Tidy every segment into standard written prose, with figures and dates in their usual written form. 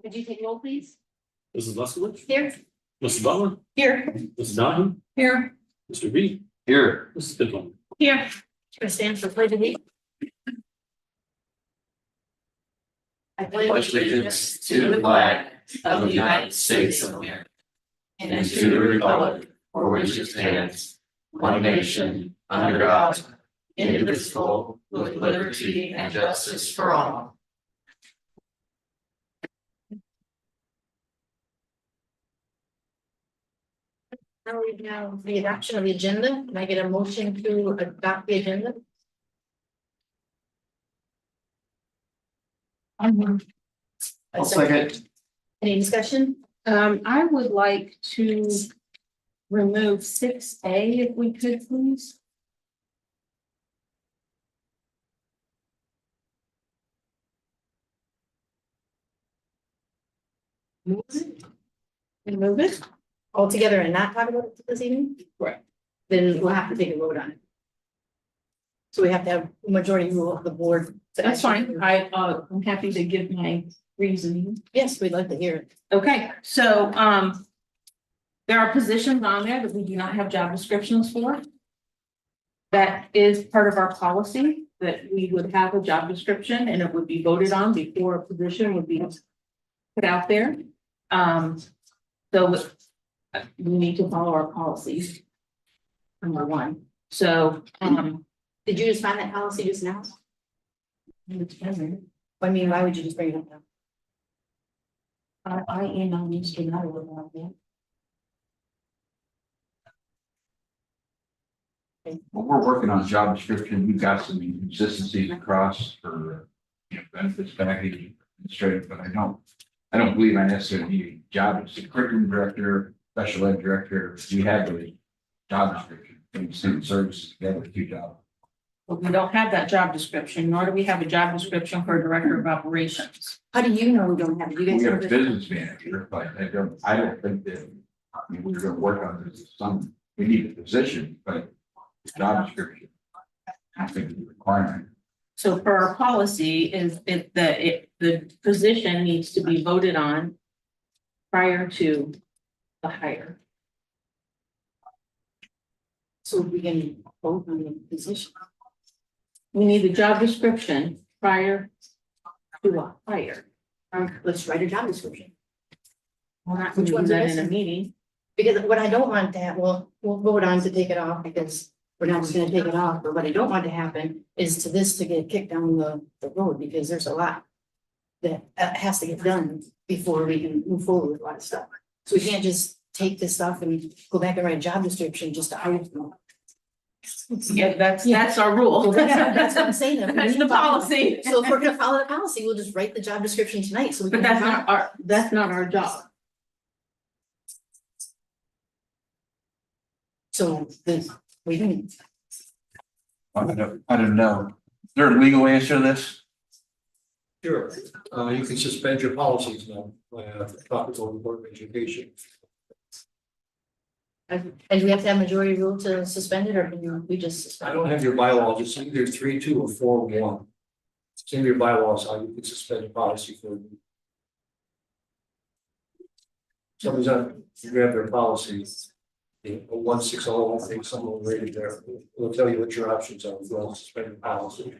Could you take roll, please? Mrs. Leskowitz, Here. Mrs. Butler, Here. Mrs. Donahue, Here. Mr. B, Here. Mrs. Bidwell. Here. Gonna stand for pledge of allegiance. I Pledge allegiance to the flag of the United States of America and to the republic for which it stands, one nation, under God, indivisible, with liberty and justice for all. Now we have the adoption of the agenda. Can I get a motion to adopt the agenda? I'll second. Any discussion? I would like to remove 6A if we could, please. Move it. Remove it altogether and not talk about it this evening? Correct. Then we'll have to take a vote on it. So we have to have a majority rule of the board. That's fine. I'm happy to give my reasoning. Yes, we'd like to hear it. Okay, so, there are positions on there that we do not have job descriptions for. That is part of our policy, that we would have a job description and it would be voted on before a position would be put out there. So we need to follow our policies. Number one, so, Did you just find that policy just now? I mean, why would you just bring it up now? I emailed Mr. Nutter about that. Well, we're working on job description. We've got some inconsistencies across for benefits package administrative, but I don't believe I necessarily need a job as a curriculum director, special ed director. We have the job description in student services together, two jobs. But we don't have that job description, nor do we have a job description for a director of operations. How do you know we don't have it? You guys We have a have it? business manager, but I don't think that, we're gonna work on this, we need a position, but the job description. I think is a requirement. So for our policy is the position needs to be voted on prior to the hire. So we can vote on the position. We need the job description prior to a hire. Let's write a job description. We're not Which going to do ones are that in a missing? meeting. Because what I don't want to have, we'll vote on to take it off because we're not just gonna take it off, but what I don't want to happen is to get kicked down the road because there's a lot that has to get done before we can move forward with a lot of stuff. So we can't just take this stuff and go back and write a job description just to hire them. Yeah, that's our rule. Well, that's what I'm saying. then. We That's need the to follow- policy. So if we're gonna follow the policy, we'll just write the job description tonight, so we But can. that's not our job. So we didn't. I don't know. Is there a legal answer to this? Sure, you can suspend your policies now, topical board of education. And we have to have majority rule to suspend it, or can we just I suspend? don't have your bylaws, it's either 3-2 or 4-1. It's in your bylaws how you can suspend a policy for. Somebody's on, you grab their policy. 160, I think someone rated there, it'll tell you what your options are if you want to suspend the policy.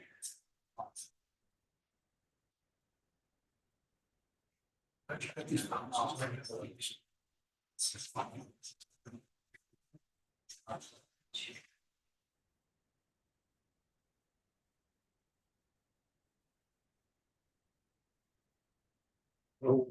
Oh,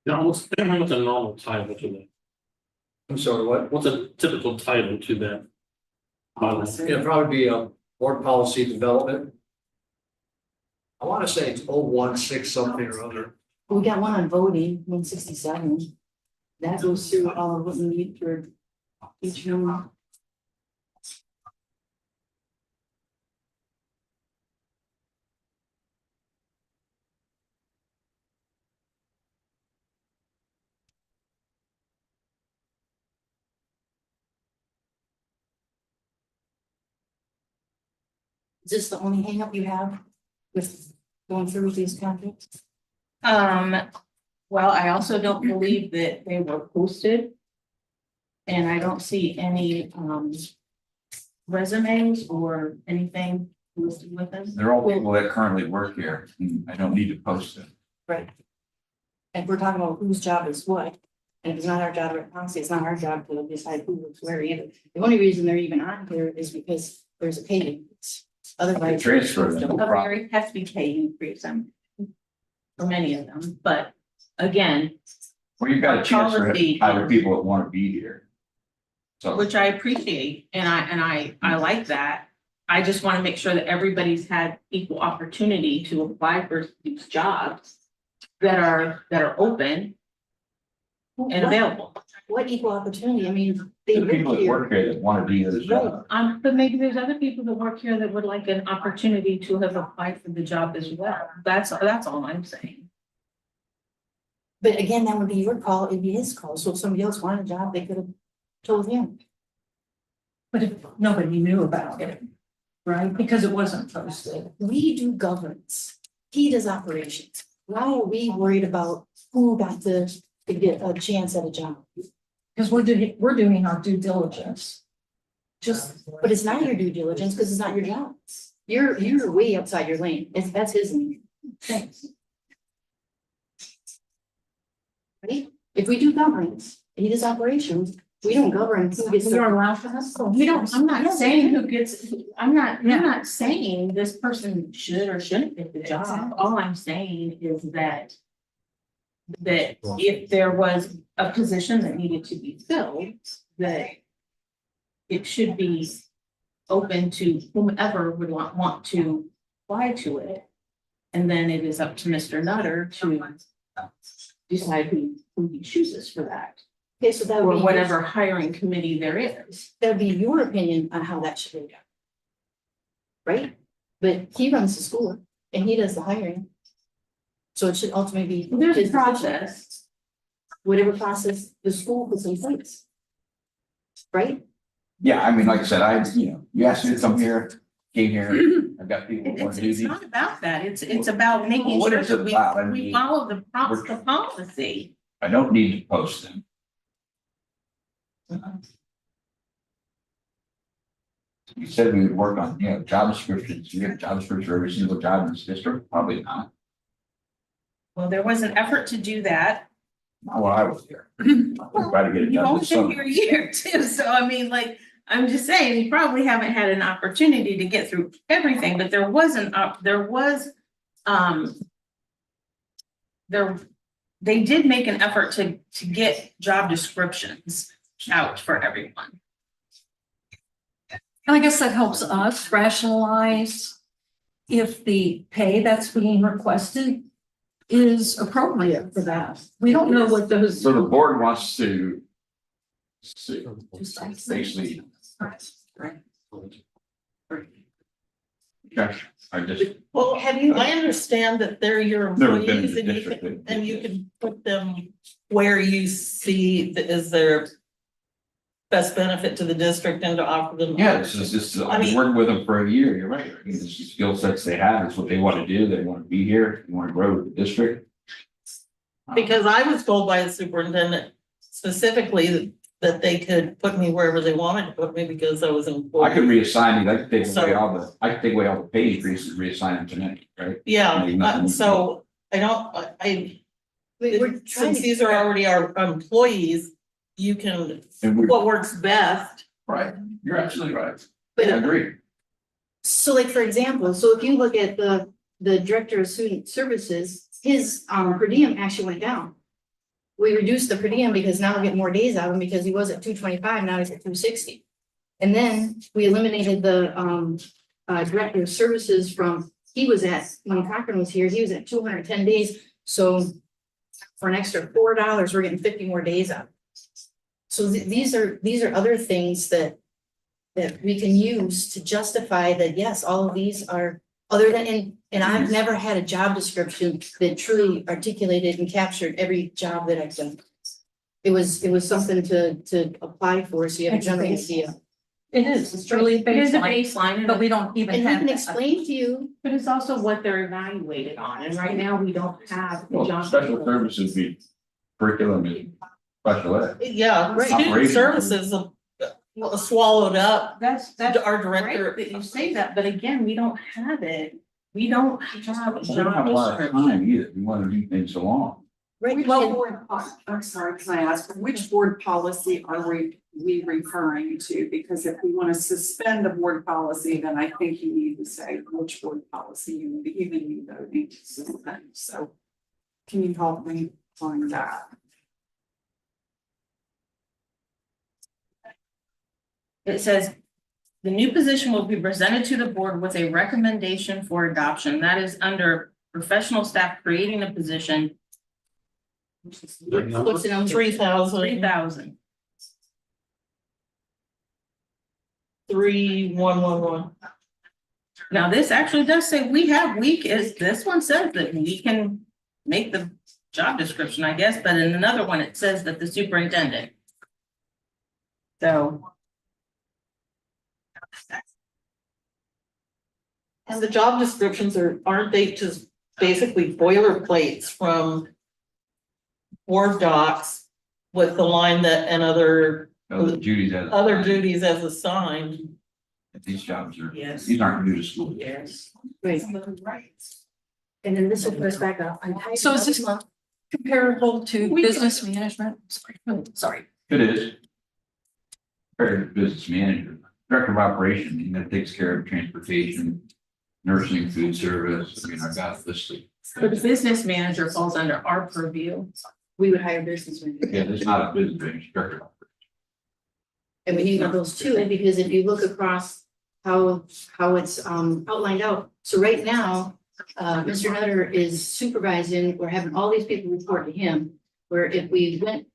Yeah, almost with a normal time, which is I'm sorry, what? What's a typical title to that? It'll probably be a board policy development. I want to say it's 016 something or other. We got one on voting, 167. That goes through all of what we need for each one. Is this the only hangup you have with going through with these contracts? Well, I also don't believe that they were posted. And I don't see any, resumes or anything listed with them. They're all people that currently work here. I don't need to post them. Right. And we're talking about whose job is what, and if it's not our job to write policy, it's not our job to decide who works where either. The only reason they're even on here is because there's a pay increase. Otherwise. Transfer them. A very hefty pay increase, for many of them, but again, Well, you've got a chance for Policy. other people that want to be here. So, which I appreciate, and I like that. I just want to make sure that everybody's had equal opportunity to apply for these jobs that are open and available. What equal opportunity? I mean, they the people live that work here. here that want to be in this job. But maybe there's other people that work here that would like an opportunity to have applied for the job as well. That's all I'm saying. But again, that would be your call, it'd be his call. So if somebody else wanted a job, they could have told him. But if nobody knew about it, right, because it wasn't posted. We do governance. He does operations. Why are we worried about who got to get a chance at a job? Because we're doing our due diligence. Just, But it's not your due diligence because it's not your job. You're way outside your lane. That's his lane. thanks. Right? If we do governance, he does operations, we don't govern who gets. You're allowed to have. We don't, I'm not saying who gets, I'm not saying this person should or shouldn't get the job. All I'm saying is that if there was a position that needed to be filled, that it should be open to whomever would want to apply to it. And then it is up to Mr. Nutter to decide who he chooses for that, Okay, so that would or be. whatever hiring committee there is. That would be your opinion on how that should be done. Right? But he runs the school and he does the hiring. So it should ultimately be. There's a his decision. process. Whatever process the school puts in place. Right? Yeah, I mean, like I said, you asked me to come here, came here, I've got people who want to do It's these. not about that. It's about making What sure is it that about? I we mean, follow the policy. I don't need to post them. You said we would work on, job descriptions. You have job descriptions for every single job in this district? Probably not. Well, there was an effort to do that. Not while I was here. I'll try to get it You've done only this been summer. here a year too, so I mean, like, I'm just saying, you probably haven't had an opportunity to get through everything, but they did make an effort to get job descriptions out for everyone. And I guess that helps us rationalize if the pay that's being requested is appropriate for that. We don't know what those. So the board wants to basically, gosh, I just, Well, I understand that they're your Never been in employees the and you district can, that- and you can put them where you see that is their best benefit to the district and to offer them. yeah, this is just, I've been working with them for a year, you're right. I mean, this is skill sets they have, it's what they want to do, they want to be here, they want to grow with the district. Because I was told by the superintendent specifically that they could put me wherever they wanted to put me because I was employed. I could reassign you, I could take away I could take away all the pay increases, reassign them tonight, right? Yeah, so We're trying since to. these are already our employees, you can, And we, what works best. right, you're absolutely right, I But agree. so like, for example, so if you look at the director of student services, his per diem actually went down. we reduced the per diem because now we're getting more days out of him because he was at 225, now he's at 260. And then we eliminated the director of services from, he was at, when Cochran was here, he was at 210 days. So for an extra $4, we're getting 50 more days out. So these are other things that we can use to justify that, yes, all of these are other than, and I've never had a job description that truly articulated and captured every job that I've done. It was something to apply for, so you have a general idea. It is, it's truly It is a baseline, baseline, but we don't even And he have can that. explain to you, but it's also what they're evaluated on, and right now we don't have. a Well, job special description. services be curriculum and special ed. Yeah, Right. student Operation. services swallowed up That's our great director. that you say that, but again, we don't have it. We don't have a We don't have a job lot of description. time either. We want to do things along. right? Which and- board, I'm sorry, can I ask, which board policy are we referring to? Because if we want to suspend a board policy, then I think you need to say which board policy you even need voting to suspend. So can you help me find that? It says, the new position will be presented to the board with a recommendation for adoption. That is under professional staff creating a position, What's it on? 3,000, 3,000. 3,111. Now, this actually does say this one says that we can make the job description, I guess, but in another one, it says that the superintendent. So. And the job descriptions aren't they just basically boilerplates from Word docs with the line that and other duties as assigned? These jobs are, Yes. these aren't new to school. Yes. Right. And then this will put us back up. So is this comparable to business management? Sorry. It is. Compared to business manager, director of operation, you know, takes care of transportation, nursing, food service. I mean, I've got this. But the business manager falls under our purview. We would hire business managers. Yeah, it's not a business manager, director of operation. And we need one of those too, because if you look across how it's outlined out, so right now, Mr. Nutter is supervising, we're having all these people report to him. Where if we went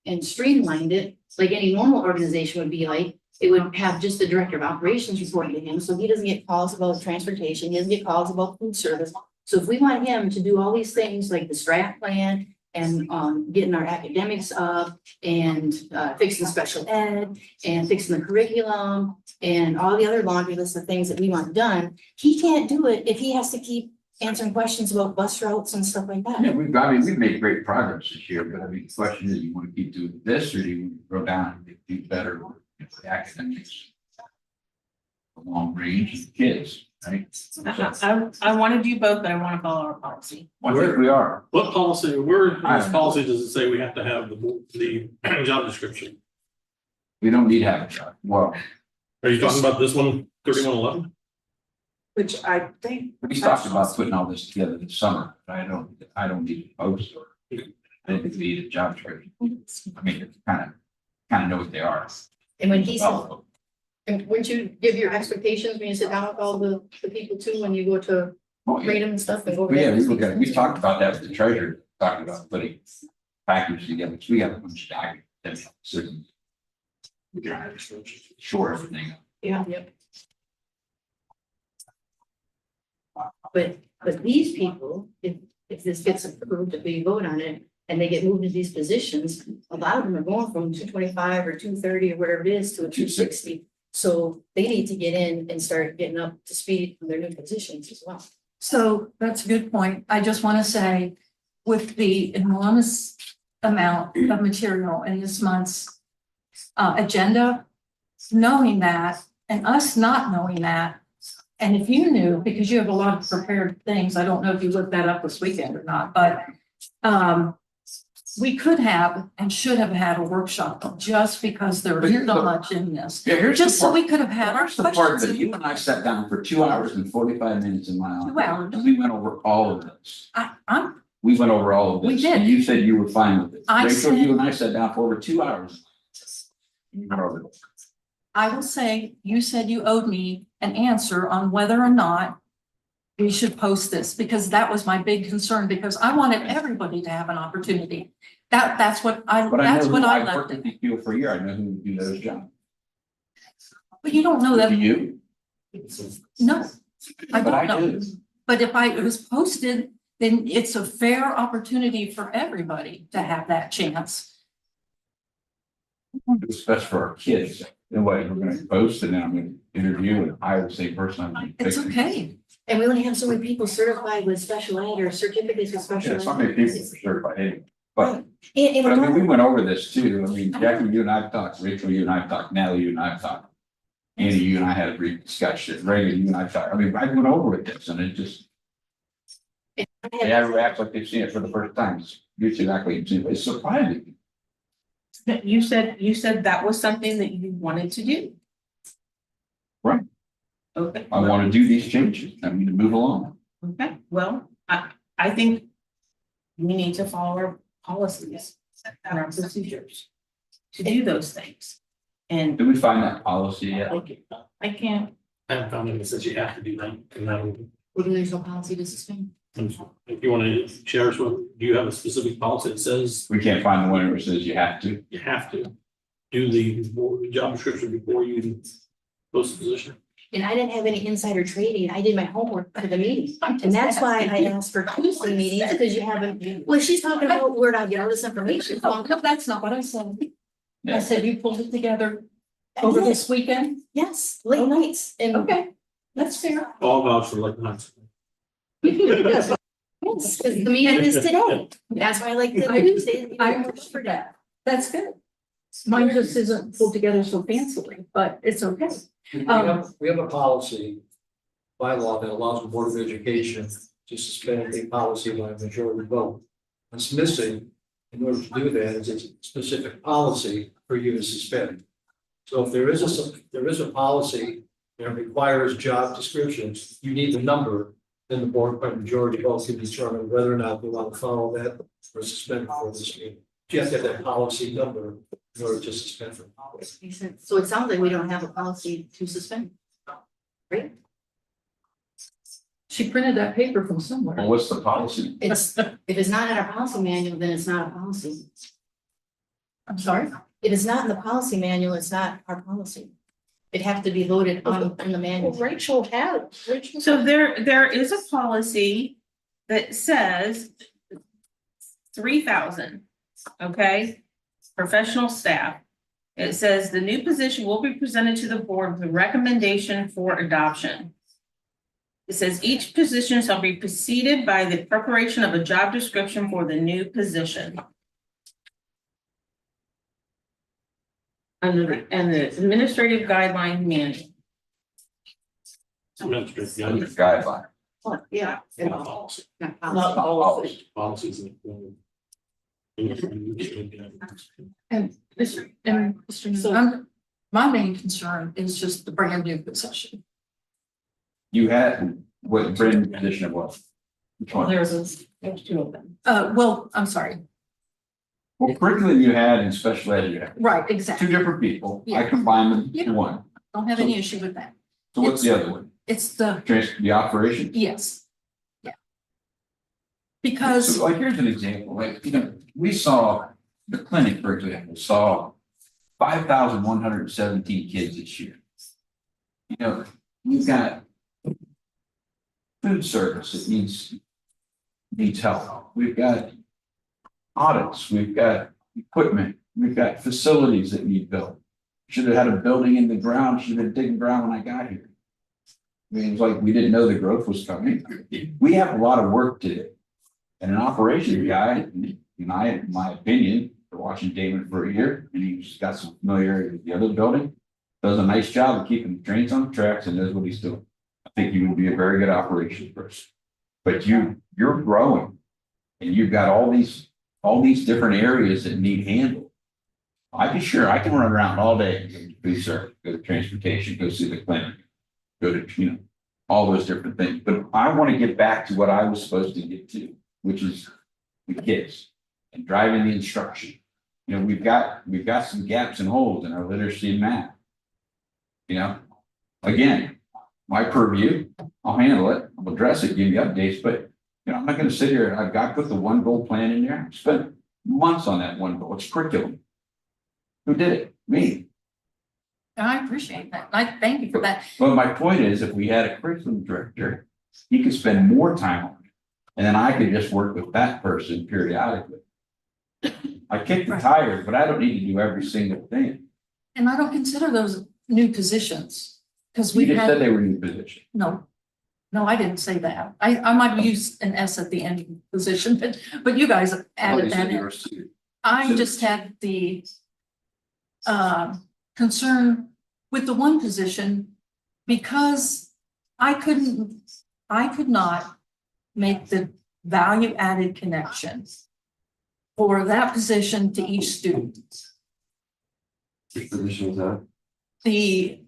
and streamlined it, like any normal organization would be like, it would have just the director of operations reporting to him, so he doesn't get calls about transportation, he doesn't get calls about food service. So if we want him to do all these things like the strat plan and getting our academics up and fixing special ed and fixing the curriculum and all the other laundry list of things that we want done, he can't do it if he has to keep answering questions about bus routes and stuff like Yeah, that. we've made great progress this year, but I mean, the question is, you want to keep doing this or do you want to go down and do better with the academics? The long range of kids, right? I want to do both, but I want to follow our policy. I think we are. What policy, where in this policy does it say we have to have the job description? We don't need to have a job. Well, Are you talking about this one, 3111? Which I think. we talked about putting all this together this summer, but I don't need to post it. I didn't think we need a job description. I mean, it's kind of know what they are. And when he said, and wouldn't you give your expectations when you sit down with all the people too, when you go to Oh, yeah. rate them and stuff and go over Yeah, that? we look at it. We talked about that with the treasurer, talking about putting packages together. We got a bunch of documents. Sure, everything. Yeah. Yep. But these people, if this gets approved, if we vote on it, and they get moved to these positions, a lot of them are going from 225 or 230 or whatever it is to a 260. So they need to get in and start getting up to speed on their new positions as well. So that's a good point. I just want to say, with the enormous amount of material in this month's agenda, knowing that and us not knowing that, and if you knew, because you have a lot of prepared things, I don't know if you looked that up this weekend or not, but we could have and should have had a workshop just because there is so much in this. Yeah, here's Just the so part. we could have had our Here's the part questions. that you and I sat down for 2 hours and 45 minutes in my office. 2 hours. And we went over all of this. I'm We went over all of this. We did. And you said you were fine with it. I Rachel, said- you and I sat down for over 2 hours. You went over it. I will say, you said you owed me an answer on whether or not we should post this, because that was my big concern, because I wanted everybody to have an opportunity. That's what I, But I that's know what who I I left worked with it. these people for a year. I know who would do those jobs. But you don't know Do that, you? no, I But don't know. do. But if it was posted, then it's a fair opportunity for everybody to have that chance. It's best for our kids. In way, we're gonna post and then I'm gonna interview and hire the same person. I'm gonna It's pick. okay. And we only have so many people certified with special ed or certificates with special Yeah, ed. so many people for sure, but anyway. But And But I we're mean, we talking, went over this too. I mean, Jackie, you and I have talked, Rachel, you and I have talked, Natalie, you and I have talked. Andy, you and I had a brief discussion, Reagan, you and I have talked. I mean, I went over with this and it just, they act like they've seen it for the first time. It's exactly, it's surprising. You said that was something that you wanted to do. Right. Okay. I want to do these changes. I mean, to move along. Okay, well, I think we need to follow our policies and our procedures to do those things. And Did we find that policy yet? I can't, I haven't found anything that says you have to do that. And then, there's no policy to suspend. if you want to share us what, do you have a specific policy that says We can't find the one where it says you have to. you have to do the job description before you post the position? And I didn't have any insider trading. I did my homework for the meeting. And that's why I asked for Tuesday meetings, because you haven't, well, she's talking about where I get all this information No, from. no, that's not what I said. I Yeah. said you pulled it together over this weekend. Yes, late nights and. Okay, that's fair. All vouch for like months. Yes, because the meeting is today. That's why I like the Tuesday. I work for that. That's good. Mine just isn't pulled together so fancily, but it's okay. We have a policy bylaw that allows the Board of Education to suspend a policy by a majority vote. What's missing in order to do that is a specific policy for you to suspend. So if there is a policy that requires job descriptions, you need the number, then the board by majority vote can determine whether or not they want to follow that or suspend for this meeting. You have to have that policy number in order to suspend for policy. So it sounds like we don't have a policy to suspend. Right? She printed that paper from somewhere. Well, what's the policy? It's, if it's not in our policy manual, then it's not a policy. I'm sorry? If it's not in the policy manual, it's not our policy. It'd have to be voted on in the manual. Rachel had, so there is a policy that says 3,000, okay? Professional staff. It says the new position will be presented to the board with a recommendation for adoption. It says each position shall be preceded by the preparation of a job description for the new position. Under the administrative guideline manual. Administrative Guideline. Yeah. Not policy. Not not policy. policy. Policies. And Mr. My main concern is just the brand new position. You had, what brand new position it was? Which one? There's two of them. Well, I'm sorry. Well, curriculum you had and special ed you had. Right, Two exactly. different people. I Yeah. combined them Yeah. to one. Don't have any issue with that. So what's the other one? It's the, The operation? yes. Yeah. Because, So like, here's an example, like, we saw, the clinic, for example, saw 5,117 kids this year. You've got food service that needs help. We've got audits, we've got equipment, we've got facilities that need built. Should have had a building in the ground, should have been digging ground when I got here. I mean, it's like we didn't know the growth was coming. We have a lot of work to do. And an operations guy, in my opinion, for watching Damon for a year, and he's got some familiarity with the other building, does a nice job of keeping the trains on the tracks and knows what he's doing. I think you would be a very good operations person. But you're growing and you've got all these different areas that need handled. I can run around all day, go to food service, go to transportation, go see the clinic, go to, all those different things. But I want to get back to what I was supposed to get to, which is with kids and driving the instruction. You know, we've got some gaps and holes in our literacy and math. You know, again, my purview, I'll handle it, I'll address it, give you updates, but you know, I'm not gonna sit here, I've got to put the one goal plan in there, spent months on that one goal, it's curriculum. Who did it? Me. And I appreciate that. I thank you for that. But my point is, if we had a curriculum director, he could spend more time on it. And then I could just work with that person periodically. I kick the tires, but I don't need to do every single thing. And I don't consider those new positions, because We we've just said had, they were new positions. no. No, I didn't say that. I might have used an S at the end of the position, but you guys added that in. I just had the concern with the one position because I could not make the value added connections for that position to each student. Which position was that? The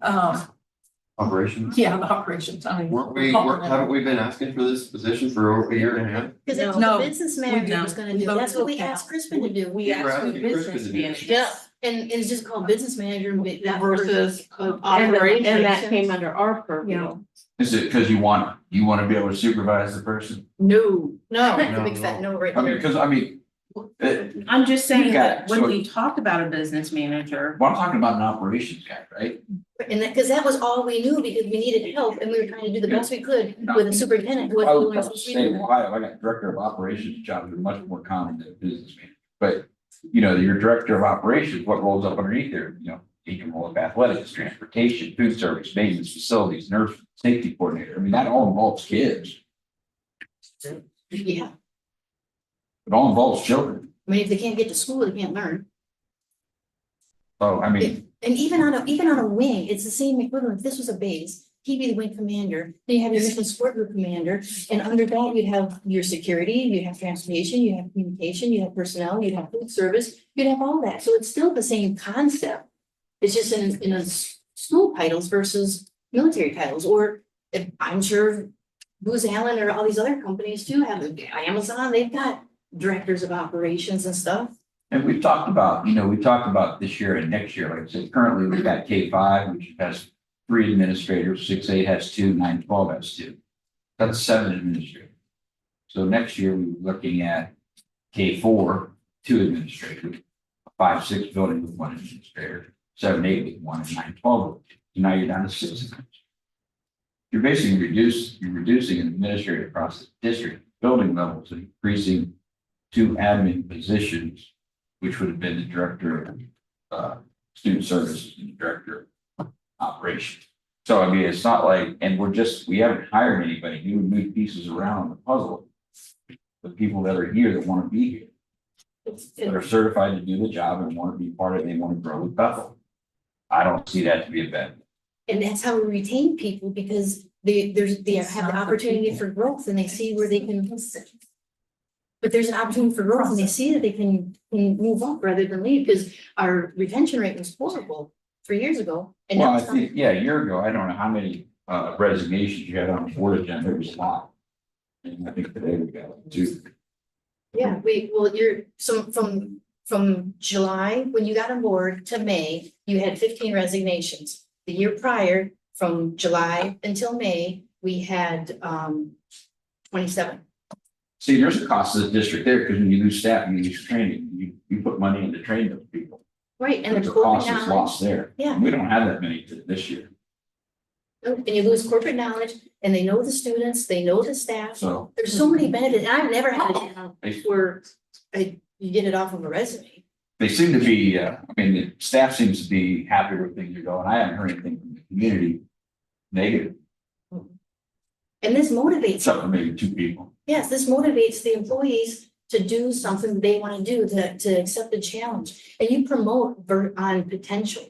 Operations? yeah, the operations, I mean. Haven't we been asking for this position for over a year and a half? Because that's No, what the business manager was gonna do, that's what we asked Crispin to do. We We were asked for asking Crispin business to do manager. Yeah, And it's just called business manager that versus versus. operations. And that came under our purview. Is it because you want to be able to supervise the person? No, No, that's a big fat no right I mean, there. because I'm just saying You that got- when so- we talked about a business manager, well, I'm talking about an operations guy, right? And that, because that was all we knew, because we needed help and we were trying to do the best we could with a superintendent who I was. was the state of Ohio, I got director of operations jobs are much more common than business manager. But, you know, your director of operations, what rolls up underneath there, you know, he can roll up athletics, transportation, food service, maintenance, facilities, nurse, safety coordinator. I mean, that all involves kids. Yeah, It all involves children. I mean, if they can't get to school, they can't learn. So, I mean, And even on a wing, it's the same equivalent. If this was a base, he'd be the wing commander, then you have your mission support group commander, and under that, you'd have your security, you'd have transportation, you'd have communication, you'd have personnel, you'd have food service, you'd have all that. So it's still the same concept. It's just in a school titles versus military titles, or if I'm sure Booz Allen or all these other companies too have, Amazon, they've got directors of operations and stuff. and we've talked about, you know, we talked about this year and next year, like I said, currently we've got K-5, which has 3 administrators, 6-8 has 2, 9-12 has 2. That's 7 administrators. So next year we're looking at K-4, 2 administrators, 5-6 building with 1 administrator, 7-8 with 1, and 9-12 with 2. So now you're down to 6 administrators. You're basically reducing an administrator across the district, building levels, and increasing 2 admin positions, which would have been the director of student services and the director of operations. So I mean, it's not like, and we haven't hired anybody, we would move pieces around the puzzle. The people that are here that want to be here, that are certified to do the job and want to be part of it, they want to grow with Bethel. I don't see that to be a bad thing. And that's how we retain people, because they have the opportunity for growth and they see where they can. But there's an opportunity for growth and they see that they can move up rather than leave, because our retention rate was horrible 3 years ago. And Well, now I it's not. think, yeah, a year ago, I don't know how many resignations you had on the board agenda, it was a lot. And I think today we got like 2. Yeah, from July, when you got on board, to May, you had 15 resignations. The year prior, from July until May, we had 27. See, there's a cost to the district there, because when you lose staff, you lose training, you put money into training those people. Right, and There's the a corporate cost that's knowledge, lost there. Yeah. We don't have that many this year, and you lose corporate knowledge, and they know the students, they know the staff. so. There's so many benefits, and I've never had a job where you get it off of a resume. They seem to be, I mean, the staff seems to be happy with things are going. I haven't heard anything from the community negative, And this motivates, except for maybe 2 people. yes, this motivates the employees to do something they want to do, to accept the challenge. And you promote on potential.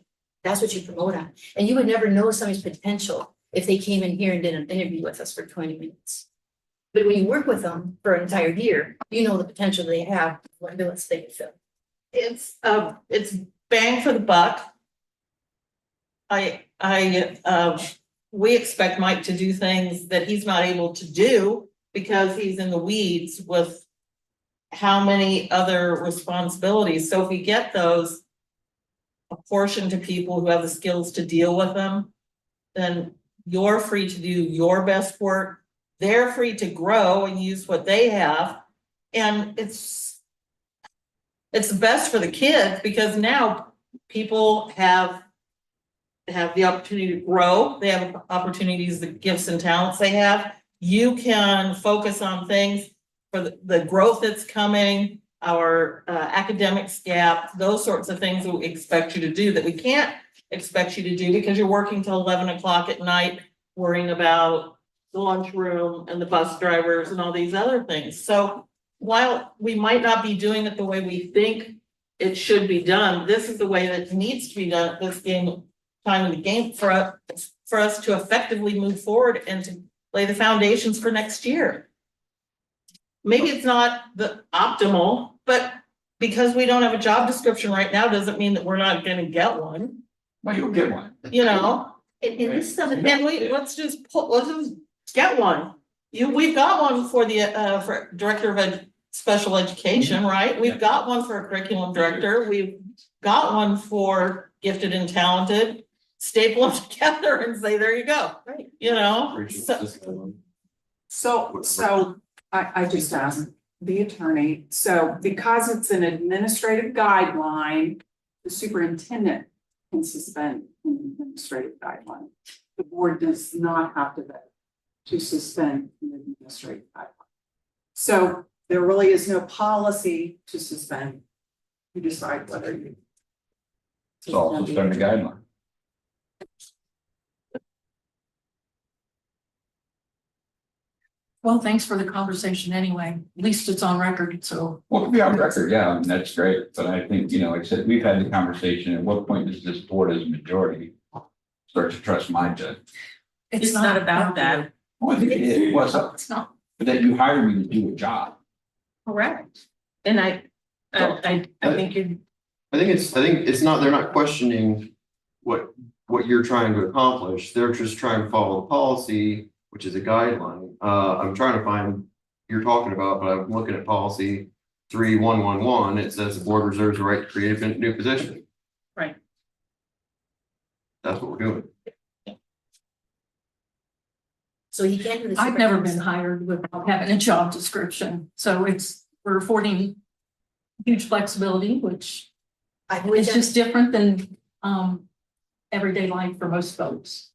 That's what you promote on. And you would never know somebody's potential if they came in here and did an interview with us for 20 minutes. But when you work with them for an entire year, you know the potential they have, what abilities they can fill. it's bang for the buck. We expect Mike to do things that he's not able to do because he's in the weeds with how many other responsibilities. So if we get those apportioned to people who have the skills to deal with them, then you're free to do your best work. They're free to grow and use what they have. And it's best for the kids because now people have the opportunity to grow. They have opportunities, the gifts and talents they have. You can focus on things for the growth that's coming, our academics gap, those sorts of things that we expect you to do that we can't expect you to do because you're working till 11 o'clock at night, worrying about the lunchroom and the bus drivers and all these other things. So while we might not be doing it the way we think it should be done, this is the way that it needs to be done at this time of the game for us to effectively move forward and to lay the foundations for next year. Maybe it's not the optimal, but because we don't have a job description right now, doesn't mean that we're not gonna get one, Well, you'll get one. you know? And this stuff, And let's just get one. We've got one for the for Director of Special Education, right? We've got one for a curriculum director. We've got one for gifted and talented. Staple them together and say, there you go. right, You know? So I just asked the attorney, so because it's an administrative guideline, the superintendent can suspend an administrative guideline. The board does not have to vote to suspend an administrative guideline. So there really is no policy to suspend. You decide whether you. It's all suspend the guideline. Well, thanks for the conversation anyway. At least it's on record, so. Well, to be on record, yeah, I mean, that's great, but I think, like I said, we've had the conversation, at what point does this board as a majority start to trust my judge? It's not about that. Well, I think it is, what's up, It's not. but that you hired me to do a job. Correct. And I think you're, I think it's not, they're not questioning what you're trying to accomplish. They're just trying to follow the policy, which is a guideline. I'm trying to find, you're talking about, but I'm looking at policy 3111. It says the board reserves the right to create a new position. Right. That's what we're doing. so he can't do this. I've never been hired without having a job description, so we're affording huge flexibility, which is just different than everyday life for most folks.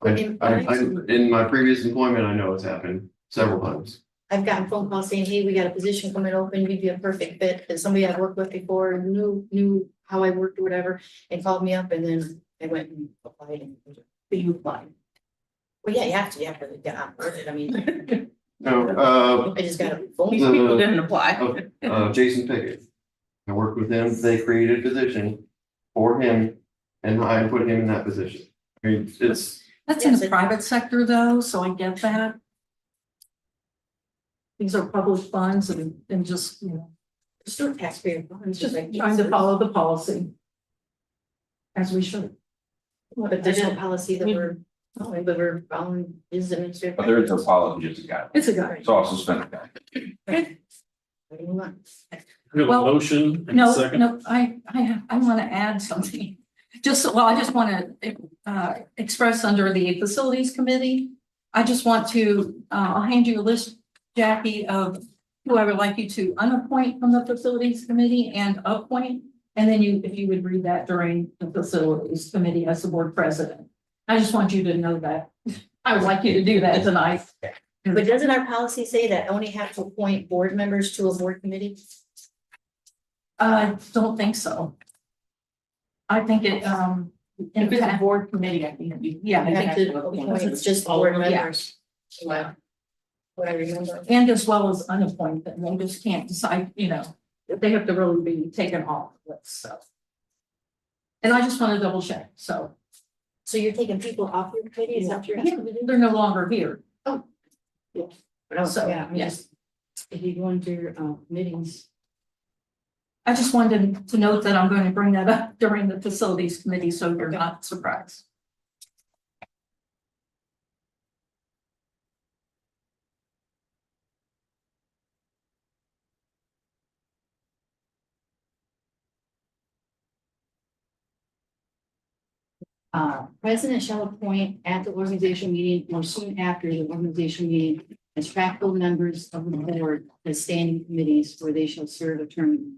In my previous employment, I know it's happened several times. I've gotten phone calls saying, hey, we got a position coming open, you'd be a perfect fit, because somebody I've worked with before knew how I worked or whatever, and called me up, and then I went and applied and you applied. Well, yeah, you have to get on with it, I mean, No, I just got a phone. these people didn't apply. Jason Pickett. I worked with him. They created a position for him and I put him in that position. I mean, it's, That's in Yes, the it- private sector though, so I get that. These are public funds and just, Still taxpayer funds, just just like. trying to follow the policy. As we should. But there's no policy that we're following, but we're following his administrative. But there is no policy, it's a guideline. It's a guy. It's all suspended guideline. We have a Well, motion and a No, second. no, I want to add something. I just want to express under the facilities committee. I just want to, I'll hand you a list, Jackie, of who I would like you to unappoint from the facilities committee and appoint. And then if you would read that during the facilities committee as the board president. I just want you to know that. I would like you to do that tonight. But doesn't our policy say that I only have to appoint board members to a board committee? I don't think so. I think it, If it's a board committee, I think. yeah, I think To appoint, it's just board members. Wow. What I remember. and as well as unappointed, they just can't decide, they have to really be taken off the list, so. And I just want to double check, so. So you're taking people off your committee, is that what you're asking? Yeah, they're no longer here, But also, So, yeah, I mean, yes. just, if you go into your meetings. I just wanted to note that I'm going to bring that up during the facilities committee, so you're not surprised. President shall appoint at the organizational meeting or soon after the organizational meeting as practical members of the board as standing committees where they shall serve a term.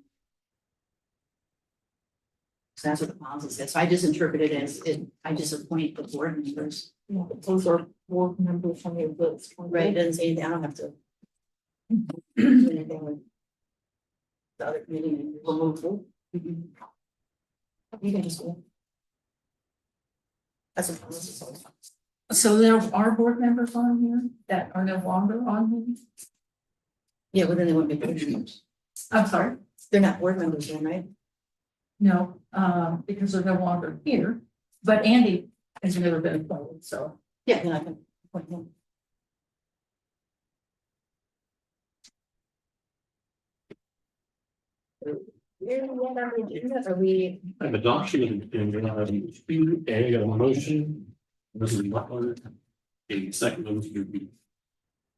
So that's what the policy says. So I just interpret it as, I just appoint the board members. Those are board members from your list. Right, it doesn't say anything, I don't have to. Do anything with the other committee members. Removal. Mhm. You can just go. That's what policy says. So there are board members on here that are no longer on here? Yeah, well, then they wouldn't be board members. I'm sorry, They're not board members then, right? no, because they're no longer here, but Andy has never been appointed, so. Yeah, then I can appoint him. Are we, Have adoption and A, a motion, Mrs. Butler, a second, Mr. B.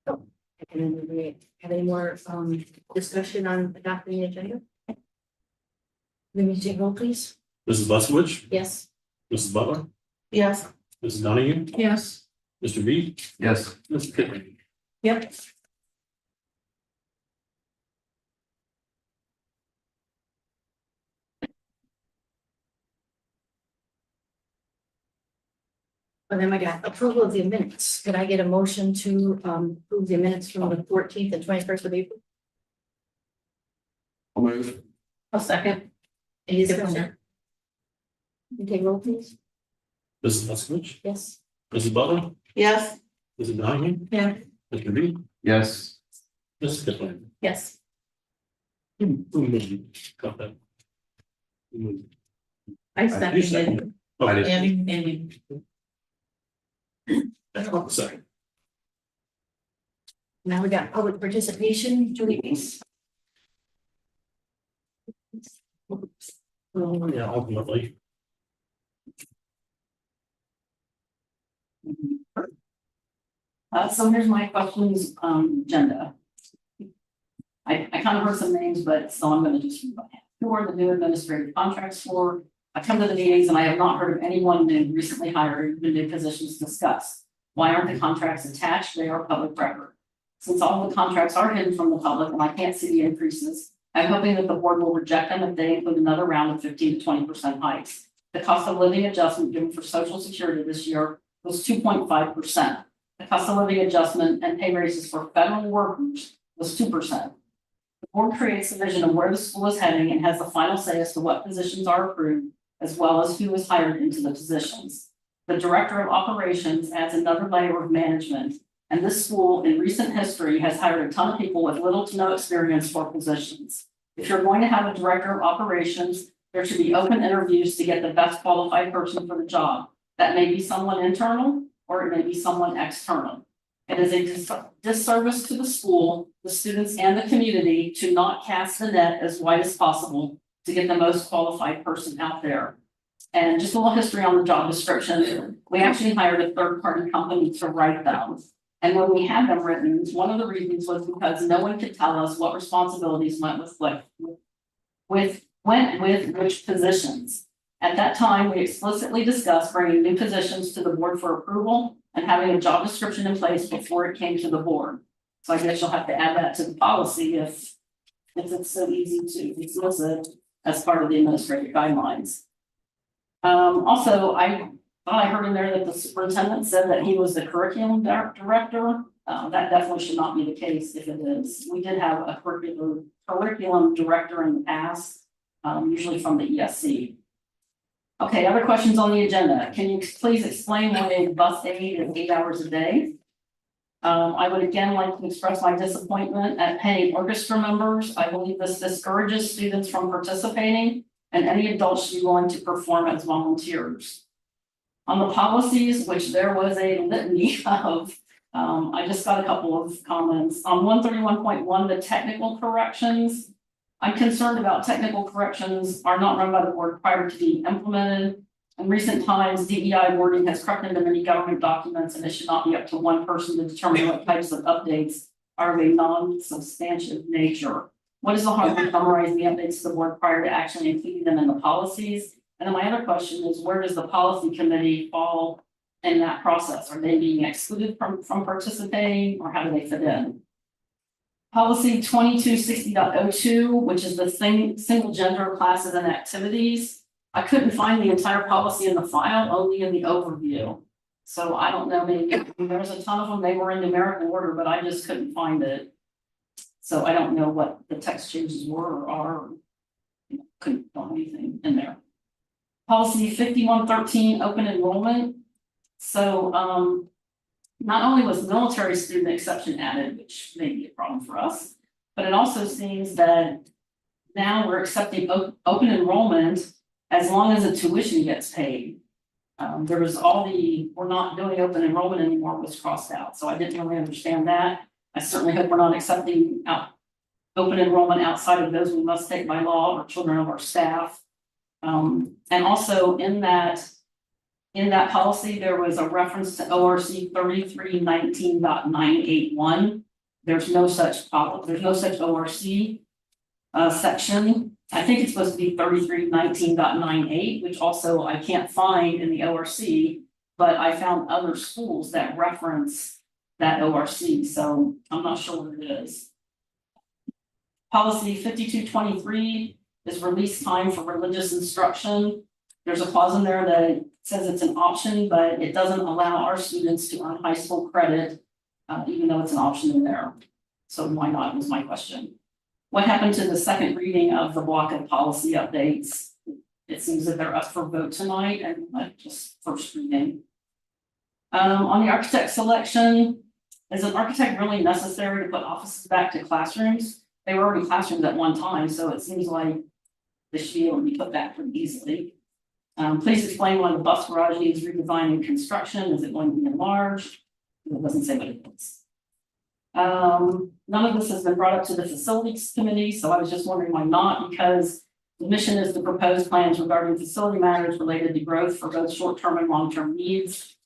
and then do we have any more discussion on adopting the agenda? Let me take roll, please. Mrs. Buskovich, Yes. Mrs. Butler, Yes. Mrs. Donahue, Yes. Mr. B, Yes. Mrs. Pittman. Yep. And then I got approval of the minutes. Could I get a motion to approve the minutes from the 14th and 21st of April? I'll move. A second. Any discussion? You take roll, please. Mrs. Buskovich, Yes. Mrs. Butler, Yes. Mrs. Donahue, Yeah. Mr. B, Yes. Mrs. Pittman. Yes. Who moved? Got that. Who moved? I You seconded. seconded. Oh, I did. Andy. Second. Now we got public participation, Julie Reese. Yeah, ultimately. So here's my questions, agenda. I kind of heard some names, but so I'm gonna just read my hand. Who are the new administrative contracts for? I come to the meetings and I have not heard of anyone new recently hired or even new positions discussed. Why aren't the contracts attached? They are public record. Since all the contracts are hidden from the public and I can't see the increases, I'm hoping that the board will reject them if they include another round of 15 to 20% hikes. The cost of living adjustment given for Social Security this year was 2.5%. The cost of living adjustment and pay raises for federal workers was 2%. The board creates the vision of where the school is heading and has the final say as to what positions are approved, as well as who is hired into the positions. The director of operations adds another layer of management, and this school in recent history has hired a ton of people with little to no experience for positions. If you're going to have a director of operations, there should be open interviews to get the best qualified person for the job. That may be someone internal, or it may be someone external. It is a disservice to the school, the students, and the community to not cast the net as wide as possible to get the most qualified person out there. And just a little history on the job description. We actually hired a third-party company to write them. And when we had them written, one of the reasons was because no one could tell us what responsibilities went with which positions. At that time, we explicitly discussed bringing new positions to the board for approval and having a job description in place before it came to the board. So I guess you'll have to add that to the policy if it's so easy to dismiss it as part of the administrative guidelines. Also, I thought I heard in there that the superintendent said that he was the curriculum director. That definitely should not be the case if it is. We did have a curriculum director in the past, usually from the ESC. Okay, other questions on the agenda. Can you please explain why a bus aid is 8 hours a day? I would again like to express my disappointment at paying orchestra members. I believe this discourages students from participating and any adults should be willing to perform as volunteers. On the policies, which there was a litany of, I just got a couple of comments. On 131.1, the technical corrections. I'm concerned about technical corrections are not run by the board prior to being implemented. In recent times, DEI wording has crept into many government documents and it should not be up to one person to determine what types of updates are of a non-substantive nature. What is the harm in summarizing the updates to the board prior to actually including them in the policies? And then my other question is, where does the policy committee fall in that process? Are they being excluded from participating, or how do they fit in? Policy 2260.02, which is the single gender classes and activities. I couldn't find the entire policy in the file, only in the overview. So I don't know, maybe there's a ton of them, they were in numerical order, but I just couldn't find it. So I don't know what the text changes were or are, couldn't find anything in there. Policy 5113, open enrollment. So not only was military student exception added, which may be a problem for us, but it also seems that now we're accepting open enrollment as long as the tuition gets paid. There was we're not doing open enrollment anymore was crossed out. So I didn't really understand that. I certainly hope we're not accepting open enrollment outside of those we must take by law or children of our staff. And also in that policy, there was a reference to ORC 3319.981. There's no such ORC section. I think it's supposed to be 3319.98, which also I can't find in the ORC, but I found other schools that reference that ORC, so I'm not sure what it is. Policy 5223 is release time for religious instruction. There's a clause in there that says it's an option, but it doesn't allow our students to earn high school credit, even though it's an option in there. So why not, was my question. What happened to the second reading of the block of policy updates? It seems that they're up for vote tonight and not just first reading. On the architect selection, is an architect really necessary to put offices back to classrooms? They were already classrooms at one time, so it seems like they should be able to be put back pretty easily. Please explain why the bus garage needs redesign and construction. Is it going to be enlarged? It doesn't say what it is. None of this has been brought up to the facilities committee, so I was just wondering why not, because the mission is to propose plans regarding facility matters related to growth for both short-term and long-term needs.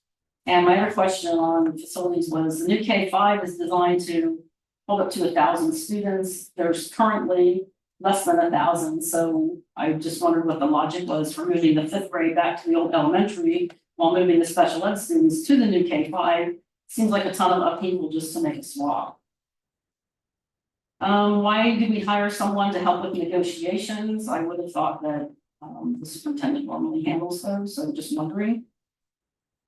And my other question on facilities was the new K-5 is designed to hold up to 1,000 students. There's currently less than 1,000, so I just wondered what the logic was for moving the 5th grade back to the old elementary while moving the special ed students to the new K-5. Seems like a ton of upheaval just to make a swap. Why did we hire someone to help with negotiations? I would have thought that the superintendent normally handles those, so just wondering.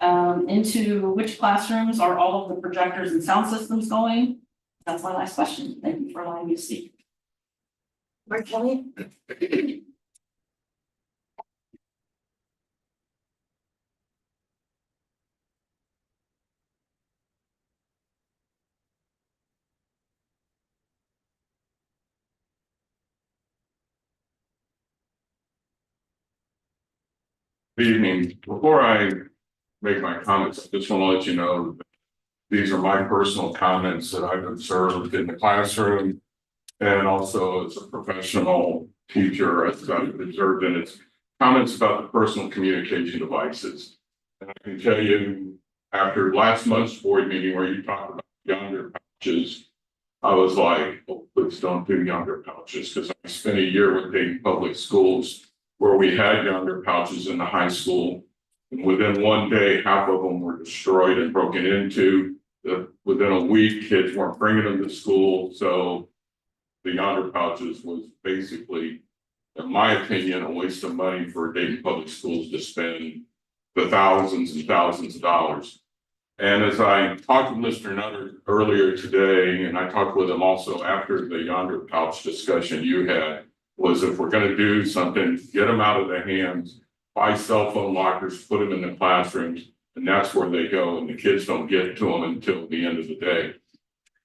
Into which classrooms are all of the projectors and sound systems going? That's my last question. Thank you for allowing me to speak. Mark Kelly? Good evening. Before I make my comments, I just want to let you know that these are my personal comments that I've observed in the classroom and also as a professional teacher, as I've observed in its comments about the personal communication devices. And I can tell you, after last month's board meeting where you talked about younger pouches, I was like, oh, please don't do younger pouches, because I spent a year with Dayton Public Schools where we had younger pouches in the high school. And within one day, half of them were destroyed and broken into. Within a week, kids weren't bringing them to school. So the yonder pouches was basically, in my opinion, a waste of money for Dayton Public Schools to spend the thousands and thousands of dollars. And as I talked with Mr. Nutter earlier today, and I talked with him also after the yonder pouch discussion you had, was if we're going to do something, get them out of the hands, buy cell phone lockers, put them in the classrooms, and that's where they go, and the kids don't get to them until the end of the day.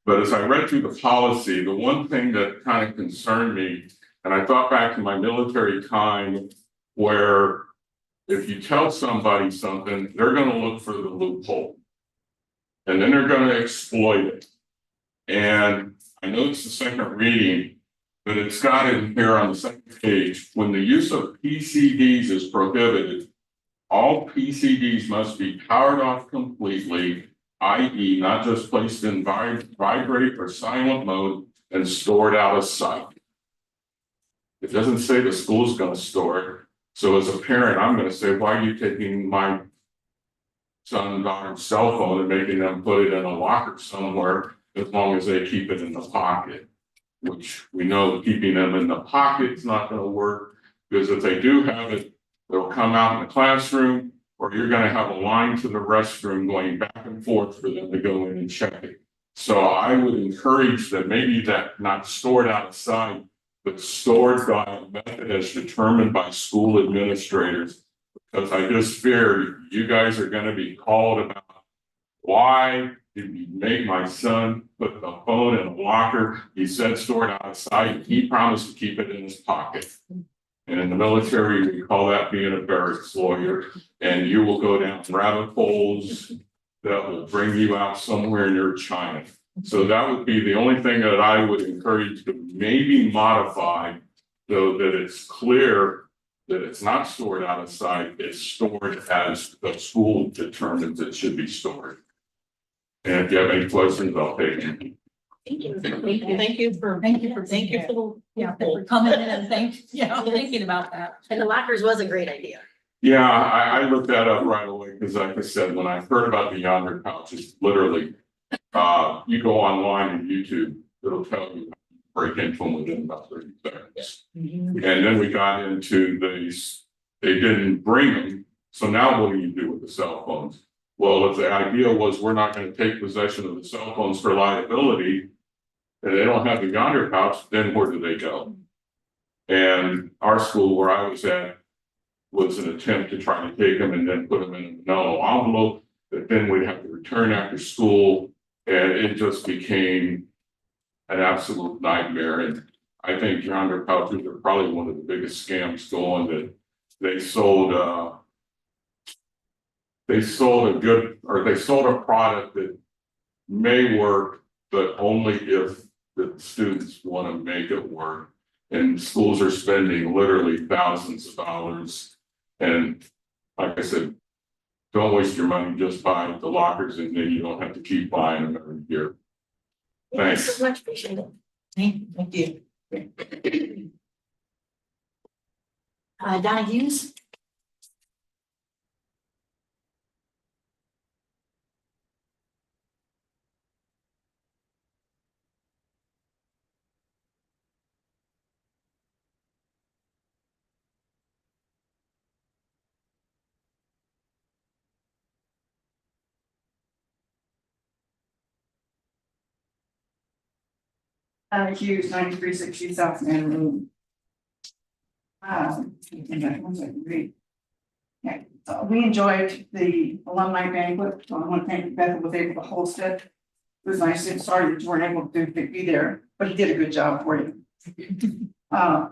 But as I read through the policy, the one thing that kind of concerned me, and I thought back to my military time, where if you tell somebody something, they're going to look for the loophole, and then they're going to exploit it. And I know it's the second reading, but it's got in here on the second page, when the use of PCDs is prohibited, all PCDs must be powered off completely, i.e. not just placed in vibrate or silent mode and stored out of sight. It doesn't say the school's going to store it. So as a parent, I'm gonna say, why are you taking my son, daughter's cell phone and making them put it in a locker somewhere as long as they keep it in the pocket? Which we know keeping them in the pocket is not gonna work, because if they do have it, they'll come out in the classroom, or you're gonna have a line to the restroom going back and forth for them to go in and check it. So I would encourage that maybe that not stored outside, but stored by a method as determined by school administrators. Because I just fear you guys are gonna be called about, why did you make my son put the phone in a locker? He said stored outside, he promised to keep it in his pocket. And in the military, we call that being a barracks lawyer, and you will go down rabbit holes that will bring you out somewhere near China. So that would be the only thing that I would encourage to maybe modify, so that it's clear that it's not stored outside, it's stored as the school determines it should be stored. And if you have any questions, I'll take them. Thank you for. Thank you for the. Yeah, for coming in and thinking about that. And the lockers was a great idea. Yeah, I looked that up right away, because like I said, when I heard about the yonder pouches, literally, you go online and YouTube, it'll tell you break into them within about 30 seconds. And then we got into these, they didn't bring them, so now what do you do with the cell phones? Well, if the idea was we're not going to take possession of the cell phones for liability, and they don't have the yonder pouch, then where do they go? And our school where I was at was an attempt to try to take them and then put them in a manila envelope that then we'd have to return after school, and it just became an absolute nightmare. And I think yonder pouches are probably one of the biggest scams going, that they sold a product that may work, but only if the students want to make it work. And schools are spending literally thousands of dollars. And like I said, don't waste your money, just buy the lockers, and then you don't have to keep buying them every year. Thanks Thanks. so much, appreciate it. Thank you. Donna Hughes? Hughes, 9360 South Man Road. We enjoyed the alumni banquet, so I want to thank Beth was able to host it. It was nice, and sorry that you weren't able to be there, but he did a good job for you. I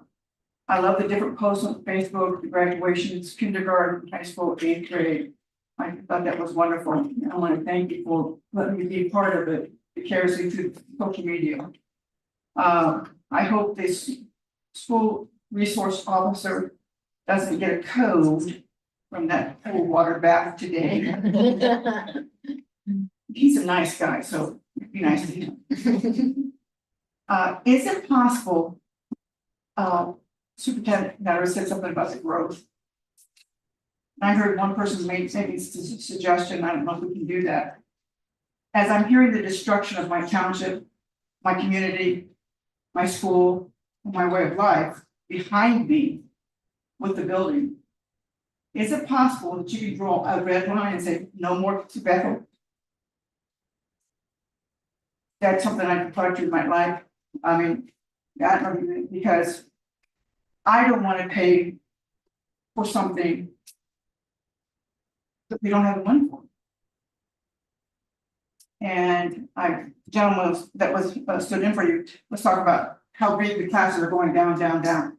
love the different posts on Facebook, the graduations, kindergarten, high school, 8th grade. I thought that was wonderful. I want to thank you for letting me be part of it, vicariously through social media. I hope this school resource officer doesn't get a code from that cold water bath today. He's a nice guy, so be nice to him. Is it possible, Superintendent Netter said something about the growth. I heard one person make maybe a suggestion, I don't know if we can do that. As I'm hearing the destruction of my township, my community, my school, my way of life behind me with the building, is it possible that you could draw a red line and say no more to Bethel? That's something I could talk to you might like. I mean, I don't know, because I don't want to pay for something that we don't have the money for. And gentleman that was stood in for you, let's talk about how big the classes are going down, down, down.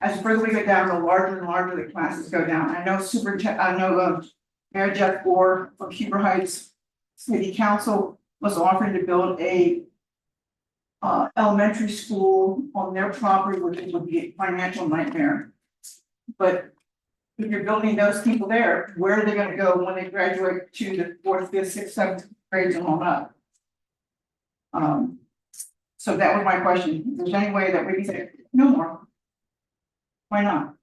As further we go down, the larger and larger the classes go down. I know Mayor Jeff Gore from Huber Heights City Council was offering to build a elementary school on their property, which would be a financial nightmare. But if you're building those people there, where are they gonna go when they graduate to the 4th, 5th, 6th, 7th grades and on up? So that was my question. If there's any way that we can say, no more. Why not?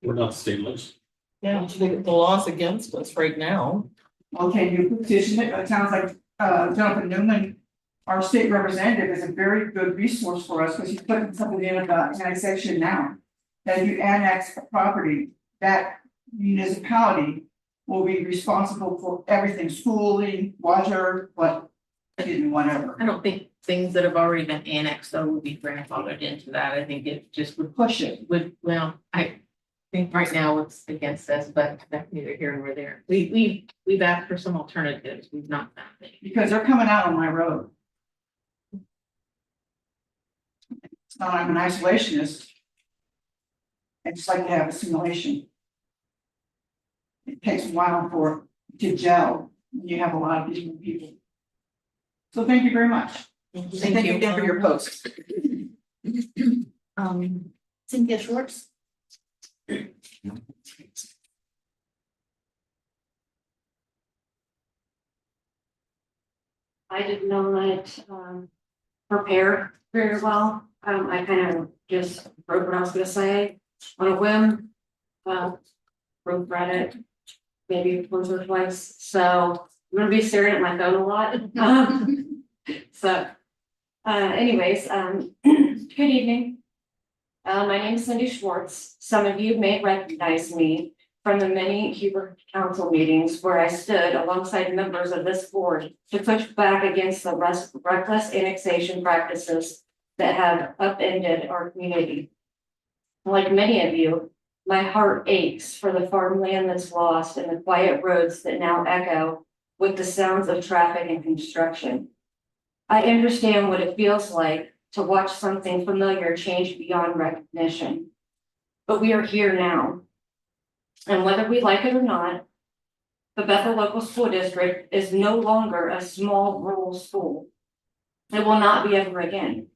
We're not stateless. Yeah, the law's against us right now. Okay, you petition it, it sounds like, Jonathan Newman, our state representative, is a very good resource for us, because he's putting something in about annexation now. That if you annex a property, that municipality will be responsible for everything, schooling, water, whatever. I don't think things that have already been annexed though would be grandfathered into that. I think it just would Push it. well, I think right now it's against us, but that's neither here nor there. We've asked for some alternatives. We've not found any. Because they're coming out on my road. It's not, I'm an isolationist. I just like to have a simulation. It takes a while for it to gel when you have a lot of different people. So thank you very much. Thank you again for your post. Cynthia Schwartz. I did not prepare very well. I kind of just wrote what I was gonna say on a whim. Wrote Reddit maybe once or twice, so I'm gonna be staring at my phone a lot. Anyways, good evening. My name is Cindy Schwartz. Some of you may recognize me from the many Huber Council meetings where I stood alongside members of this board to push back against the reckless annexation practices that have upended our community. Like many of you, my heart aches for the farmland that's lost and the quiet roads that now echo with the sounds of traffic and construction. I understand what it feels like to watch something familiar change beyond recognition. But we are here now. And whether we like it or not, the Bethel Local School District is no longer a small rural school. It will not be ever again.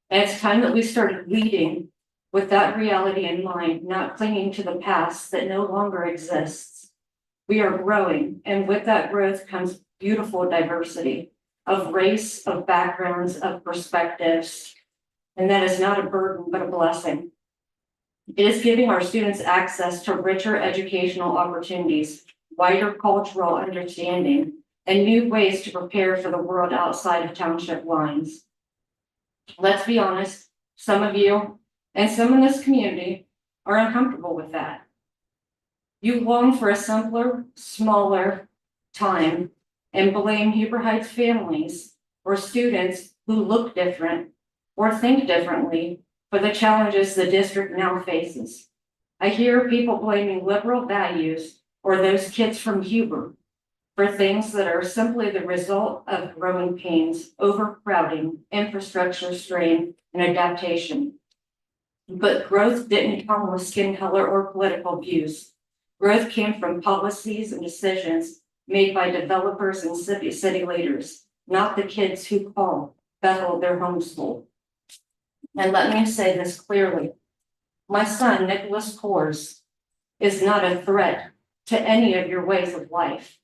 And it's time that we started leading with that reality in mind, not clinging to the past that no longer exists. We are growing, and with that growth comes beautiful diversity of race, of backgrounds, of perspectives. And that is not a burden, but a blessing. It is giving our students access to richer educational opportunities, wider cultural understanding, and new ways to prepare for the world outside of township lines. Let's be honest, some of you and some in this community are uncomfortable with that. You long for a simpler, smaller time and blame Huber Heights families or students who look different or think differently for the challenges the district now faces. I hear people blaming liberal values or those kids from Huber for things that are simply the result of growing pains, overcrowding, infrastructure strain, and adaptation. But growth didn't come with skin color or political views. Growth came from policies and decisions made by developers and city leaders, not the kids who call Bethel their home school. And let me say this clearly. My son, Nicholas Kors, is not a threat to any of your ways of life.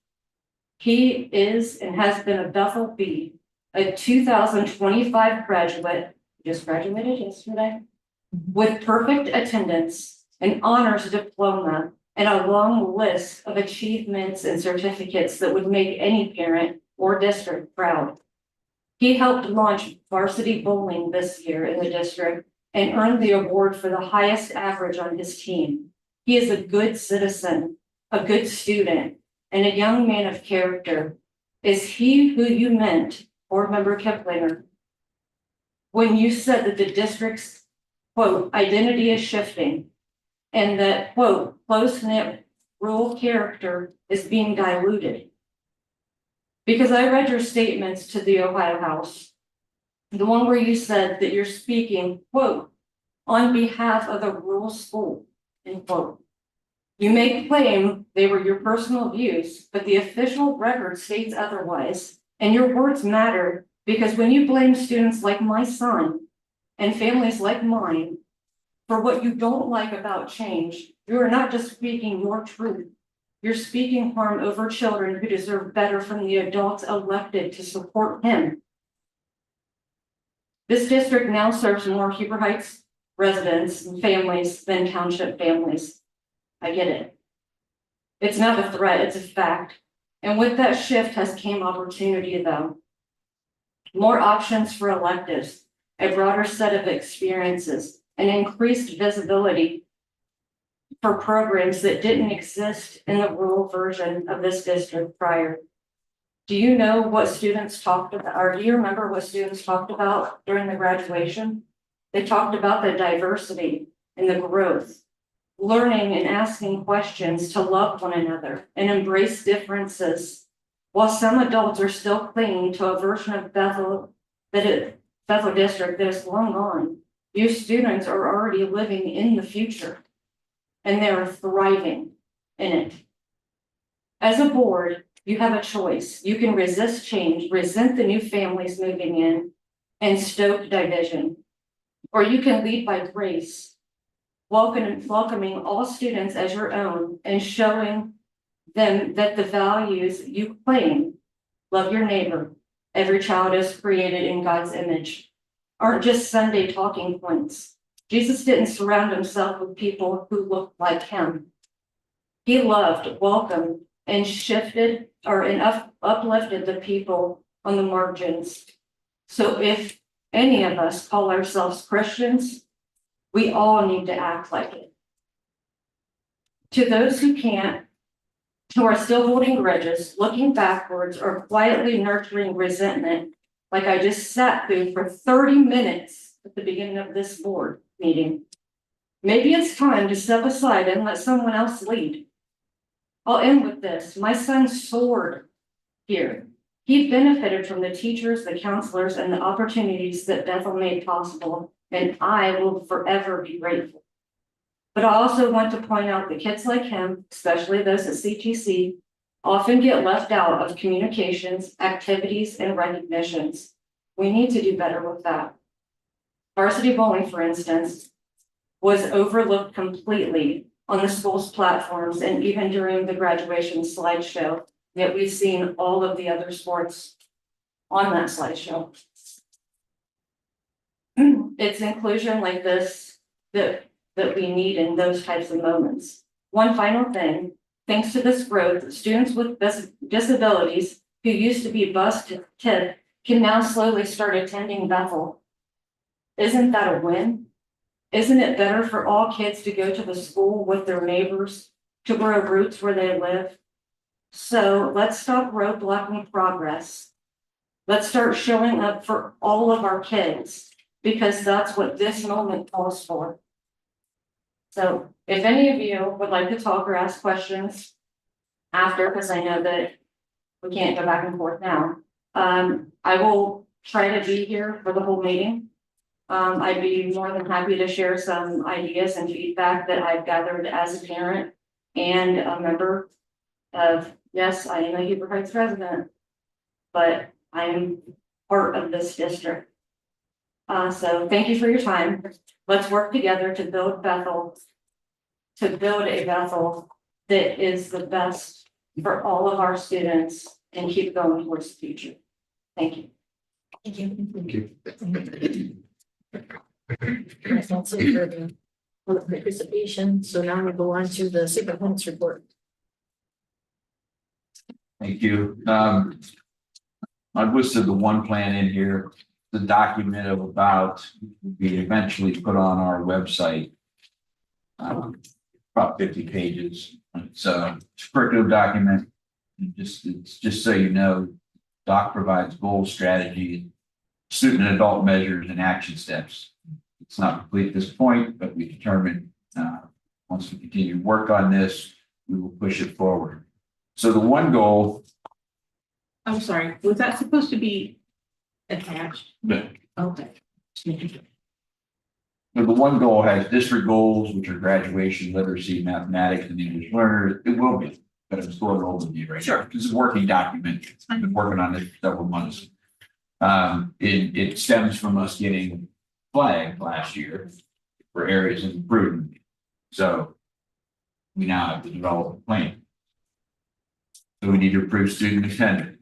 He is and has been a Bethel B, a 2025 graduate, just graduated yesterday, with perfect attendance, an honors diploma, and a long list of achievements and certificates that would make any parent or district proud. He helped launch varsity bowling this year in the district and earned the award for the highest average on his team. He is a good citizen, a good student, and a young man of character. Is he who you meant, Board Member Kiplinger, when you said that the district's, quote, identity is shifting and that, quote, close-knit rural character is being diluted? Because I read your statements to the Ohio House, the one where you said that you're speaking, quote, on behalf of the rural school, end quote. You may claim they were your personal views, but the official record states otherwise. And your words matter because when you blame students like my son and families like mine for what you don't like about change, you are not just speaking your truth. You're speaking harm over children who deserve better from the adults elected to support him. This district now serves more Huber Heights residents and families than township families. I get it. It's not a threat, it's a fact. And with that shift has came opportunity though. More options for electives, a broader set of experiences, and increased visibility for programs that didn't exist in the rural version of this district prior. Do you know what students talked about, or do you remember what students talked about during the graduation? They talked about the diversity and the growth, learning and asking questions to love one another and embrace differences. While some adults are still clinging to a version of Bethel district that is long gone, you students are already living in the future and they're thriving in it. As a board, you have a choice. You can resist change, resent the new families moving in, and stoke division. Or you can lead by grace, welcoming all students as your own and showing them that the values you claim, love your neighbor, every child is created in God's image, aren't just Sunday talking points. Jesus didn't surround himself with people who looked like him. He loved, welcomed, and shifted uplifted the people on the margins. So if any of us call ourselves Christians, we all need to act like it. To those who can't, who are still holding grudges, looking backwards, or quietly nurturing resentment, like I just sat through for 30 minutes at the beginning of this board meeting, maybe it's time to step aside and let someone else lead. I'll end with this. My son soared here. He benefited from the teachers, the counselors, and the opportunities that Bethel made possible, and I will forever be grateful. But I also want to point out that kids like him, especially those at CTC, often get left out of communications, activities, and recognitions. We need to do better with that. Varsity bowling, for instance, was overlooked completely on the school's platforms and even during the graduation slideshow, yet we've seen all of the other sports on that slideshow. It's inclusion like this that we need in those types of moments. One final thing, thanks to this growth, students with disabilities who used to be bused to TIP can now slowly start attending Bethel. Isn't that a win? Isn't it better for all kids to go to the school with their neighbors, to grow roots where they live? So let's stop roadblocking progress. Let's start showing up for all of our kids, because that's what this moment calls for. So if any of you would like to talk or ask questions after, because I know that we can't go back and forth now, I will try to be here for the whole meeting. I'd be more than happy to share some ideas and feedback that I've gathered as a parent and a member of, yes, I am a Huber Heights resident, but I am part of this district. So thank you for your time. Let's work together to build Bethel, to build a Bethel that is the best for all of our students and keep going towards the future. Thank you. Thank you. Thank you. That's also for the public participation. So now we'll go on to the superintendent's report. Thank you. I've listed the one plan in here, the document of about, we eventually put on our website. About 50 pages. It's a curriculum document. It's just so you know, doc provides goal, strategy, student and adult measures and action steps. It's not complete at this point, but we determined once we continue to work on this, we will push it forward. So the one goal. I'm sorry, was that supposed to be attached? No. Okay. The one goal has district goals, which are graduation, literacy, mathematics, and English learners. It will be, but it's still an overview right now. This is a working document. I've been working on it for several months. It stems from us getting flagged last year for areas of improvement. So we now have to develop a plan. So we need to improve student attendance.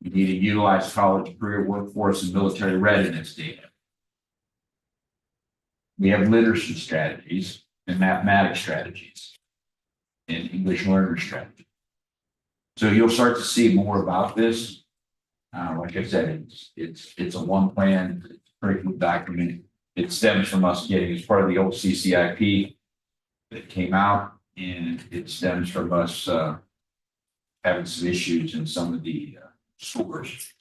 We need to utilize college, career, workforce, and military readiness data. We have literacy strategies and mathematics strategies. and English learner strategy. So you'll start to see more about this. Like I said, it's a one plan, curriculum document. It stems from us getting as part of the old CCIP that came out, and it stems from us having some issues in some of the scores,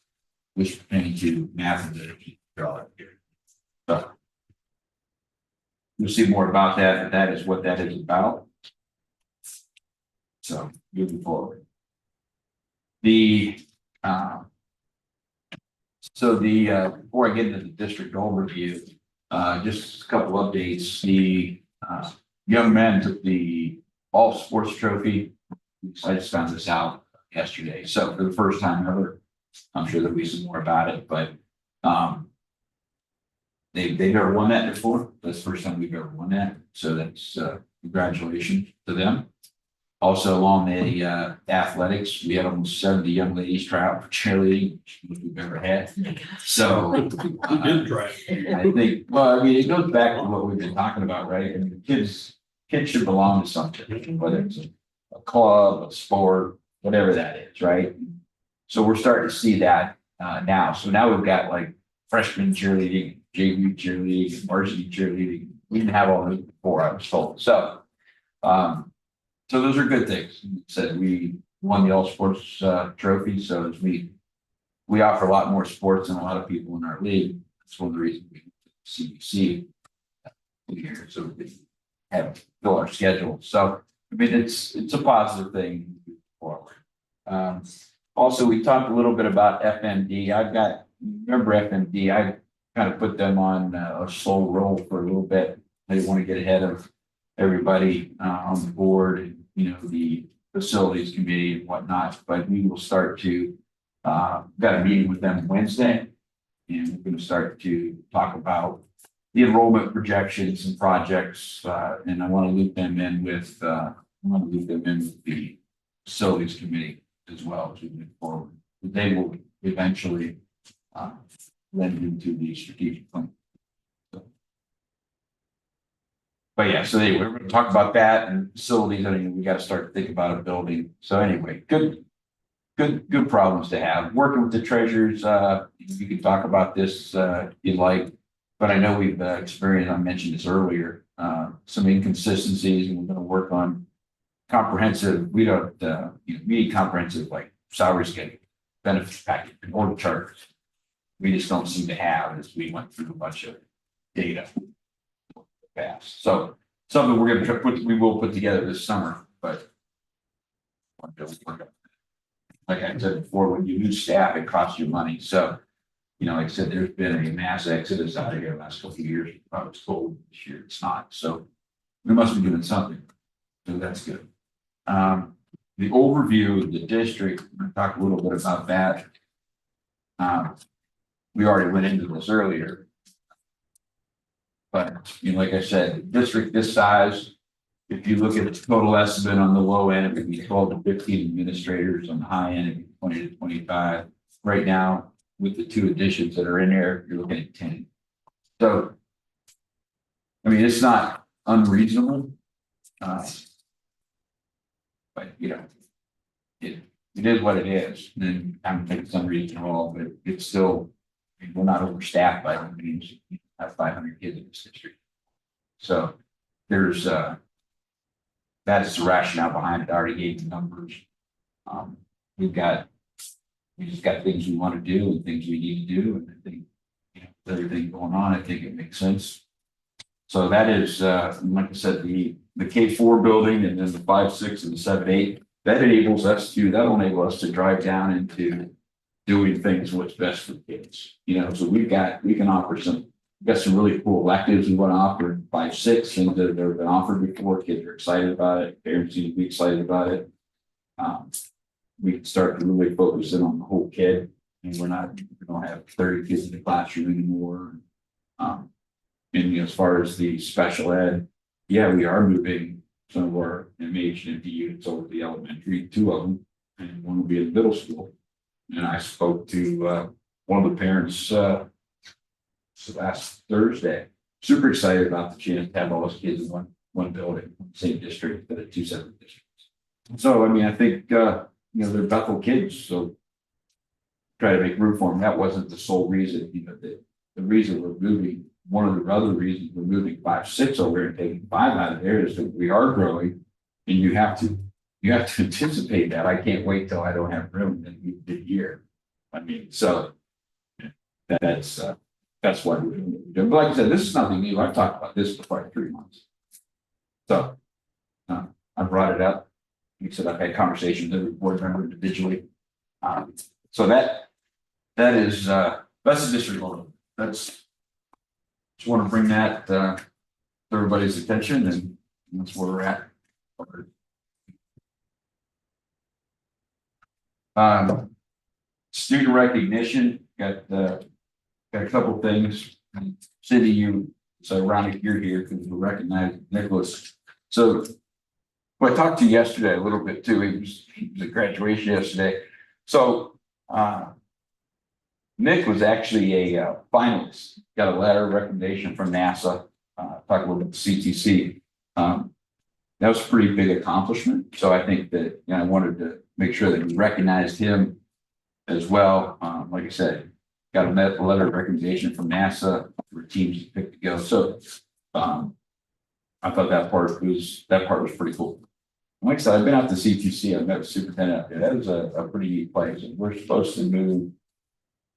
which pertain to math and literacy. So you'll see more about that, but that is what that is about. So moving forward. Before I get into the district overview, just a couple updates. The young men took the all sports trophy. I just found this out yesterday. So for the first time ever, I'm sure there'll be some more about it, but they've never won that before. That's the first time we've ever won that. So that's congratulations to them. Also along the athletics, we had almost 70 young ladies try out for cheerleading, which we've ever had. So We did try. I think, well, I mean, it goes back to what we've been talking about, right? I mean, kids should belong to something, whether it's a club, a sport, whatever that is, right? So we're starting to see that now. So now we've got like freshman cheerleading, JV cheerleading, varsity cheerleading. We didn't have all those before, I was told. So those are good things. Said we won the all sports trophy. So as we offer a lot more sports than a lot of people in our league. That's one of the reasons we CBC here, so we have fill our schedule. So I mean, it's a positive thing forward. Also, we talked a little bit about FMD. Remember FMD? I kind of put them on a slow roll for a little bit. I didn't want to get ahead of everybody on the board and, the facilities committee and whatnot, but we will start to, got a meeting with them Wednesday, and we're going to start to talk about the enrollment projections and projects, and I want to loop them in with, the facilities committee as well as we move forward. They will eventually lend into the strategic plan. But yeah, so anyway, we're going to talk about that and facilities. I mean, we got to start to think about a building. So anyway, good problems to have. Working with the treasurers, you can talk about this if you'd like, but I know we've experienced, I mentioned this earlier, some inconsistencies, and we're going to work on comprehensive. We need comprehensive like salary schedule, benefits package, and org charters. We just don't seem to have as we went through a bunch of data. Fast. So something we're going to we will put together this summer, but like I said before, when you lose staff, it costs you money. So, like I said, there's been a mass exodus out of here the last couple of years. I was told this year it's not. So we must be doing something. So that's good. The overview of the district, I'm going to talk a little bit about that. We already went into this earlier. But like I said, district this size, if you look at the total estimate on the low end, it would be 12 to 15 administrators. On the high end, it'd be 20 to 25. Right now, with the two additions that are in there, you're looking at 10. So, I mean, it's not unreasonable. But it is what it is. And I don't think it's unreasonable, but it's still, we're not overstaffed by any means. Have 500 kids in this district. So there's that is the rationale behind it. I already gave the numbers. We just got things we want to do and things we need to do. And I think with everything going on, I think it makes sense. So that is like I said, the K4 building and then the 5, 6, and the 7, 8, that'll enable us to drive down into doing things what's best for kids. So we can offer we've got some really cool electives we want to offer 5, 6 things that have been offered before. Kids are excited about it. Parents need to be excited about it. We can start to really focus in on the whole kid, and we don't have 30 kids in the classroom anymore. And as far as the special ed, yeah, we are moving some of our MH and MP units over to the elementary, 2 of them, and one will be in middle school. And I spoke to one of the parents last Thursday, super excited about the chance to have all those kids in one building, same district, but at 2 separate districts. So, I mean, I think, they're Bethel kids, so try to make room for them. That wasn't the sole reason, the reason we're moving, one of the other reasons we're moving 5, 6 over here and taking 5 out of there is that we are growing. And you have to anticipate that. I can't wait till I don't have room in mid-year. I mean, so that's why we're doing it. But like I said, this is nothing new. I've talked about this for like 3 months. So I brought it up. Like I said, I've had conversations with every board member individually. So that's the district level. Just want to bring that to everybody's attention, and that's where we're at. Student recognition, got a couple things. Cindy, it's ironic you're here because we recognize Nicholas. So I talked to you yesterday a little bit too. He was at graduation yesterday. So Nick was actually a finalist, got a letter of recommendation from NASA, talk a little bit to CTC. That was a pretty big accomplishment. So I think that, I wanted to make sure that we recognized him as well. Like I said, got a letter of recommendation from NASA for teams to pick to go. So I thought that part was pretty cool. Like I said, I've been out to CTC. I've met with Superintendent out there. That was a pretty neat place. And we're supposed to move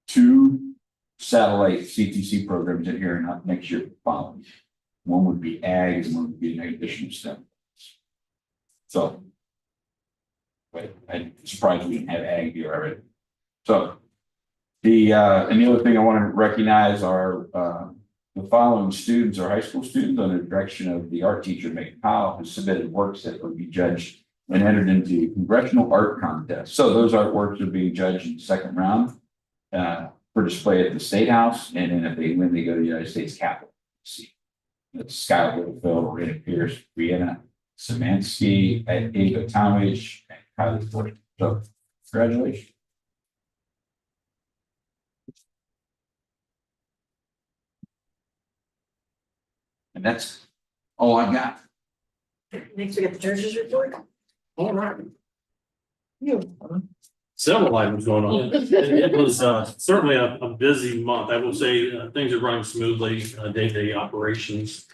2 satellite CTC programs in here and next year following. One would be ag and one would be an additional STEM. So, but I'm surprised we didn't have ag here already. So and the other thing I want to recognize are the following students are high school students under the direction of the art teacher, Megan Powell, who submitted works that would be judged and entered into the congressional art contest. So those artworks are being judged in the 2nd round for display at the State House. And then if they win, they go to the United States Capitol. See, it's Sky Littlefield, Rita Pierce, Brianna Szymanski, Ava Talmadge, and Kylie Ford. So congratulations. And that's all I got. Next, we get the treasurer's report. All right. Several items going on. It was certainly a busy month. I will say things are running smoothly, day-to-day operations.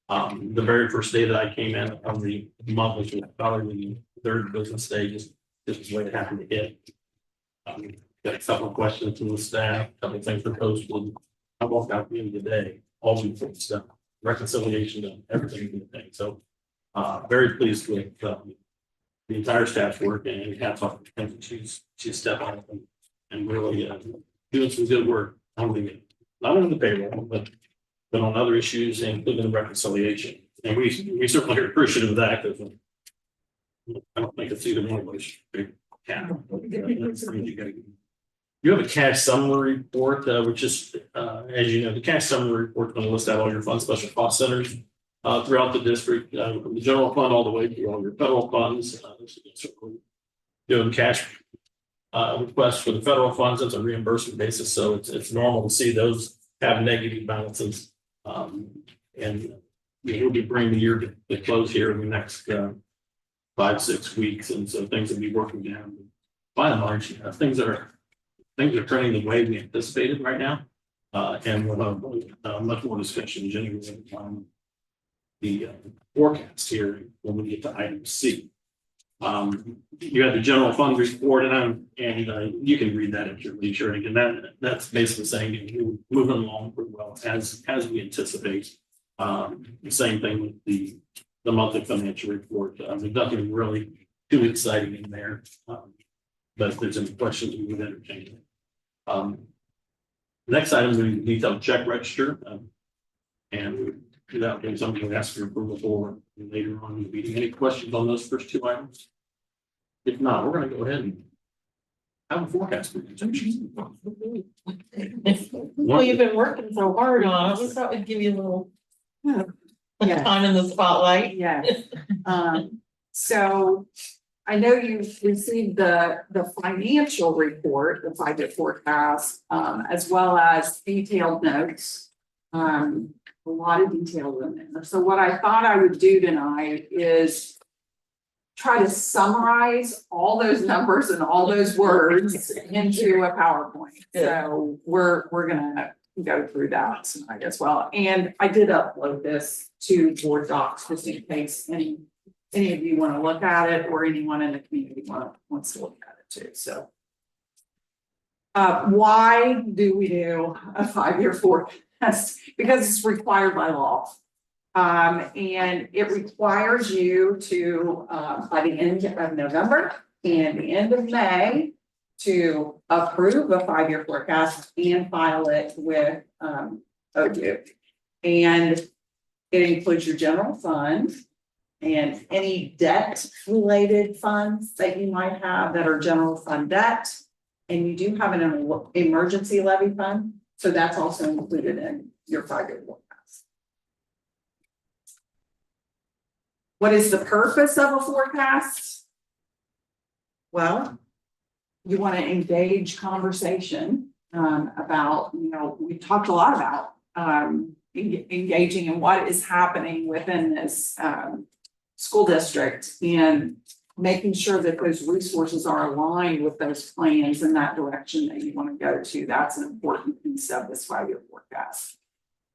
The very first day that I came in on the month, which was probably the 3rd business day, just was the way it happened to hit. Got a couple of questions from the staff, a couple of things proposed. I walked out at the end of the day, all the stuff, reconciliation and everything. So very pleased with the entire staff's work, and hats off to them. She's stepped up and really doing some good work on not only the payroll, but on other issues, including the reconciliation. And we certainly are appreciative of that, because I don't think it's either one of those big cat. You have a cash summary report, which is, as you know, the cash summary report is going to list out all your fund special cost centers throughout the district, from the general fund all the way through all your federal funds. Doing cash requests for the federal funds, it's a reimbursement basis, so it's normal to see those have negative balances. And we'll be bringing the year to close here in the next 5-6 weeks, and so things will be working down. By and large, things are turning the way we anticipated right now, and we'll have much more discussion generally on the forecast here when we get to item C. You have the general fund report, and you can read that at your leisure. And again, that's basically saying we're moving along pretty well as we anticipate. The same thing with the monthly financial report. There's nothing really too exciting in there, but if there's any questions, we would entertain them. Next item, we detailed check register, and without doing something we ask for approval for later on in the meeting. Any questions on those first 2 items? If not, we're going to go ahead and have a forecast presentation. Well, you've been working so hard on it. We thought we'd give you a little time in the spotlight. Yeah. So I know you've received the financial report, the budget forecast, as well as detailed notes. A lot of detail in there. So what I thought I would do tonight is try to summarize all those numbers and all those words into a PowerPoint. So we're gonna go through that tonight as well. And I did upload this to Board Docs just in case any of you want to look at it or anyone in the community wants to look at it too. So why do we do a 5-year forecast? Because it's required by law. And it requires you to, by the end of November and the end of May, to approve a 5-year forecast and file it with, ODU. And it includes your general fund and any debt-related funds that you might have that are general fund debt. And you do have an emergency levy fund, so that's also included in your 5-year forecast. What is the purpose of a forecast? Well, you want to engage conversation about, we talked a lot about engaging in what is happening within this school district and making sure that those resources are aligned with those plans in that direction that you want to go to. That's an important piece of this 5-year forecast.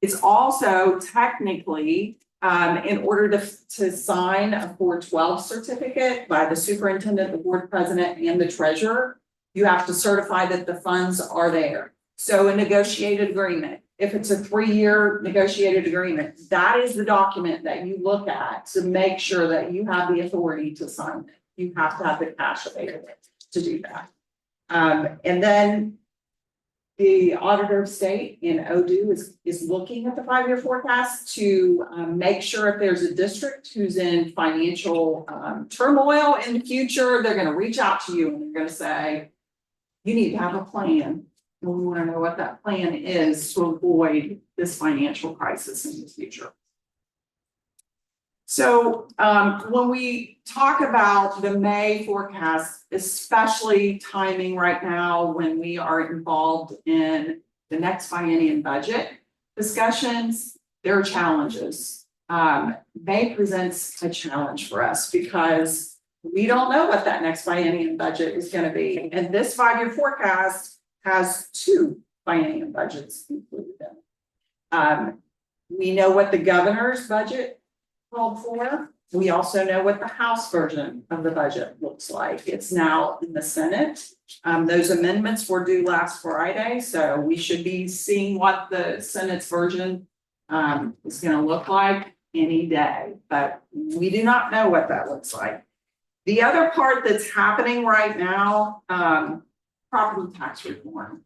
It's also technically, in order to sign a 412 certificate by the superintendent, the board president, and the treasurer, you have to certify that the funds are there. So a negotiated agreement, if it's a 3-year negotiated agreement, that is the document that you look at to make sure that you have the authority to sign it. You have to have the cash available to do that. And then the auditor of state in ODU is looking at the 5-year forecast to make sure if there's a district who's in financial turmoil in the future, they're going to reach out to you and they're going to say, you need to have a plan. And we want to know what that plan is to avoid this financial crisis in the future. So when we talk about the May forecast, especially timing right now when we are involved in the next biennium budget discussions, there are challenges. May presents a challenge for us because we don't know what that next biennium budget is going to be. And this 5-year forecast has 2 biennium budgets included in it. We know what the governor's budget called for. We also know what the House version of the budget looks like. It's now in the Senate. Those amendments were due last Friday, so we should be seeing what the Senate's version is going to look like any day, but we do not know what that looks like. The other part that's happening right now, property tax reform.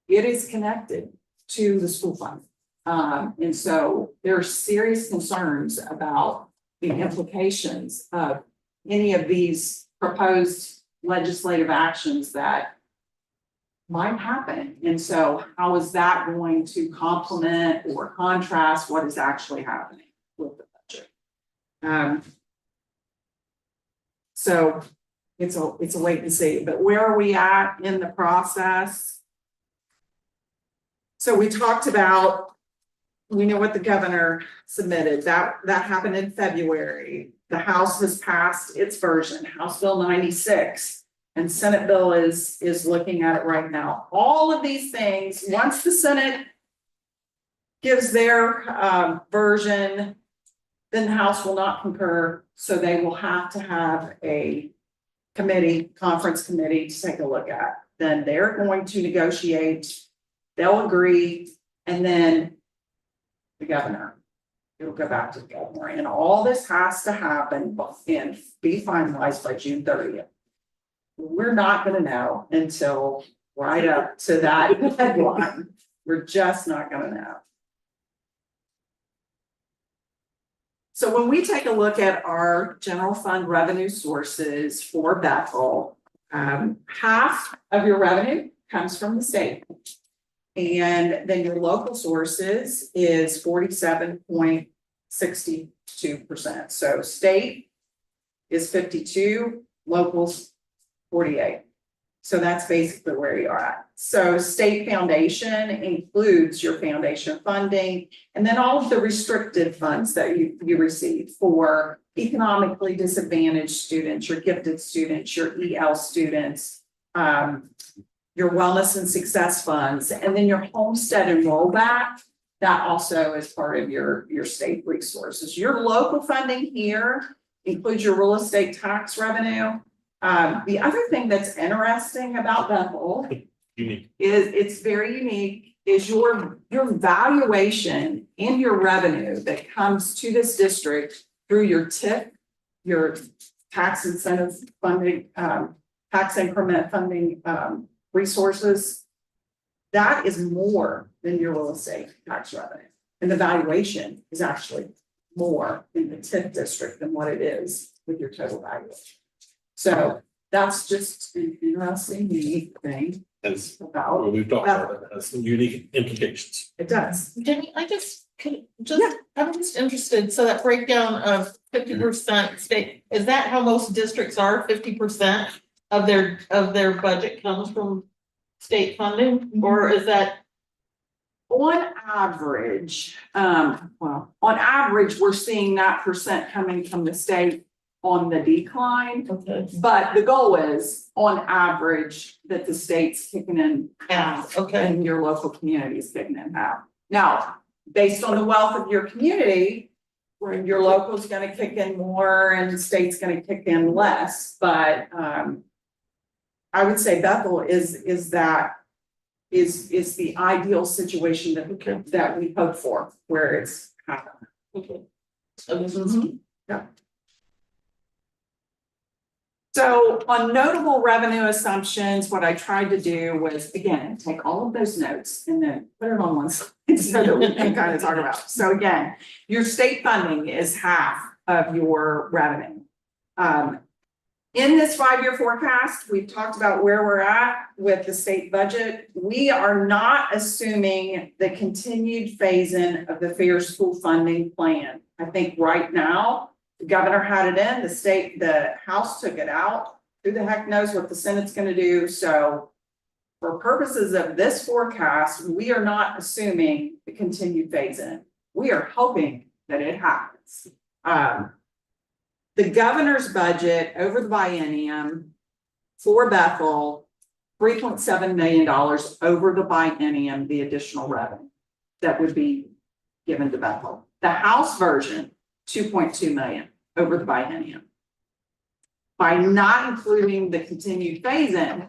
It is connected to the school fund. And so there are serious concerns about the implications of any of these proposed legislative actions that might happen. And so how is that going to complement or contrast what is actually happening with the budget? So it's a wait and see, but where are we at in the process? So we talked about, we know what the governor submitted, that happened in February. The House has passed its version, House Bill 96, and Senate bill is looking at it right now. All of these things, once the Senate gives their version, then the House will not concur, so they will have to have a conference committee to take a look at. Then they're going to negotiate, they'll agree, and then the governor, it'll go back to the governor. And all this has to happen and be finalized by June 30th. We're not going to know until right up to that deadline. We're just not going to know. So when we take a look at our general fund revenue sources for Bethel, half of your revenue comes from the state. And then your local sources is 47.62%. So state is 52, locals 48. So that's basically where you are at. So state foundation includes your foundation funding and then all of the restricted funds that you receive for economically disadvantaged students, your gifted students, your EL students, your wellness and success funds, and then your homestead and rollback. That also is part of your state resources. Your local funding here includes your real estate tax revenue. The other thing that's interesting about Bethel Unique. is it's very unique, is your valuation in your revenue that comes to this district through your TIP, your tax incentive funding, tax increment funding, resources. That is more than your real estate tax revenue. And the valuation is actually more in the TIP district than what it is with your total valuation. So that's just an interesting, unique thing As about, we've talked about, it has some unique implications. it does. Jenny, I just, I'm just interested, so that breakdown of 50% state, is that how most districts are, 50% of their budget comes from state funding, or is that? On average, on average, we're seeing that percent coming from the state on the decline. Okay. But the goal is, on average, that the state's kicking in half, Okay. and your local community is kicking in half. Now, based on the wealth of your community, where your local's gonna kick in more and the state's gonna kick in less, but I would say Bethel is the ideal situation that we hope for, where it's happening. Okay. Yeah. So on notable revenue assumptions, what I tried to do was, again, take all of those notes and then put it on one slide so that we can kind of talk about. So again, your state funding is half of your revenue. In this 5-year forecast, we've talked about where we're at with the state budget. We are not assuming the continued phase-in of the fair school funding plan. I think right now, the governor had it in, the House took it out. Who the heck knows what the Senate's gonna do? So for purposes of this forecast, we are not assuming the continued phase-in. We are hoping that it happens. The governor's budget over the biennium for Bethel, $3.7 million over the biennium, the additional revenue that would be given to Bethel. The House version, $2.2 million over the biennium. By not including the continued phase-in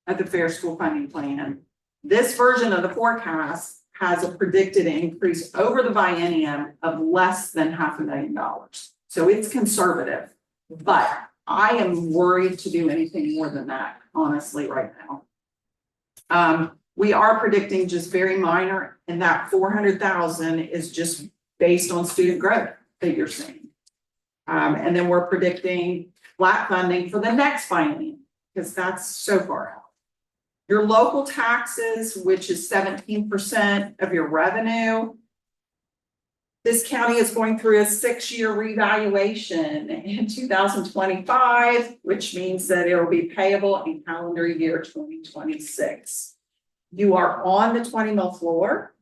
of the fair school funding plan, this version of the forecast has a predicted increase over the biennium of less than $500,000. So it's conservative, but I am worried to do anything more than that, honestly, right now. We are predicting just very minor, and that 400,000 is just based on student growth that you're seeing. And then we're predicting flat funding for the next biennium, because that's so far out. Your local taxes, which is 17% of your revenue. This county is going through a 6-year revaluation in 2025, which means that it will be payable in calendar year 2026. You are on the 20 mil floor.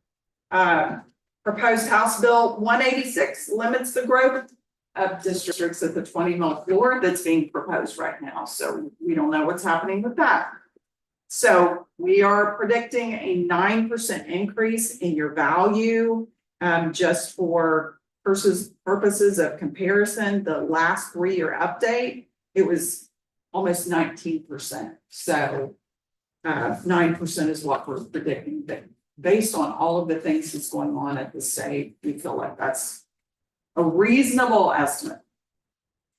Proposed House Bill 186 limits the growth of districts at the 20 mil floor that's being proposed right now. So we don't know what's happening with that. So we are predicting a 9% increase in your value. Just for purposes of comparison, the last 3-year update, it was almost 19%. So 9% is what we're predicting. But based on all of the things that's going on at the state, we feel like that's a reasonable estimate.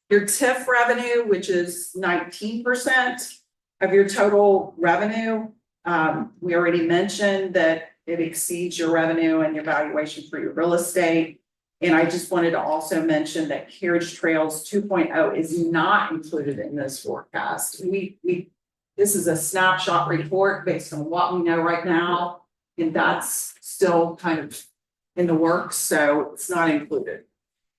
Your TIF revenue, which is 19% of your total revenue, we already mentioned that it exceeds your revenue and your valuation for your real estate. And I just wanted to also mention that Carriage Trails 2.0 is not included in this forecast. This is a snapshot report based on what we know right now, and that's still kind of in the works, so it's not included.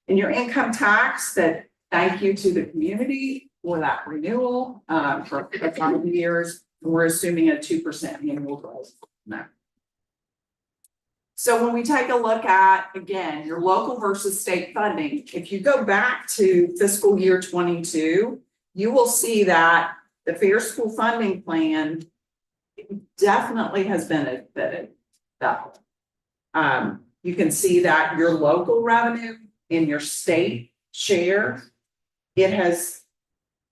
In your income tax, that thank you to the community for that renewal for 5 years. We're assuming a 2% annual growth. No. So when we take a look at, again, your local versus state funding, if you go back to fiscal year 22, you will see that the Fair School Funding Plan definitely has benefited that. You can see that your local revenue in your state share, it has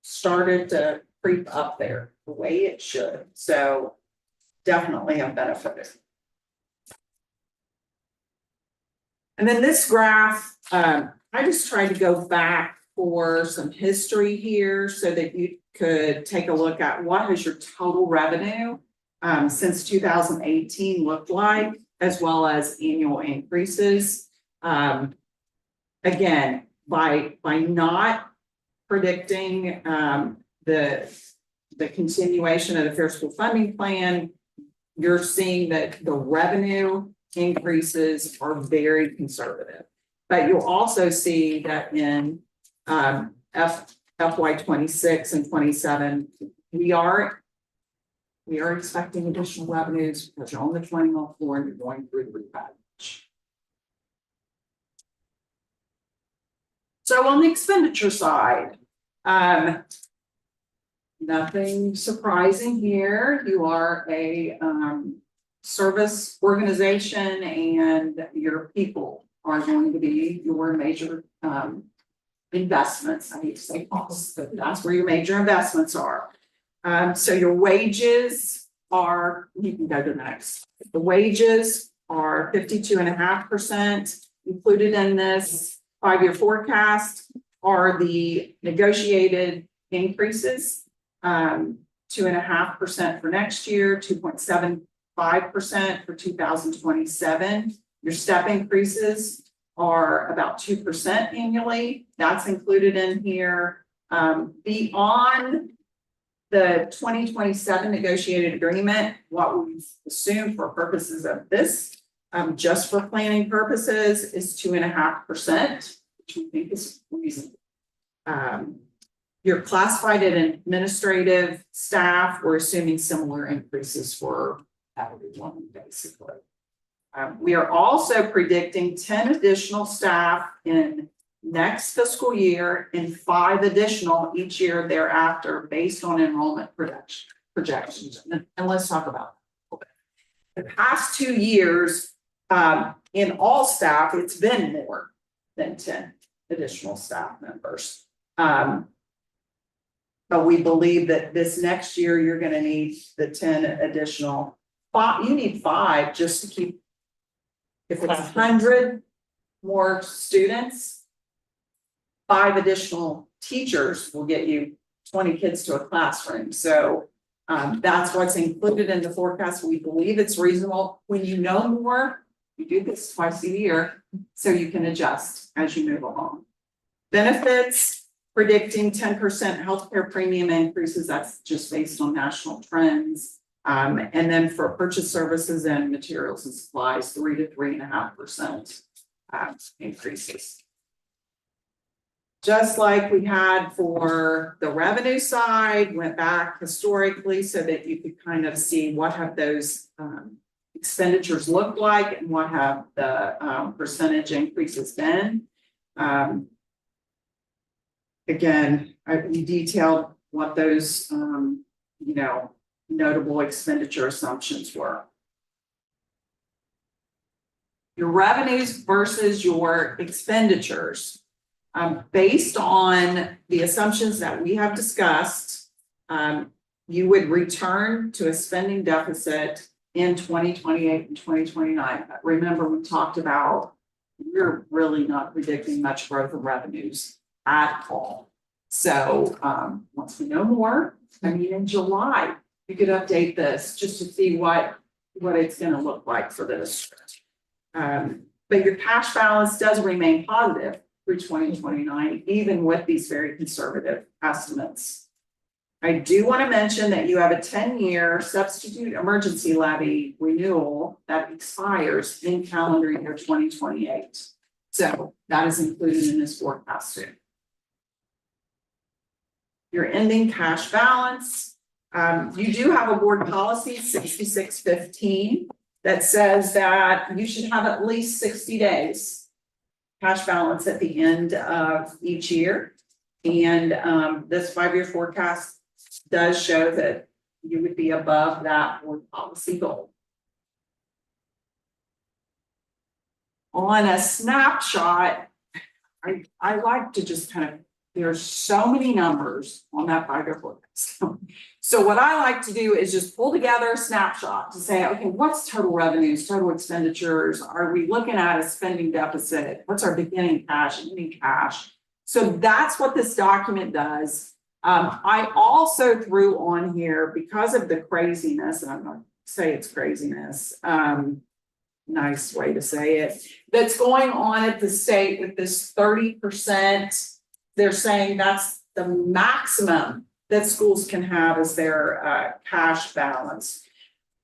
started to creep up there the way it should. So definitely have benefited. And then this graph, I just tried to go back for some history here so that you could take a look at what has your total revenue since 2018 looked like, as well as annual increases. Again, by not predicting the continuation of the Fair School Funding Plan, you're seeing that the revenue increases are very conservative. But you'll also see that in FY 26 and 27, we are expecting additional revenues because you're on the 20-month floor and you're going through the repackage. So on the expenditure side, nothing surprising here. You are a service organization and your people are going to be your major investments. I hate to say costs, but that's where your major investments are. So your wages are, you can go to the next. The wages are 52.5%. Included in this 5-year forecast are the negotiated increases, 2.5% for next year, 2.75% for 2027. Your step increases are about 2% annually. That's included in here. Beyond the 2027 negotiated agreement, what we've assumed for purposes of this, just for planning purposes, is 2.5%, which we think is reasonable. Your classified and administrative staff, we're assuming similar increases for everyone, basically. We are also predicting 10 additional staff in next fiscal year and 5 additional each year thereafter based on enrollment projections. And let's talk about that a little bit. The past 2 years, in all staff, it's been more than 10 additional staff members. But we believe that this next year, you're going to need the 10 additional. You need 5 just to keep, if it's 100 more students, 5 additional teachers will get you 20 kids to a classroom. So that's what's included in the forecast. We believe it's reasonable. When you know more, you do this twice a year, so you can adjust as you move along. Benefits, predicting 10% healthcare premium increases. That's just based on national trends. And then for purchase services and materials and supplies, 3 to 3.5% increases. Just like we had for the revenue side, went back historically so that you could kind of see what have those expenditures look like and what have the percentage increases been. Again, we detailed what those, notable expenditure assumptions were. Your revenues versus your expenditures. Based on the assumptions that we have discussed, you would return to a spending deficit in 2028 and 2029. But remember, we talked about we're really not predicting much growth in revenues at all. So once we know more, in July, you could update this just to see what it's going to look like for this. But your cash balance does remain positive through 2029, even with these very conservative estimates. I do want to mention that you have a 10-year substitute emergency levy renewal that expires in calendar year 2028. So that is included in this forecast too. Your ending cash balance. You do have a board policy 6615 that says that you should have at least 60 days cash balance at the end of each year. And this 5-year forecast does show that you would be above that board policy goal. On a snapshot, I like to just kind of, there's so many numbers on that 5-year forecast. So what I like to do is just pull together a snapshot to say, okay, what's total revenues, total expenditures? Are we looking at a spending deficit? What's our beginning cash, ending cash? So that's what this document does. I also threw on here, because of the craziness, and I'm not say it's craziness, nice way to say it, that's going on at the state with this 30%. They're saying that's the maximum that schools can have as their cash balance.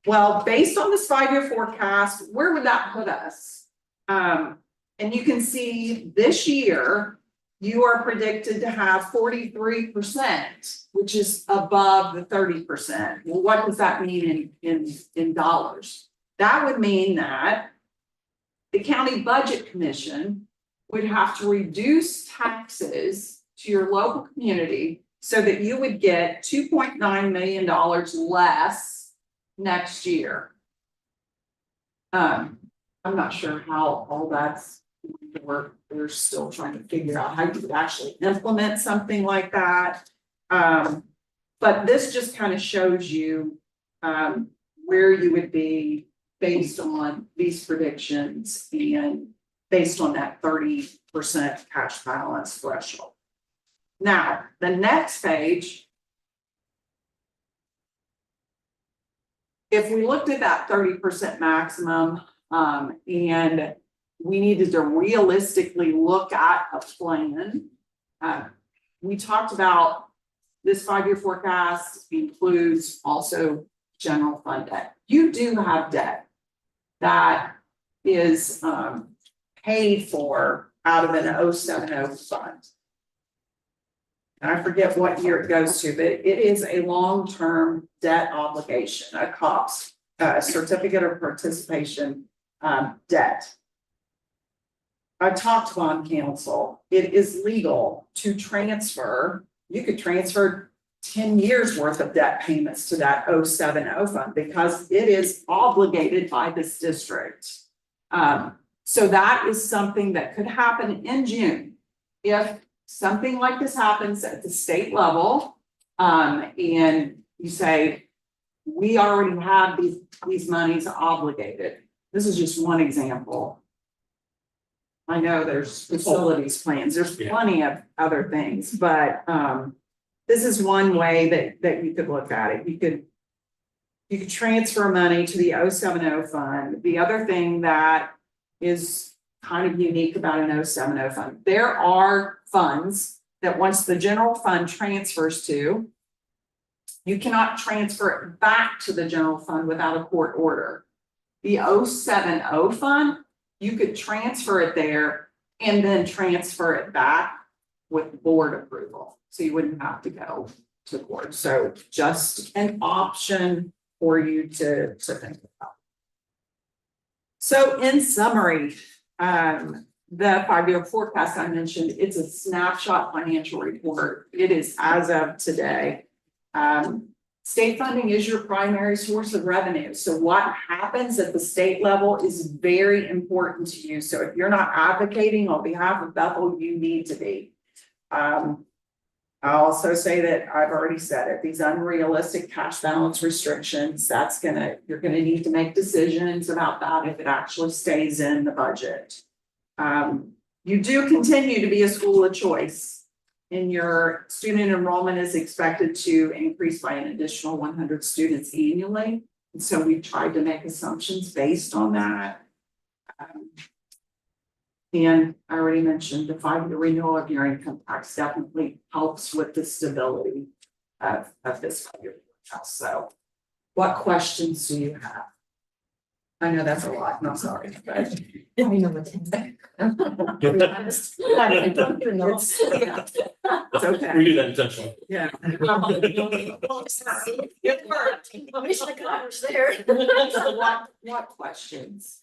Well, based on this 5-year forecast, where would that put us? And you can see this year, you are predicted to have 43%, which is above the 30%. Well, what does that mean in dollars? That would mean that the county budget commission would have to reduce taxes to your local community so that you would get $2.9 million less next year. I'm not sure how all that's going to work. They're still trying to figure out how you could actually implement something like that. But this just kind of shows you where you would be based on these predictions and based on that 30% cash balance threshold. Now, the next page, if we looked at that 30% maximum and we needed to realistically look at a plan, we talked about this 5-year forecast includes also general fund debt. You do have debt that is paid for out of an 070 fund. And I forget what year it goes to, but it is a long-term debt obligation, a COPS, certificate of participation debt. I talked to bond counsel. It is legal to transfer. You could transfer 10 years worth of debt payments to that 070 fund because it is obligated by this district. So that is something that could happen in June. If something like this happens at the state level, and you say, we already have these monies obligated. This is just one example. I know there's facilities plans, there's plenty of other things, but this is one way that you could look at it. You could transfer money to the 070 fund. The other thing that is kind of unique about an 070 fund, there are funds that once the general fund transfers to, you cannot transfer it back to the general fund without a court order. The 070 fund, you could transfer it there and then transfer it back with board approval. So you wouldn't have to go to court. So just an option for you to think about. So in summary, the 5-year forecast I mentioned, it's a snapshot financial report. It is as of today. State funding is your primary source of revenue. So what happens at the state level is very important to you. So if you're not advocating on behalf of Bethel, you need to be. I'll also say that I've already said it, these unrealistic cash balance restrictions, you're gonna need to make decisions about that if it actually stays in the budget. You do continue to be a school of choice. And your student enrollment is expected to increase by an additional 100 students annually. And so we tried to make assumptions based on that. And I already mentioned the 5-year renewal of your income tax definitely helps with the stability of this 5-year forecast. So what questions do you have? I know that's a lot, and I'm sorry, but. I know what's in there. To be honest, I don't even know. It's okay. We do that intentionally. Yeah. Good work. I wish I could have was there. So what questions?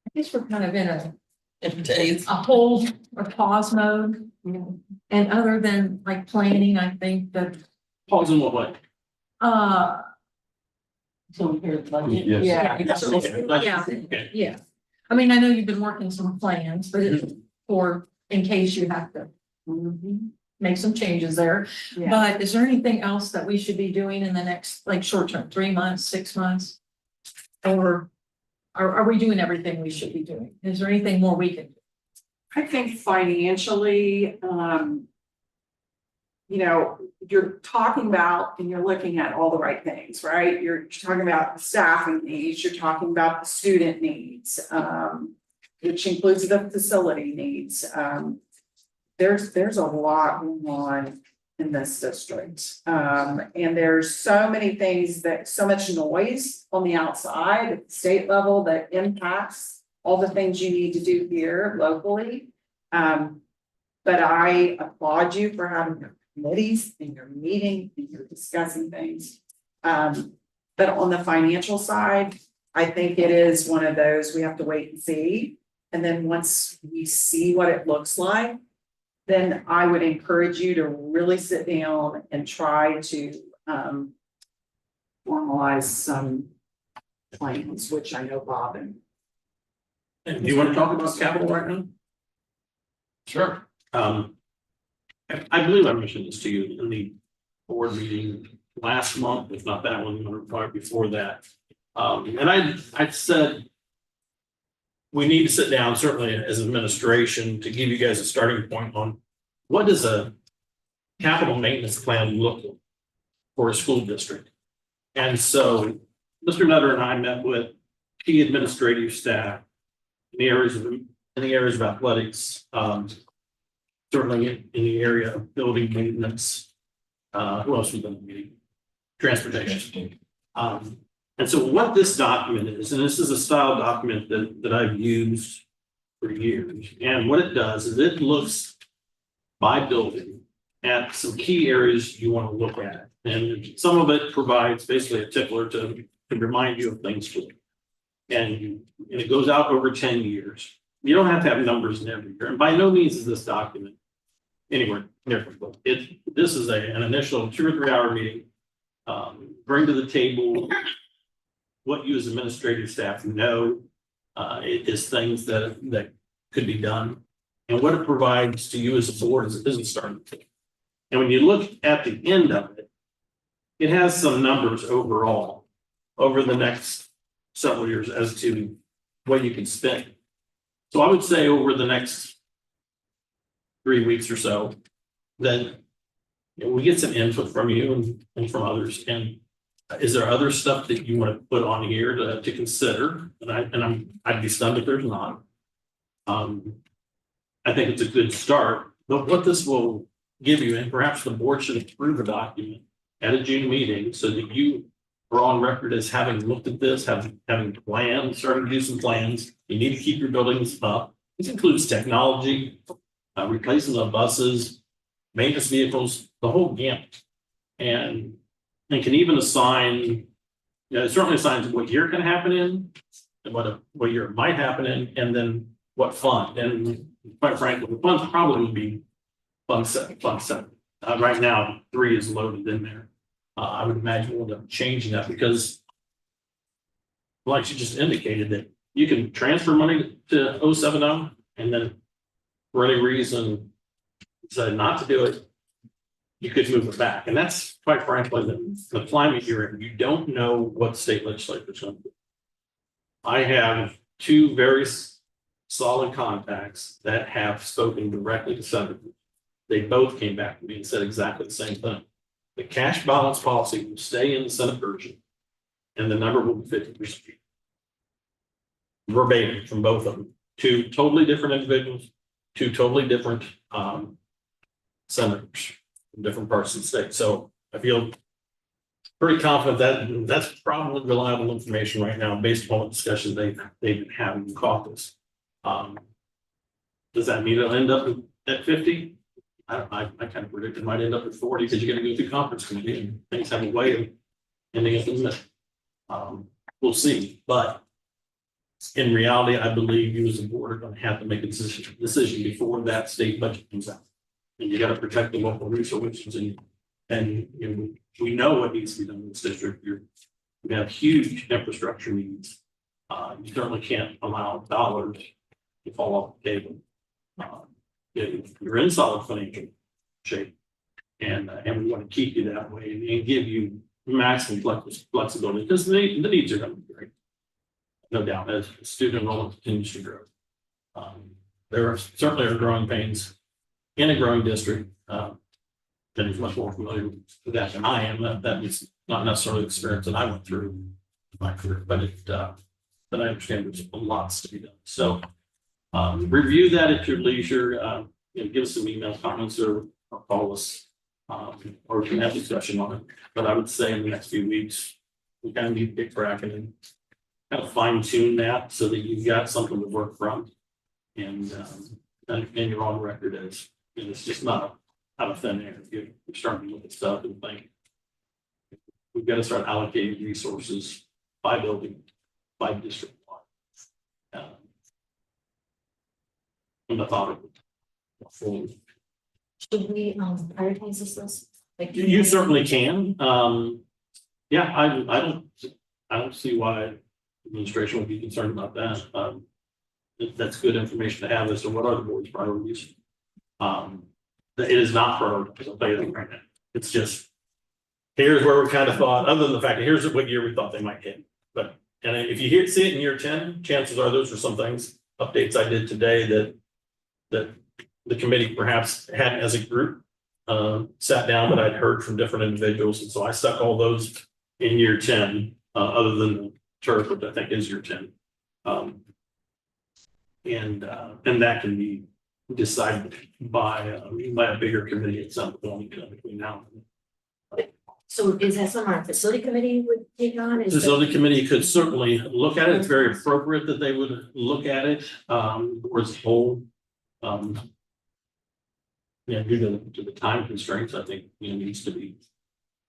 I guess we're kind of in Days. a hold or pause mode. And other than like planning, I think that, Pause in what way? So we hear the budget. Yes. Yeah. Okay. yeah. I mean, I know you've been working some plans, but it's for, in case you have to make some changes there. Yeah. But is there anything else that we should be doing in the next, like, short term, 3 months, 6 months? Or are we doing everything we should be doing? Is there anything more we can do? I think financially, you know, you're talking about and you're looking at all the right things, right? You're talking about the staffing needs, you're talking about the student needs, which includes the facility needs. There's a lot going on in this district. And there's so many things so much noise on the outside at the state level that impacts all the things you need to do here locally. But I applaud you for having your committees and your meeting and you're discussing things. But on the financial side, I think it is one of those we have to wait and see. And then once we see what it looks like, then I would encourage you to really sit down and try to formalize some plans, which I know Bob and. And do you want to talk about capital right now? Sure. I believe I mentioned this to you in the board meeting last month, if not that one, or probably before that. And I said, we need to sit down, certainly as administration, to give you guys a starting point on what does a capital maintenance plan look like for a school district. And so Mr. Nutter and I met with key administrative staff in the areas of athletics, certainly in the area of building maintenance. Who else was in the meeting? Transportation. And so what this document is, and this is a style document that I've used for years, and what it does is it looks by building at some key areas you want to look at. And some of it provides basically a tickler to remind you of things to do. And it goes out over 10 years. You don't have to have numbers in every year. And by no means is this document anywhere near complete. This is an initial 2 or 3 hour meeting. Bring to the table what you as administrative staff know is things that could be done, and what it provides to you as a board as a business starting point. And when you look at the end of it, it has some numbers overall over the next several years as to what you can spend. So I would say over the next 3 weeks or so, then we get some input from you and from others. And is there other stuff that you want to put on here to consider? And I'd be stunned if there's not. I think it's a good start, but what this will give you, and perhaps the board should approve a document at a June meeting so that you are on record as having looked at this, having plans, starting to do some plans. You need to keep your buildings up. This includes technology, replacing the buses, maintenance vehicles, the whole gamut. And can even assign, it certainly assigns what year it can happen in, and what year it might happen in, and then what fund. And quite frankly, the funds probably would be fund 7. Right now, 3 is loaded in there. I would imagine we'll end up changing that because, like you just indicated, that you can transfer money to 070 and then for any reason decide not to do it, you could move it back. And that's quite frankly the climate you're in. You don't know what state legislature is going to do. I have 2 very solid contacts that have spoken directly to senators. They both came back to me and said exactly the same thing. The cash balance policy will stay in the Senate version, and the number will be 50%. Verbatim from both of them. 2 totally different individuals, 2 totally different senators. from different parts of the state. So I feel pretty confident that that's probably reliable information right now based upon the discussions they've been having in caucus. Does that mean it'll end up at 50? I kind of predict it might end up at 40 because you're going to go through conference committee and things have a way of ending up in the middle. We'll see, but in reality, I believe you as a board are going to have to make a decision before that state budget comes out. And you got to protect the local resources and you know, we know what needs to be done in this district. You have huge infrastructure needs. You certainly can't allow dollars to fall off the table. You're in solid financial shape, and we want to keep you that way and give you maximum flexibility because the needs are going to be great, no doubt, as student enrollment continues to grow. There are certainly are growing pains in a growing district. That is much more familiar with that than I am. That was not necessarily the experience that I went through in my career, but I understand there's lots to be done. So review that at your leisure. Give us some email comments or call us, or we can have discussion on it. But I would say in the next few weeks, we kind of need to get cracking and kind of fine tune that so that you've got something to work from, and you're on record as it's just not out of thin air. You're starting to look at stuff and think we've got to start allocating resources by building, by district. And the thought of it. Should we prioritize this list? Like, You certainly can. Yeah, I don't see why administration would be concerned about that. That's good information to have as to what are the board's priorities. It is not prioritized, I'll tell you that right now. It's just, here's where we kind of thought, other than the fact that here's what year we thought they might hit. But, and if you see it in year 10, chances are those are some things, updates I did today that the committee perhaps hadn't as a group sat down, but I'd heard from different individuals. And so I stuck all those in year 10, other than the turf, which I think is year 10. And that can be decided by a bigger committee at some point between now and then. So is that something our facility committee would take on? The facility committee could certainly look at it. It's very appropriate that they would look at it as a whole. Yeah, due to the time constraints, I think needs to be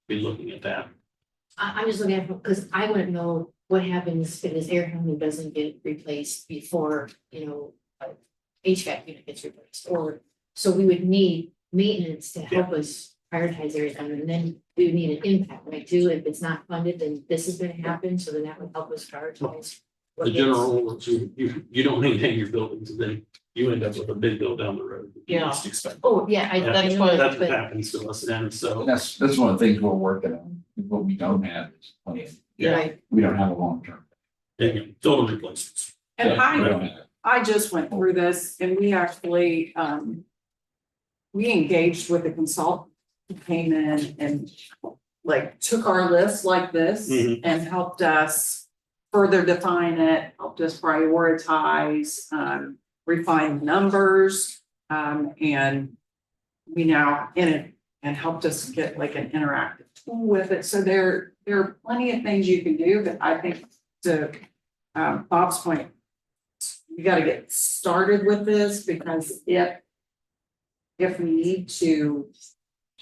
looking at that. I'm just looking at, because I wouldn't know what happens if this air handler doesn't get replaced before, HVAC unit gets replaced, or, so we would need maintenance to help us prioritize areas, and then we would need an impact, right, too, if it's not funded, then this is gonna happen, so then that would help us prioritize. The general rule is you don't maintain your buildings, and then you end up with a big bill down the road. Yeah. Oh, yeah, That's what- That's what happens to us, and so. That's one of the things we're working on. What we don't have is plan. Yeah. We don't have a long term. Total replacements. And We don't have it. I just went through this and we actually, we engaged with a consultant who came in and like took our list like this Mhm. and helped us further define it, helped us prioritize, refine numbers, and we now in it and helped us get like an interactive tool with it. So there are plenty of things you can do, but I think to Bob's point, we got to get started with this, because if we need to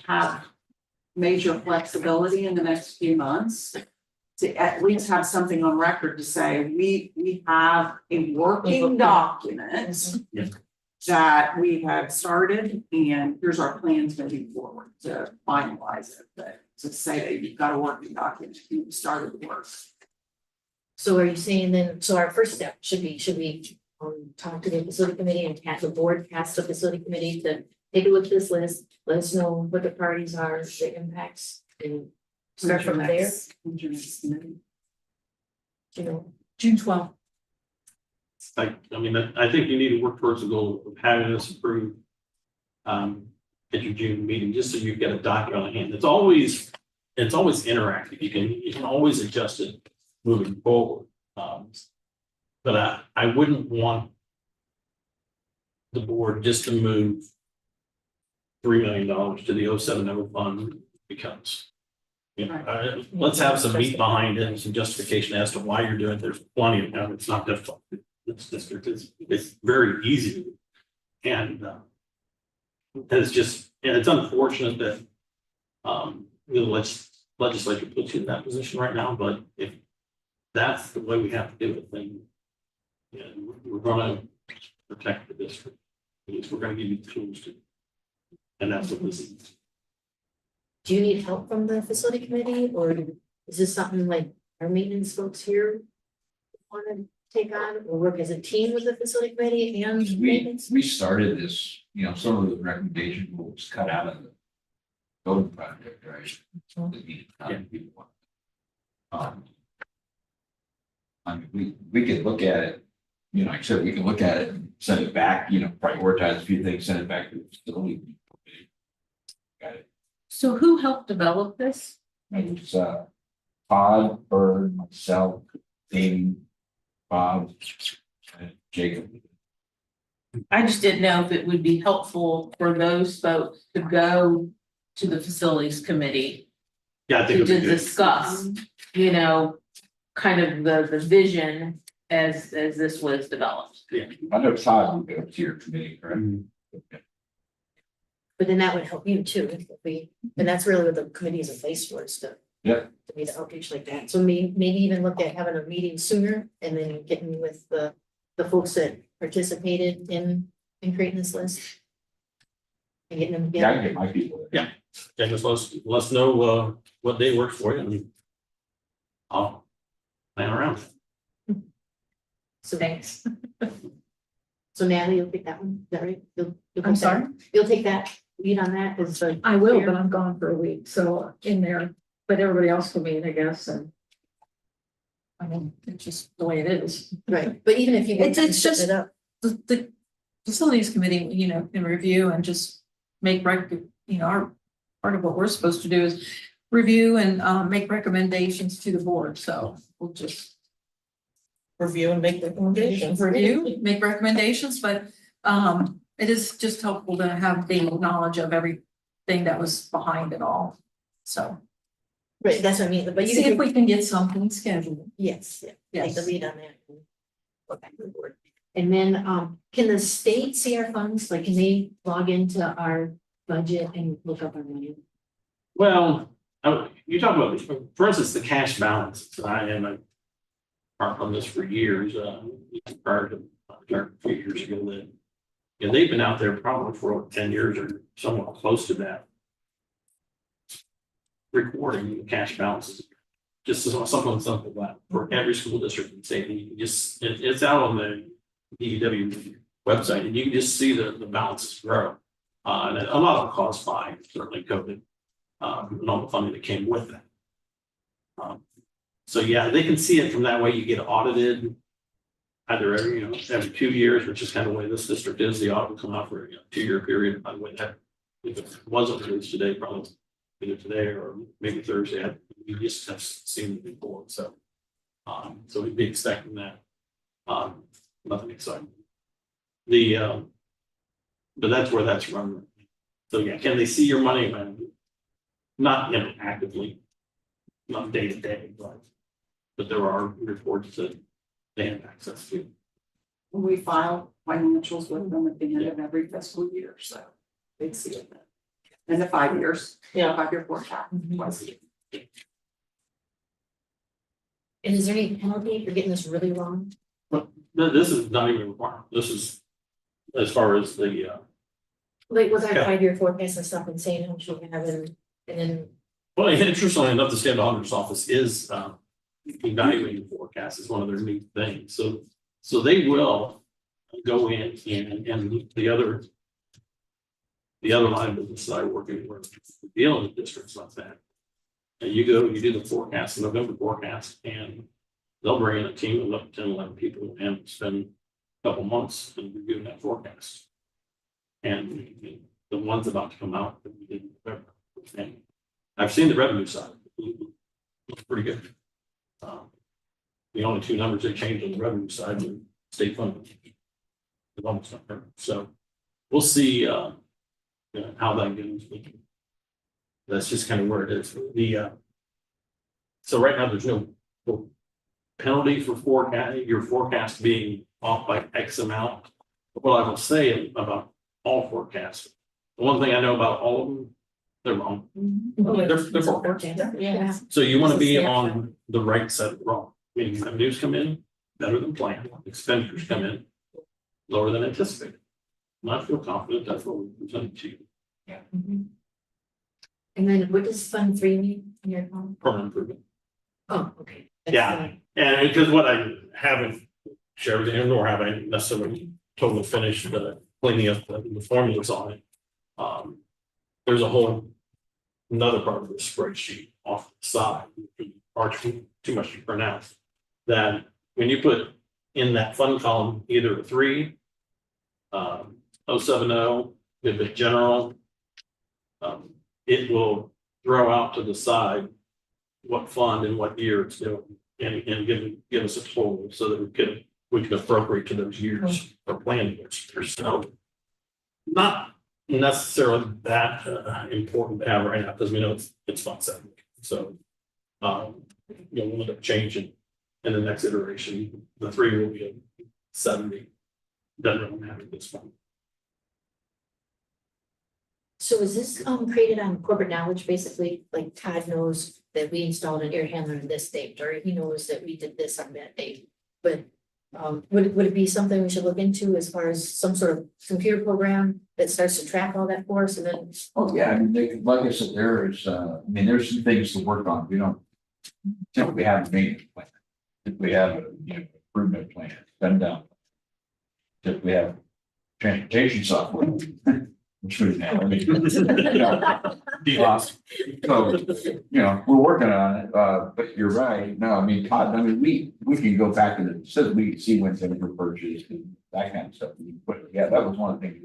have major flexibility in the next few months, to at least have something on record to say, we have a working document Yeah. that we have started, and here's our plans moving forward to finalize it. But to say that you've got a working document, you started the work. So are you saying then, so our first step should we talk to the facility committee and have the board ask the facility committee to take a look at this list, let us know what the priorities are, the impacts, and start from there, June 12th. I think you need to work towards the goal of having this approved at your June meeting, just so you've got a document on hand. It's always interactive. You can always adjust it moving forward. But I wouldn't want the board just to move $3 million to the 070 fund becomes. You know, let's have some meat behind it and some justification as to why you're doing it. There's plenty of them. It's not difficult. It's very easy. And it's just, and it's unfortunate that the legislature puts you in that position right now, but if that's the way we have to do it, then yeah, we're gonna protect the district. At least we're gonna give you the tools to. And that's what this is. Do you need help from the facility committee, or is this something like our maintenance folks here want to take on, or work as a team with the facility committee and maintenance? We started this, you know, some of the recommendation was cut out of the building project, right? So that needed time to be one. I mean, we could look at it, you know, like I said, we can look at it and send it back, you know, prioritize a few things, send it back to the facility. Got it. So who helped develop this? And it's Todd, Bird, myself, Amy, Bob, and Jacob. I just didn't know if it would be helpful for those folks to go to the facilities committee Yeah, I think to it'd be good. discuss, you know, kind of the vision as this was developed. I know Todd would go to your committee, correct? But then that would help you too, if we, and that's really what the committee is in place for, is to. Yeah. To be the outreach like that, so maybe even look at having a meeting sooner and then getting with the folks that participated in creating this list. And getting them Yeah, I together. can get my people. Yeah, just let us know what day works for you and I'll plan around. So thanks. So Natalie, you'll take that one, is that right? You'll I'm take that- sorry? You'll take that lead on that, because I will, but I'm gone for a week, so in there, but everybody else will meet, I guess, and. I mean, it's just the way it is. right, but even if you. It's set just- it up. The facilities committee, you know, can review and just make our part of what we're supposed to do is review and make recommendations to the board, so we'll just Review and make recommendations. review, make recommendations, but it is just helpful to have the knowledge of everything that was behind it all. So Right, that's what I mean, but you see if can, we can get something scheduled. yes, yeah, take the Yes. lead on that. And go back to the board. And then, can the state see our funds, like, can they log into our budget and look up our money? Well, you talk about, for instance, the cash balance. I am on this for years, prior to a few years ago that, you know, they've been out there probably for over 10 years or somewhat close to that. Recording the cash balances, just as something simple that for every school district in the state, you just, it's out on the DEW website and you can just see the balances grow. And a lot of it caused by certainly COVID, and all the funding that came with that. So yeah, they can see it from that way. You get audited either every 2 years, which is kind of the way this district is. The audit will come out for a 2-year period. By the way, that if it wasn't released today, probably either today or maybe Thursday, we just have seen it before. So, so we'd be expecting that. Nothing exciting. But that's where that's run. So yeah, can they see your money? Not actively, not day to day, but there are reports that they have access to. We file financials with them at the end of every fiscal year, so they'd see it then. In the 5 years, Yeah. 5-year forecast, twice a year. And is there any penalty for getting this really wrong? This is not even required. This is as far as the, Like with our Yeah. 5-year forecast and stuff and saying how much we have and then, well, interestingly enough, the state auditor's office is evaluating forecasts is one of their neat things. So they will go in and the other line of business that I work in, where we're dealing with districts like that. And you do the forecast, the November forecast, and they'll bring in a team of up to 10, 11 people and spend a couple months in reviewing that forecast. And the ones about to come out that we did in November. And I've seen the revenue side. It's pretty good. The only 2 numbers they changed on the revenue side were state funding. It's almost not perfect. So we'll see how that goes. That's just kind of where it is. So right now, there's no penalty for your forecast being off by X amount. What I will say about all forecasts, the one thing I know about all of them, they're wrong. They're forecasts. Yeah. So you want to be on the right side of the wrong, meaning revenues come in better than planned, expenditures come in lower than anticipated. And I feel confident that's what we presented to you. And then what does Fund 3 mean in your phone? Permanent improvement. Oh, okay. Yeah, and because what I haven't shared with you, nor have I necessarily totally finished cleaning up the formulas on it. There's a whole another part of the spreadsheet off the side, too much to pronounce, that when you put in that fund column, either a 3, 070, if it's general, it will throw out to the side what fund and what year it's doing and give us a total so that we can appropriate to those years or plan years. So not necessarily that important to have right now because we know it's fund 7. So we'll end up changing in the next iteration. The 3 will be a 70. Doesn't really matter at this point. So is this created on corporate knowledge, basically, like Todd knows that we installed an air handler on this date, or he knows that we did this on that date. But would it be something we should look into as far as some sort of computer program that starts to track all that for us and then? Oh, yeah, I mean, like I said, there's some things to work on. We don't typically have a maintenance plan. Typically have a improvement plan, spend down. Typically have transportation software. Which we now, I mean, so, we're working on it, but you're right. No, I mean, Todd, we can go back to we can see when things were purchased and that kind of stuff. But yeah, that was one of the things.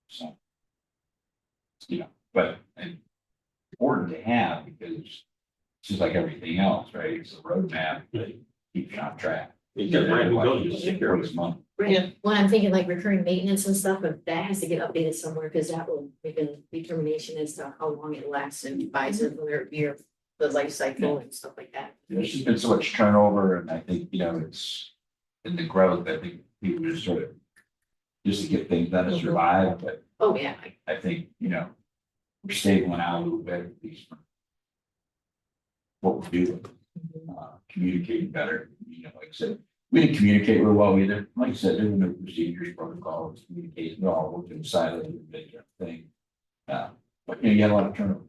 So, but important to have because it's just like everything else, right? It's a roadmap that keeps you on track. You got brand new buildings. Right. Well, I'm thinking like recurring maintenance and stuff, but that has to get updated somewhere because that will make a determination as to how long it lasts and buys it, whether it be the life cycle and stuff like that. There's just been so much turnover, and I think it's in the growth. I think people just sort of just to get things done to survive. But oh yeah, I think we're stabling out a little bit at least from what we're doing, communicating better. Like I said. We didn't communicate real well either. Like I said, there were no procedures, protocols, communication. We all worked in silence and did their thing. But you had a lot of turnover.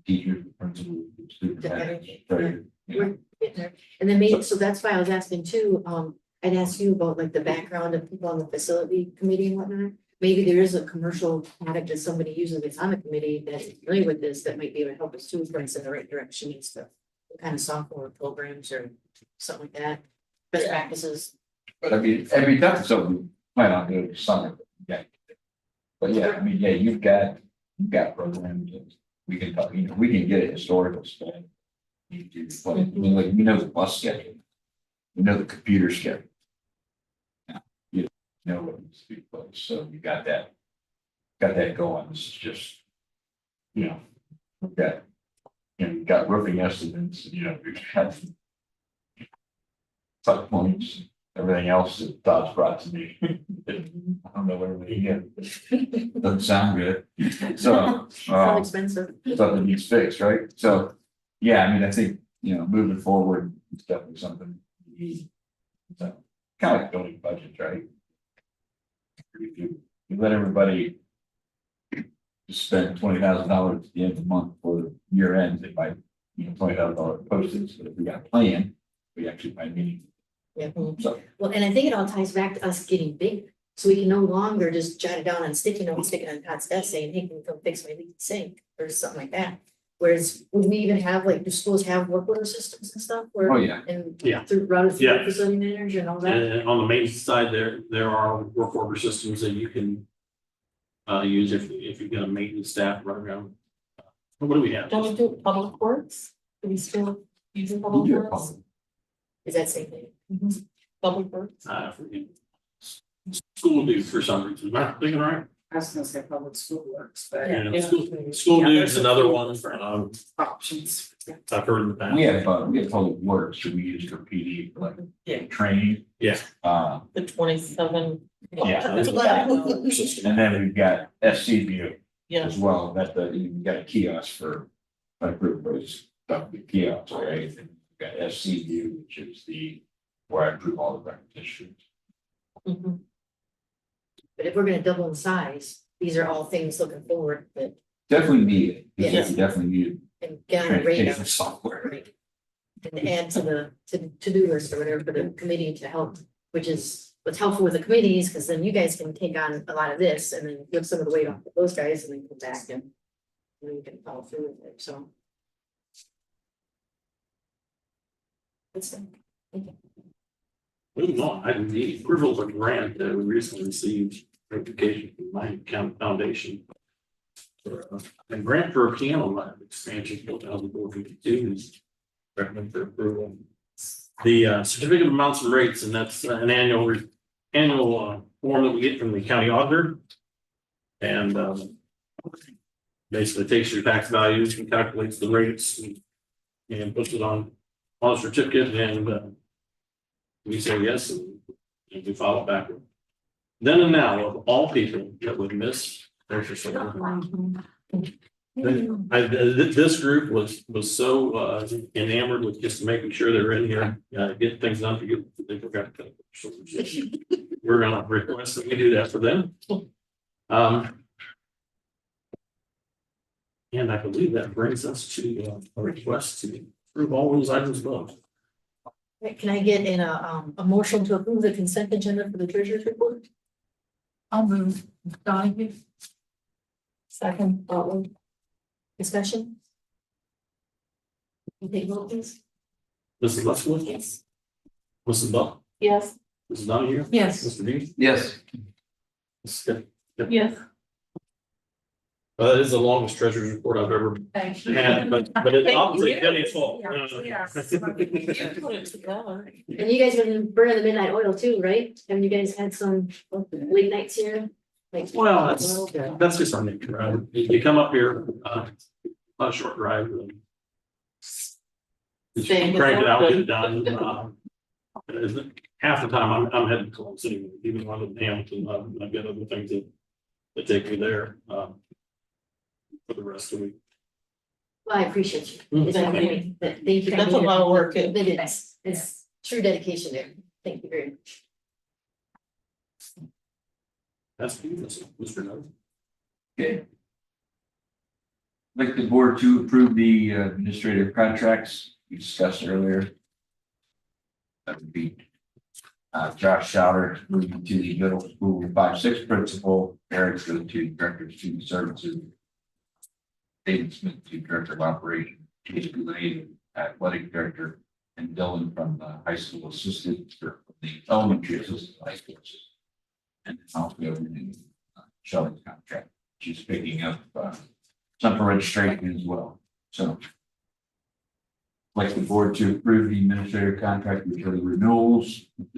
Teachers, principals, superintendents. We're getting there. And then maybe, so that's why I was asking too, I'd ask you about like the background of people on the facility committee and whatnot. Maybe there is a commercial product that somebody uses that's on the committee that is familiar with this that might be able to help us too, for us in the right direction and stuff. What kind of software programs or something like that. Best practices. But I mean, that's something we plan on doing this summer. Yeah. But yeah, I mean, yeah, you've got programs that we can talk, we can get a historical study. I mean, like, we know the bus schedule. We know the computer schedule. Now, you know what needs to be placed. So you got that going. This is just, we've got roofing estimates, we've got touch points, everything else that Todd's brought to me. I don't know where we get. Doesn't sound good. So Sounds expensive. Something needs fixed, right? So yeah, I mean, I think moving forward, it's definitely something we need. So kind of like building budgets, right? If you let everybody just spend $20,000 at the end of the month for year end, they might $20,000 postage. But if we got a plan, we actually might need. Yeah. So, Well, and I think it all ties back to us getting big, so we can no longer just jot it down on sticky notes, stick it on Todd's desk saying, hey, can you come fix my leaky sink or something like that. Whereas would we even have do schools have work order systems and stuff where? oh yeah. And Yeah. routed through Yeah. the facility manager and all that? And on the maintenance side, there are work order systems that you can use if you've got a maintenance staff running around. What do we have? Don't we do public works? Do we still using public works? Is that same thing? Public works? I forget. School do for some reason. Am I thinking right? I was gonna say public school works, but. And school news, another one, Options. I've heard in the past. We have public works, so we use for PD, for Yeah. like training. Yeah. The 27. Yeah. System. And then we've got SC view Yeah. as well, that you've got a kiosk for, like, group those stuff, the kiosk, right? And we've got SC view, which is where I approve all the repetitions. But if we're gonna double in size, these are all things looking forward that Definitely needed, Yes. you definitely need and get on the radar. transportation software. Right. And add to the to-do list or whatever for the committee to help, which is what's helpful with the committees, because then you guys can take on a lot of this and then give some of the weight off of those guys and then come back and then you can follow through with it, so. Good stuff. Thank you. Moving on, item D, approval of a grant that we recently received notification from my county foundation. For a grant for a piano lab expansion, 4,452 is recommended for approval. The certificate of amounts and rates, and that's an annual form that we get from the county auditor. And basically takes your tax values and calculates the rates and puts it on a certificate, and we say yes, and we follow back. Then and now, of all people that would miss their certificate. This group was so enamored with just making sure they're in here, get things done, they forgot to. We're gonna request that we do that for them. And I believe that brings us to a request to approve all those items above. Right, can I get in a motion to approve the consent agenda for the treasurer's report? I'll move. Donahue? Second, Butler. Discussion? You take vote, please? Mrs. Leskowitz? Yes. Mrs. Buck? Yes. Mrs. Donahue? Yes. Mr. Dean? Yes. Yes. That is the longest treasurer's report I've ever Thank you. had, but it's obviously Jenny's fault. Yes. And you guys been burning the midnight oil too, right? Haven't you guys had some late nights here? Like. Well, Okay. that's just our nature, right? You come up here, not a short drive. And you Same with crank it out, that. get it done. Half the time I'm heading to Columbus City, even when I live in Hamilton, I've got other things that take me there, for the rest of the week. Well, I appreciate you. Mhm. It's a great- Thank you. That's a lot of work. It is. It's true dedication there. Thank you very much. That's Mr. Nutter. Okay. I'd like the board to approve the administrative contracts we discussed earlier. That would be Josh Schouder moving to the middle school 5-6 principal, Eric to the director of student services, David Smith to director of operations, Casey Lane, athletic director, and Dylan from the high school assistant for the elementary assistant high school assistant. And also in Shelley's contract, she's picking up some for registration as well, so. I'd like the board to approve the administrative contract with the renewals, with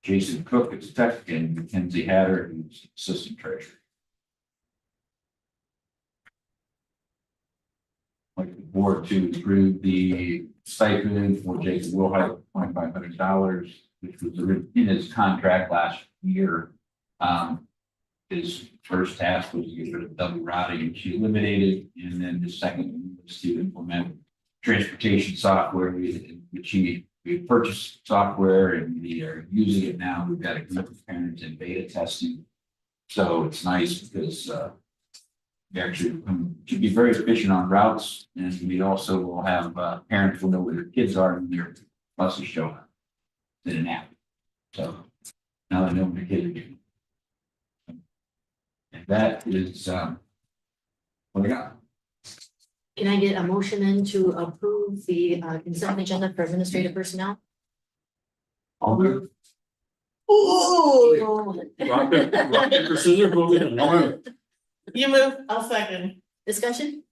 Jason Cook as tech and Mackenzie Hatter, who's assistant treasurer. I'd like the board to approve the stipend for Jason Wilhite, $2,500, which was in his contract last year. His first task was to get rid of double routing, and she eliminated, and then the second one was to implement transportation software, which we purchased software and we are using it now. We've got a group of parents in beta testing. So it's nice because we actually should be very efficient on routes, and we also will have parents will know where their kids are when their buses show up in an app. So now they know where their kids are doing. And that is what I got. Can I get a motion then to approve the consent agenda for administrative personnel? I'll move. Ooh. Rock, paper, scissors, what we doing? I'll move. You move, I'll second. Discussion?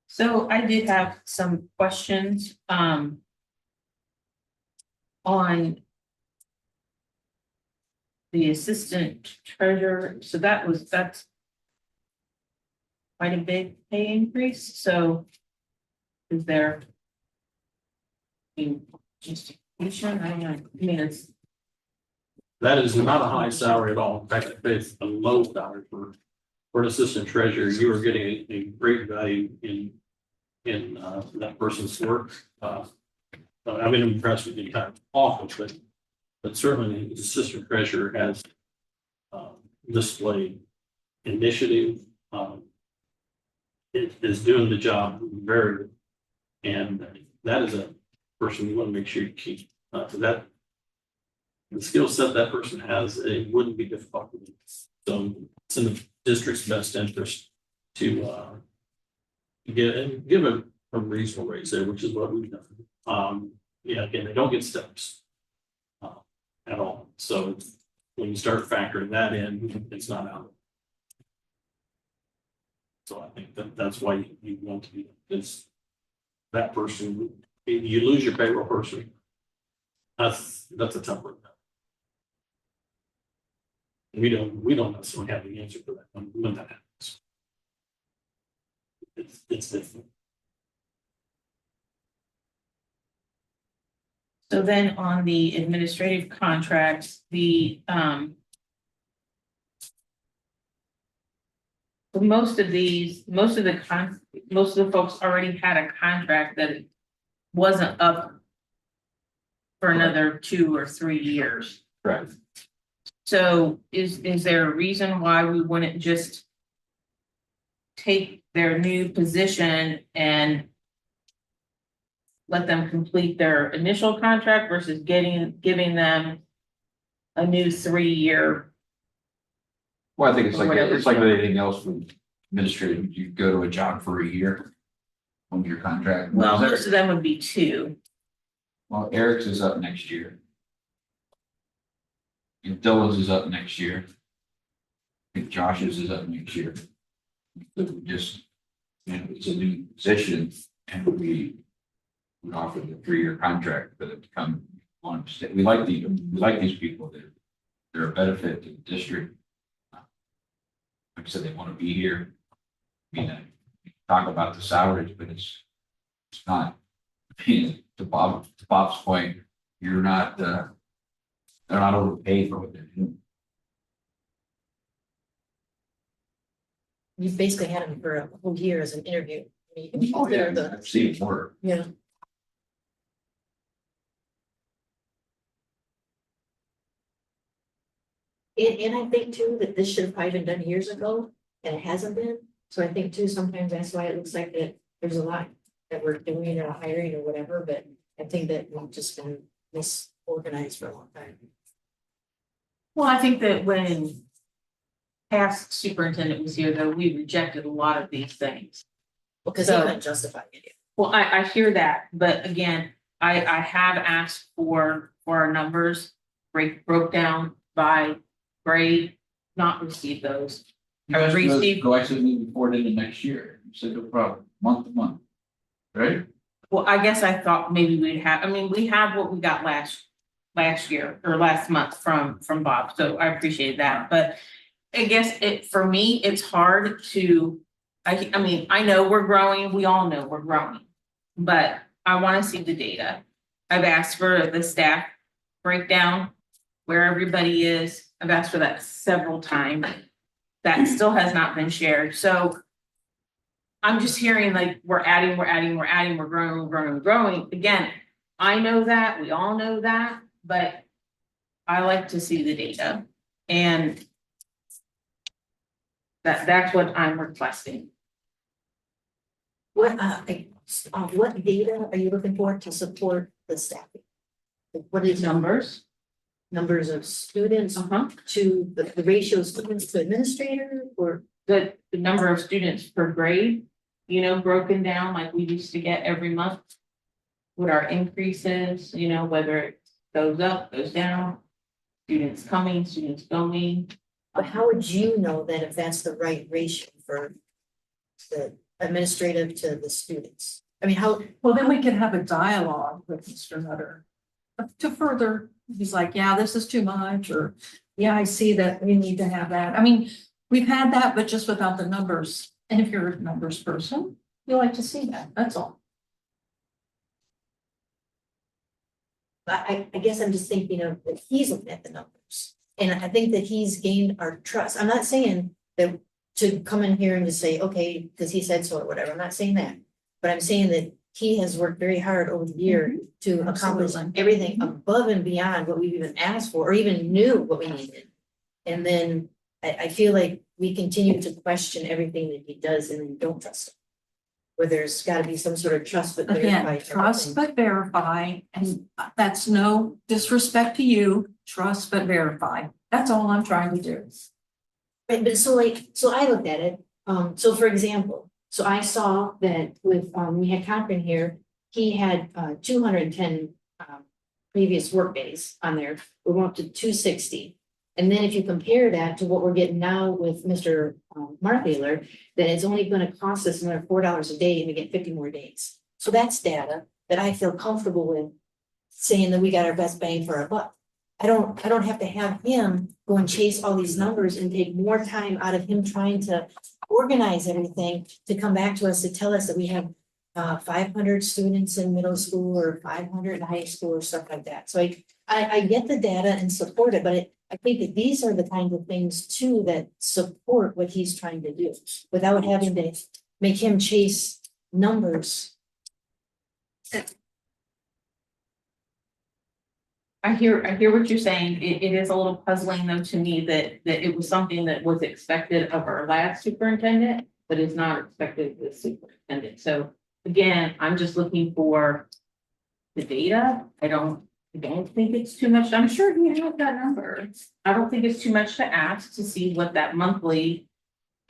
So I did have some questions, on the assistant treasurer, so that's quite a big pay increase, so is there justification? I don't know, I mean, it's, That is not a high salary at all. In fact, it's a low salary for an assistant treasurer. You are getting a great value in that person's work. I've been impressed with the entire office, but certainly the assistant treasurer has displayed initiative. It is doing the job very well. And that is a person you want to make sure you keep. That the skill set that person has, it wouldn't be difficult. So it's in the district's best interest to give a reasonable raise there, which is what we've done. Yeah, again, they don't get steps at all. So when you start factoring that in, it's not out. So I think that's why you want to do that, because that person, if you lose your payroll person, that's a tough one. We don't necessarily have the answer for that when that happens. It's different. so then on the administrative contracts, most of the folks already had a contract that wasn't up for another 2 or 3 years. Correct. So is there a reason why we wouldn't just take their new position and let them complete their initial contract versus giving them a new 3-year? Well, I think it's like anything else with administrative. You go to a job for a year on your contract. Well, most of them would be 2. Well, Eric's is up next year. If Dylan's is up next year. I think Josh's is up next year. So we just, it's a new position and we offer the 3-year contract for them to come on. We like these people. They're a benefit to the district. Like I said, they want to be here. I mean, talk about the salaries, but it's not, to Bob's point, they're not overpaid for what they're doing. You've basically had them for a whole year as an interview. You can Oh, yeah, consider I've seen it work. yeah. And I think too, that this should have probably been done years ago, and it hasn't been. So I think too, sometimes that's why it looks like that there's a lot that we're doing or hiring or whatever, but I think that we've just been misorganized for a long time. Well, I think that when past superintendent was here, though, we rejected a lot of these things. Because So- they couldn't justify it. Well, I hear that, but again, I have asked for our numbers broke down by grade, not received those. I received, Go actually moving forward into next year. You said no problem, month to month. Right? well, I guess I thought maybe we have what we got last year or last month from Bob, so I appreciate that, but I guess for me, it's hard to, I mean, I know we're growing, we all know we're growing, but I want to see the data. I've asked for the staff breakdown, where everybody is. I've asked for that several times. That still has not been shared, so I'm just hearing like we're adding, we're growing. Again, I know that, we all know that, but I like to see the data. And that's what I'm requesting. What data are you looking for to support the staffing? Like, what is numbers of students to the ratio of students to administrator, or The number of students per grade, broken down like we used to get every month. What our increases, whether it goes up, goes down, students coming, students going. but how would you know that if that's the right ratio for the administrative to the students? I mean, how, Well, then we can have a dialogue with Mr. Nutter to further, he's like, yeah, this is too much, or Yeah, I see that we need to have that. I mean, we've had that, but just without the numbers. And if you're a numbers person, you like to see that, that's all. I guess I'm just thinking of that he's looking at the numbers. And I think that he's gained our trust. I'm not saying that to come in here and to say, okay, because he said so or whatever. I'm not saying that. But I'm saying that he has worked very hard over the year to accomplish Absolutely. everything above and beyond what we've even asked for, or even knew what we needed. And then I feel like we continue to question everything that he does and then don't trust him. Where there's gotta be some sort of trust but verify. Again, trust but verify, and that's no disrespect to you, trust but verify. That's all I'm trying to do. Right, but so I looked at it, so for example, so I saw that with, we had Cochran here, he had, 210 previous work days on there, we went up to 260. And then if you compare that to what we're getting now with Mr. Marthaler, then it's only gonna cost us another $4 a day and we get 50 more days. So that's data that I feel comfortable with saying that we got our best bang for our buck. I don't have to have him go and chase all these numbers and take more time out of him trying to organize everything to come back to us to tell us that we have 500 students in middle school or 500 in high school or stuff like that. So I get the data and support it, but I think that these are the kinds of things too that support what he's trying to do without having to make him chase numbers. I hear what you're saying. It is a little puzzling though to me that it was something that was expected of our last superintendent, but is not expected of this superintendent. So again, I'm just looking for the data. I don't think it's too much. I'm sure he has that number. I don't think it's too much to ask to see what that monthly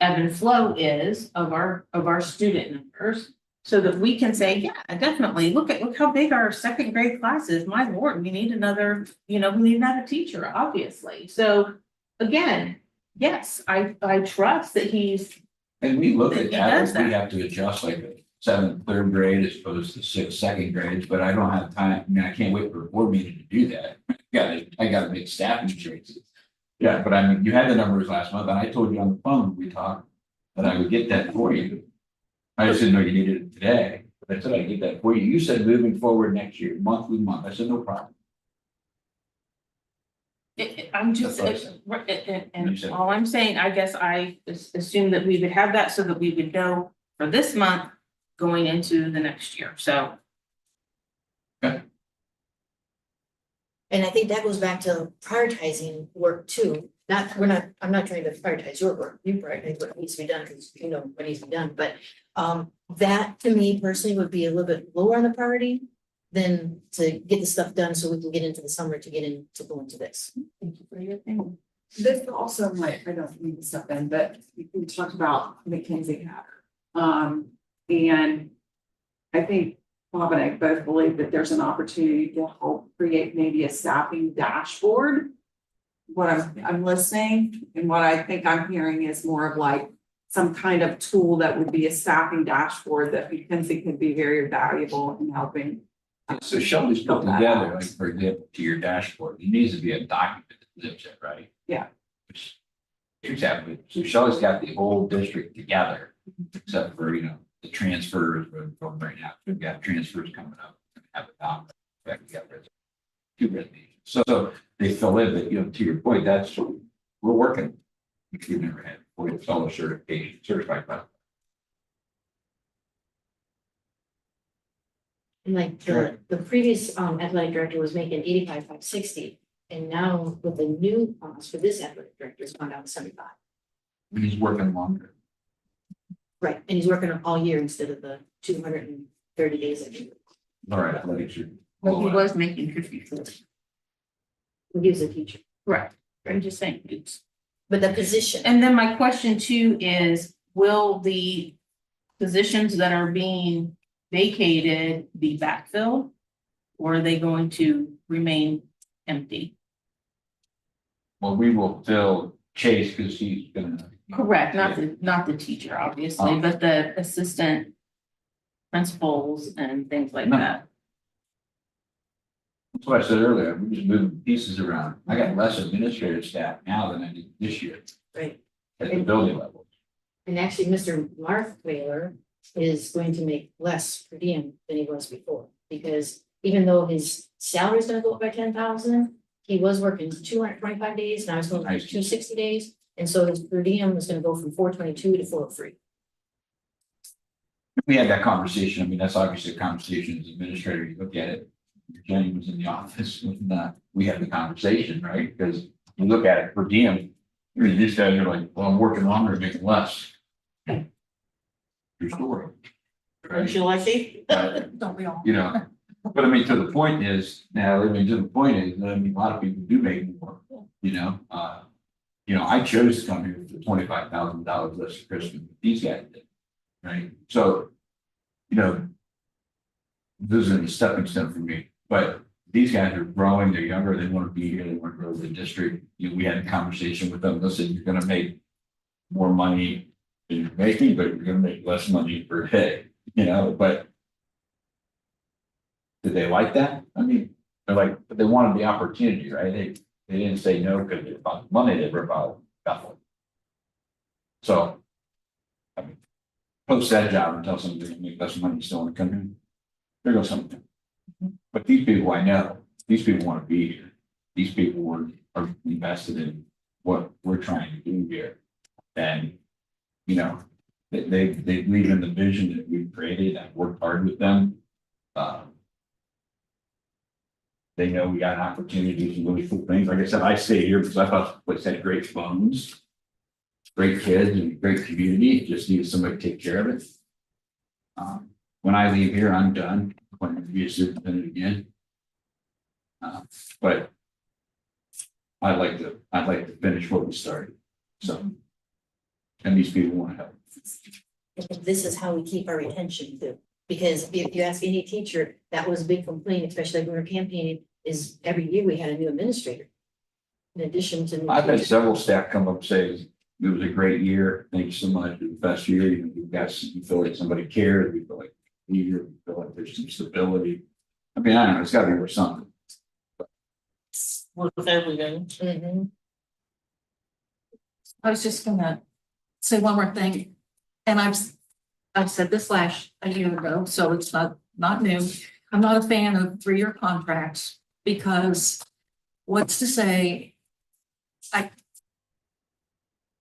ebb and flow is of our student numbers. So that we can say, yeah, definitely, look how big our second grade class is. My Lord, we need another, we need another teacher, obviously. So again, yes, I trust that he's. And we look at He that, does if we that. have to adjust like a 7th, 3rd grade as opposed to 6th, 2nd grades, but I don't have time. I mean, I can't wait for a board meeting to do that. I gotta make staffing choices. Yeah, but I mean, you had the numbers last month and I told you on the phone, we talked, that I would get that for you. I just didn't know you needed it today, but I said I'd get that for you. You said moving forward next year, month. I said, no problem. I'm just, That's what and all I'm saying, I guess I assume that we would have that so that we would know for this month going into the next year, so. And I think that goes back to prioritizing work too. I'm not trying to prioritize your work, you prioritize what needs to be done, because you know what needs to be done, but that to me personally would be a little bit lower on the priority than to get the stuff done so we can get into the summer to go into this. Thank you for your opinion. This also might, I don't mean to step in, but we talked about McKinsey Hatter. And I think Bob and I both believe that there's an opportunity to help create maybe a staffing dashboard. What I'm listening and what I think I'm hearing is more of like some kind of tool that would be a staffing dashboard that McKinsey could be very valuable in helping. So Shelby's put together, like for example, to your dashboard, it needs to be a document that lives it, right? Yeah. Which exactly. So Shelby's got the whole district together, except for, the transfers from right now. We've got transfers coming up. Have a document. In fact, we got two resignations. So they fill in, but to your point, that's we're working. Which we've never had before. It's all a certification, certified by. And like the previous athletic director was making 85,560, and now with the new cost for this athletic director, it's gone down to 75. When he's working longer. Right, and he's working all year instead of the 230 days that he All right, athletics are. Well, he was making 54. gives a teacher. Right. I'm just saying it's. But the position. And then my question too is, will the positions that are being vacated be backfilled? Or are they going to remain empty? Well, we will fill Chase because he's gonna. Correct, not the teacher, obviously, but the assistant principals and things like No. that. That's what I said earlier, we're just moving pieces around. I got less administrative staff now than I did this year Right. at the building level. And actually, Mr. Mark Whaler is going to make less per diem than he was before, because even though his salary is gonna go up by 10,000, he was working 225 days, now he's going to 260 days, and so his per diem is gonna go from 422 to 403. We had that conversation. I mean, that's obviously a conversation as administrator, you look at it. Jenny was in the office when we had the conversation, right? Because you look at it per diem, I mean, these guys are like, well, I'm working longer, making less. True story. Aren't you lucky? Don't we all? You know, but I mean, to the point is, now, I mean, to the point is, I mean, a lot of people do make more, you know, I chose to come here for $25,000 less for Christmas, than these guys did, right? So, you know, this is a stepping stone for me, but these guys are growing, they're younger, they want to be here, they want to grow the district. You know, we had a conversation with them, listen, you're gonna make more money than you're making, but you're gonna make less money per day, you know, but did they like that? I mean, they're like, but they wanted the opportunity, right? They didn't say no because they about money, they were about nothing. So, I mean, post that job and tell somebody to make less money, you still want to come in. There goes something. But these people I know, these people want to be here. These people are invested in what we're trying to do here. And, you know, they believe in the vision that we've created. I've worked hard with them. They know we got an opportunity to do some really cool things. Like I said, I stay here because I thought the place had great phones, great kids, and great community. It just needed somebody to take care of it. When I leave here, I'm done. I'm going to be a superintendent again. But I'd like to finish what we started. So, and these people want to help. And this is how we keep our retention too, because if you ask any teacher, that was a big complaint, especially when we were campaigning, is every year we had a new administrator. In addition to. I've had several staff come up and say it was a great year. Thank you so much. It was the best year. You know, you feel like somebody cared. We feel like we feel like there's some stability. I mean, I don't know, it's gotta be worth something. Worth everything. Mhm. I was just gonna say one more thing, and I've said this a year ago, so it's not new. I'm not a fan of 3-year contracts because what's to say,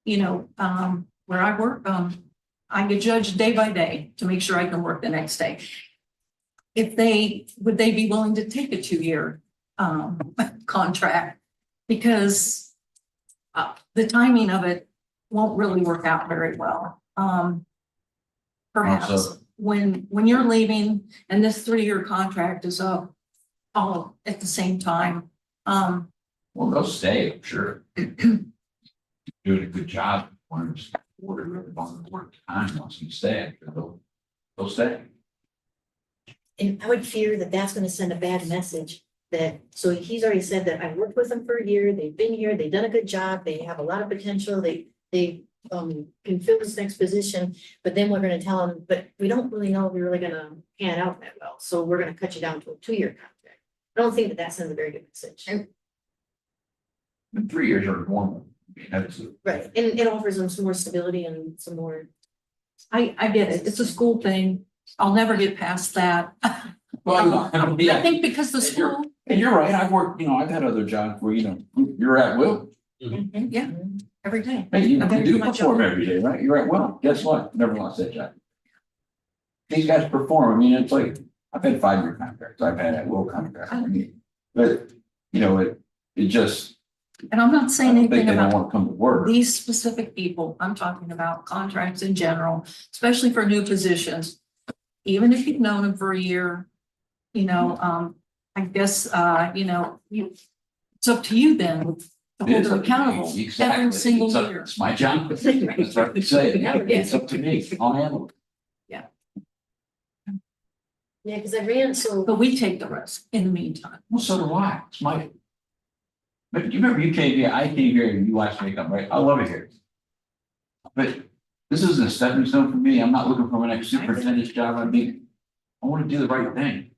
where I work, I get judged day by day to make sure I can work the next day. Would they be willing to take a 2-year contract? Because the timing of it won't really work out very well. Perhaps Also, when you're leaving and this 3-year contract is up all at the same time. well, they'll stay, I'm sure. Doing a good job. On the board time wants to stay. They'll stay. And I would fear that that's gonna send a bad message that, so he's already said that I've worked with them for a year, they've been here, they've done a good job, they have a lot of potential, they can fill this next position, but then we're gonna tell them, but we don't really know if we're really gonna pan out that well, so we're gonna cut you down to a 2-year contract. I don't think that sends a very good message. And 3 years are normal. I mean, that's Right, and it offers them some more stability and some more. I get it. It's a school thing. I'll never get past that. well, I think because the school, and you're right. I've worked, I've had other jobs where, you're at will. yeah, every day. Hey, you I gotta do do my perform job. every day, right? You're at will. Guess what? Never lost that job. These guys perform. I mean, it's like, I've had 5-year contracts. I've had at will contracts. I mean, but, it just. And I'm not saying I don't think anything they don't about want to come to work. these specific people. I'm talking about contracts in general, especially for new positions. Even if you've known them for a year, I guess, it's up to you then to hold them accountable Exactly. every single year. It's my job. That's what they say. It's up to me. I'll handle it. Yeah, because I ran, so. But we take the risk in the meantime. Well, so do I. It's my. But do you remember you came here? I came here and you watched me come, right? I love it here. But this isn't a stepping stone for me. I'm not looking for my next superintendent's job. I want to do the right thing.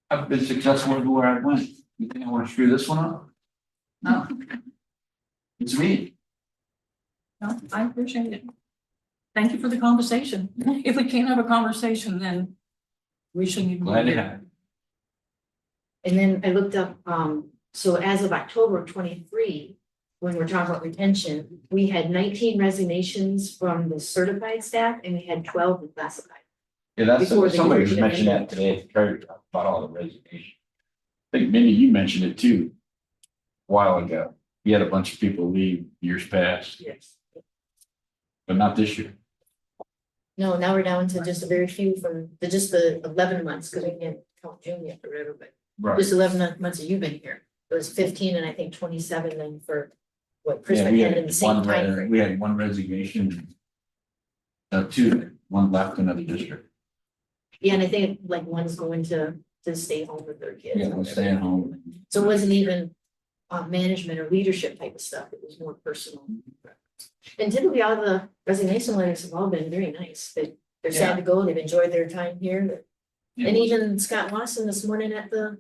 I've been successful everywhere I went. You think I want to screw this one up? No. It's me. No, I appreciate it. Thank you for the conversation. If we can't have a conversation, then we shouldn't even. Glad to have it. And then I looked up, so as of October of 23, when we're talking about retention, we had 19 resignations from the certified staff and we had 12 in classified. Yeah, that's, Before the somebody year mentioned that ended. today, at the treasury about all the resignation. I think Mindy, you mentioned it too. A while ago, you had a bunch of people leave years past, Yes. but not this year. No, now we're down to just a very few from just the 11 months, because we can't count June yet or whatever, but Right. just 11 months that you've been here. It was 15 and I think 27 then for what Chris Yeah, we had in had the same time frame. we had one resignation. Two, one left another district. Yeah, and I think like one's going to stay home with their kids. Yeah, we're staying home. So it wasn't even management or leadership type of stuff. It was more personal. And typically all the resignation letters have all been very nice. They're sad to go. They've enjoyed their time here. Yeah, And even Scott Lawson this morning at the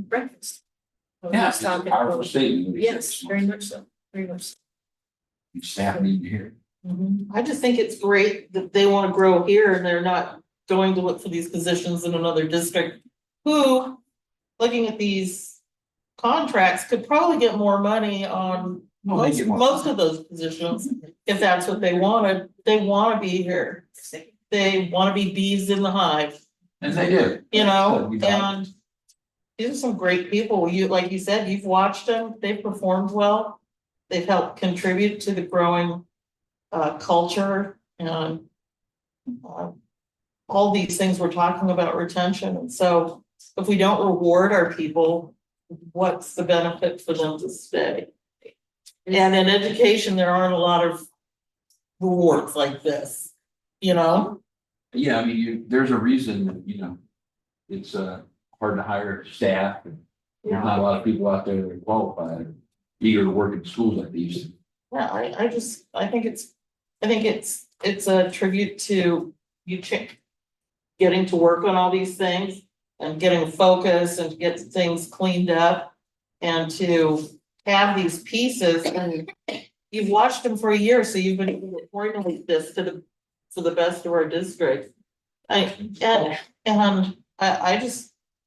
breakfast. When he Yeah, was it's a talking powerful about- statement. Yes, very much so, very much so. Staff need to hear. I just think it's great that they want to grow here and they're not going to look for these positions in another district. Who, looking at these contracts, could probably get more money on Well, they get more. most of those positions. If that's what they wanted, they want to be here. They want to be bees in the hive, And they do. you know, So we got- and these are some great people. You, like you said, you've watched them, they've performed well. They've helped contribute to the growing culture and all these things we're talking about retention. And so if we don't reward our people, what's the benefit for them to stay? And in education, there aren't a lot of rewards like this, you know? Yeah, I mean, there's a reason, that, it's hard to hire staff. And there's not a lot of people out there that are qualified, eager to work in schools like these. Yeah, I think it's a tribute to you getting to work on all these things and getting focused and get things cleaned up and to have these pieces, and you've watched them for a year, so you've been able to coordinate this to the best of our district. I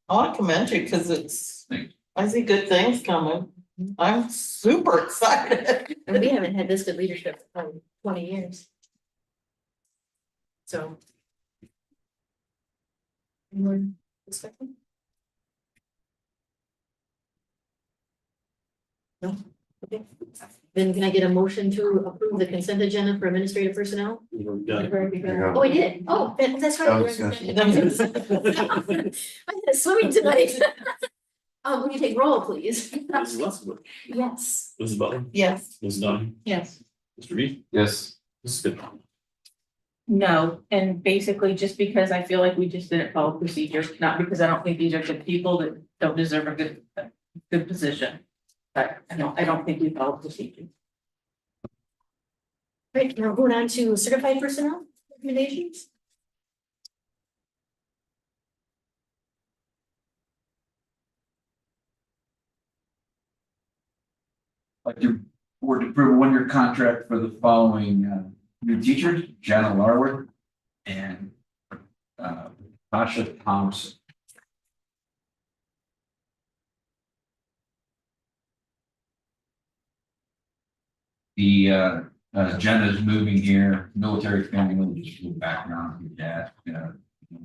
want to commend you because I see good things coming. I'm super excited. And we haven't had this good leadership for 20 years. So. Any more discussion? No? Okay. Then can I get a motion to approve the consent agenda for administrative personnel? Done. Oh, I did. Oh, that's right. I had a swimming tonight. Will you take roll, please? Mrs. Lustberg, Yes. Mrs. Butler, Yes. Mrs. Dunn, Yes. Mr. Reed, Yes. Mrs. Goodman. No, and basically just because I feel like we just didn't follow procedure, not because I don't think these are good people that don't deserve a good position. But I don't think we followed procedure. Great, now going on to certified personnel recommendations. Like your board to approve a one-year contract for the following new teachers, Jana Larwood and Tasha Thompson. The Jenna's moving here, military family, just a little background with that.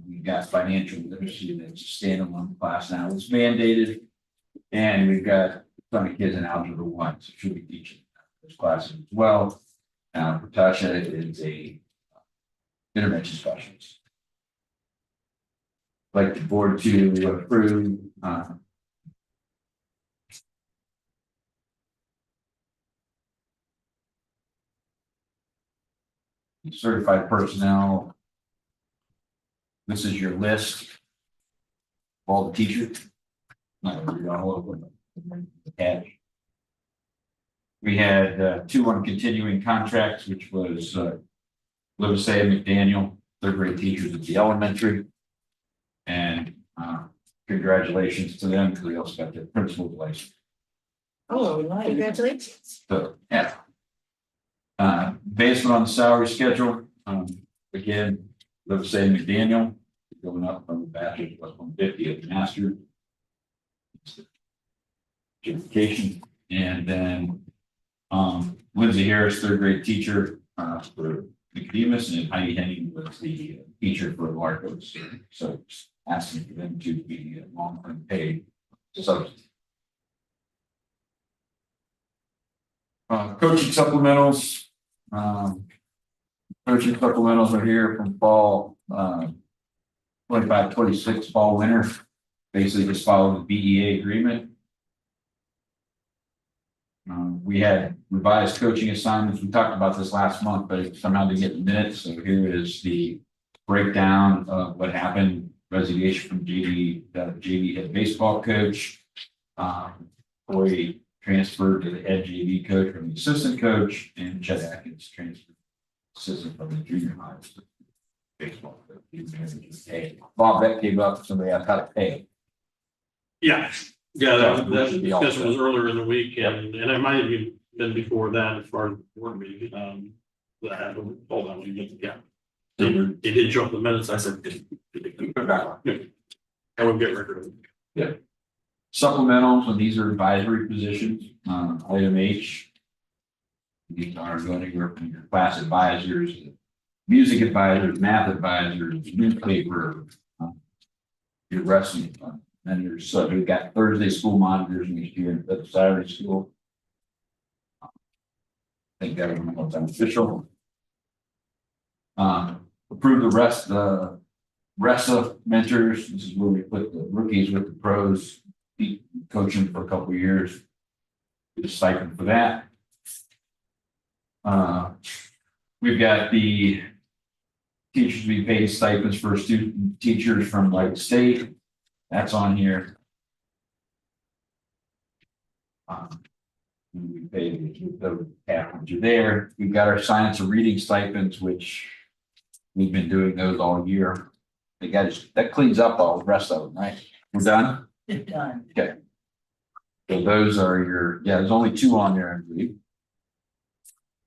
We got financial literacy that's a standalone class now. It's mandated. And we've got a ton of kids in Algebra 1, so she'll be teaching those classes as well. Tasha is a intervention specialist. Like the board to approve certified personnel. This is your list of all the teachers. Not gonna read all of them. Okay. We had 2 on continuing contracts, which was Livisea McDaniel, 3rd grade teachers at the elementary, and congratulations to them, because they also got their principal's license. Oh, congratulations. So, yeah. Based on the salary schedule, again, let's say McDaniel, going up from the bachelor's plus 150 at the master's. Education, and then, Lindsay Harris, third grade teacher, for Nicodemus, and Heidi Henning was the teacher for Larcos. So asking for them to be long-term paid substitute. Coaching supplementals. Coaching supplementals are here from fall 25-26 fall winter. Basically just follow the BEA agreement. We had revised coaching assignments. We talked about this last month, but somehow didn't get the minutes. So here is the breakdown of what happened. Resignation from JV head baseball coach. Corey transferred to the head JV coach from the assistant coach, and Chet Atkins transferred assistant from the junior high baseball coach. Bob, that came up, somebody else had to pay. Yeah, that discussion was earlier in the week, and it might have even been before that as far as the board meeting. That happened, hold on, we get, yeah. It did show up the minutes, I said. I would get record of it. Yeah. Supplementals, and these are advisory positions, item H. These are going anywhere from your class advisors, music advisors, math advisors, newspaper, your wrestling. And there's, so we've got Thursday school monitors next year, but Saturday school. I think that was beneficial. Approve the RESA mentors. This is where we put the rookies with the pros, coaching for a couple of years. Get a stipend for that. We've got the teachers be paid stipends for student teachers from like state. That's on here. We pay the average there. We've got our science and reading stipends, which we've been doing those all year. They got that cleans up all the rest of them, right? We're done. It's done. Okay. So those are your, yeah, there's only two on there, I believe.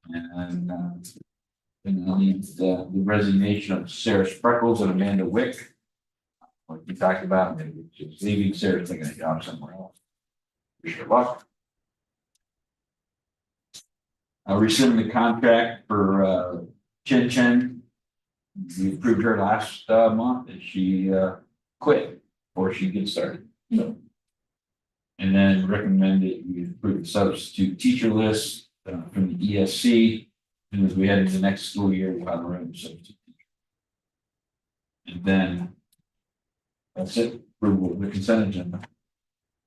And I need the resignation of Sarah Spreckles and Amanda Wick. Like we talked about, maybe just leaving, Sarah's taking a job somewhere else. Wish her luck. Rescinding the contract for Chen Chen. We approved her last month, and she quit before she gets started. So, and then recommended we approve the substitute teacher list from the ESC. And as we head into the next school year, we'll have our own substitute teacher. And then that's it. Approval of the consent agenda.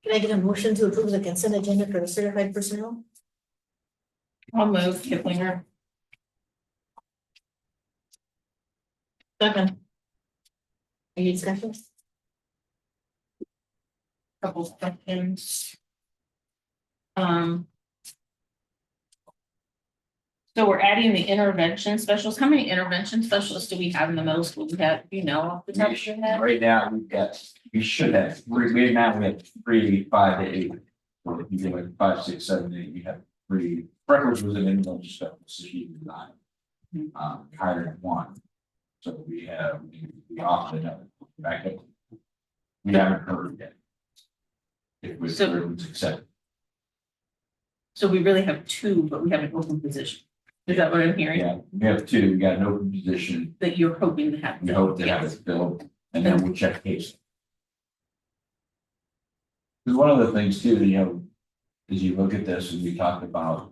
Can I get a motion to approve the consent agenda for the certified personnel? I'll move Kiplinger. Second. Any discussion? Couple of questions. So we're adding the intervention specialists. How many intervention specialists do we have in the middle school? We have, you know, off the top of your head? Right now, we should have three. We have 3, 5 to 8. Or if you get like 5, 6, 7, 8, you have 3. Freckles was an intervention specialist, so she was 9. Hired 1. So we have we often have back up. We haven't heard yet. If we accept. So we really have 2, but we have an open position. Is that what I'm hearing? Yeah, we have 2. We got an open position. That you're hoping to have. We hope to have it filled, and then we'll check case. Because one of the things too, you know, as you look at this, and we talked about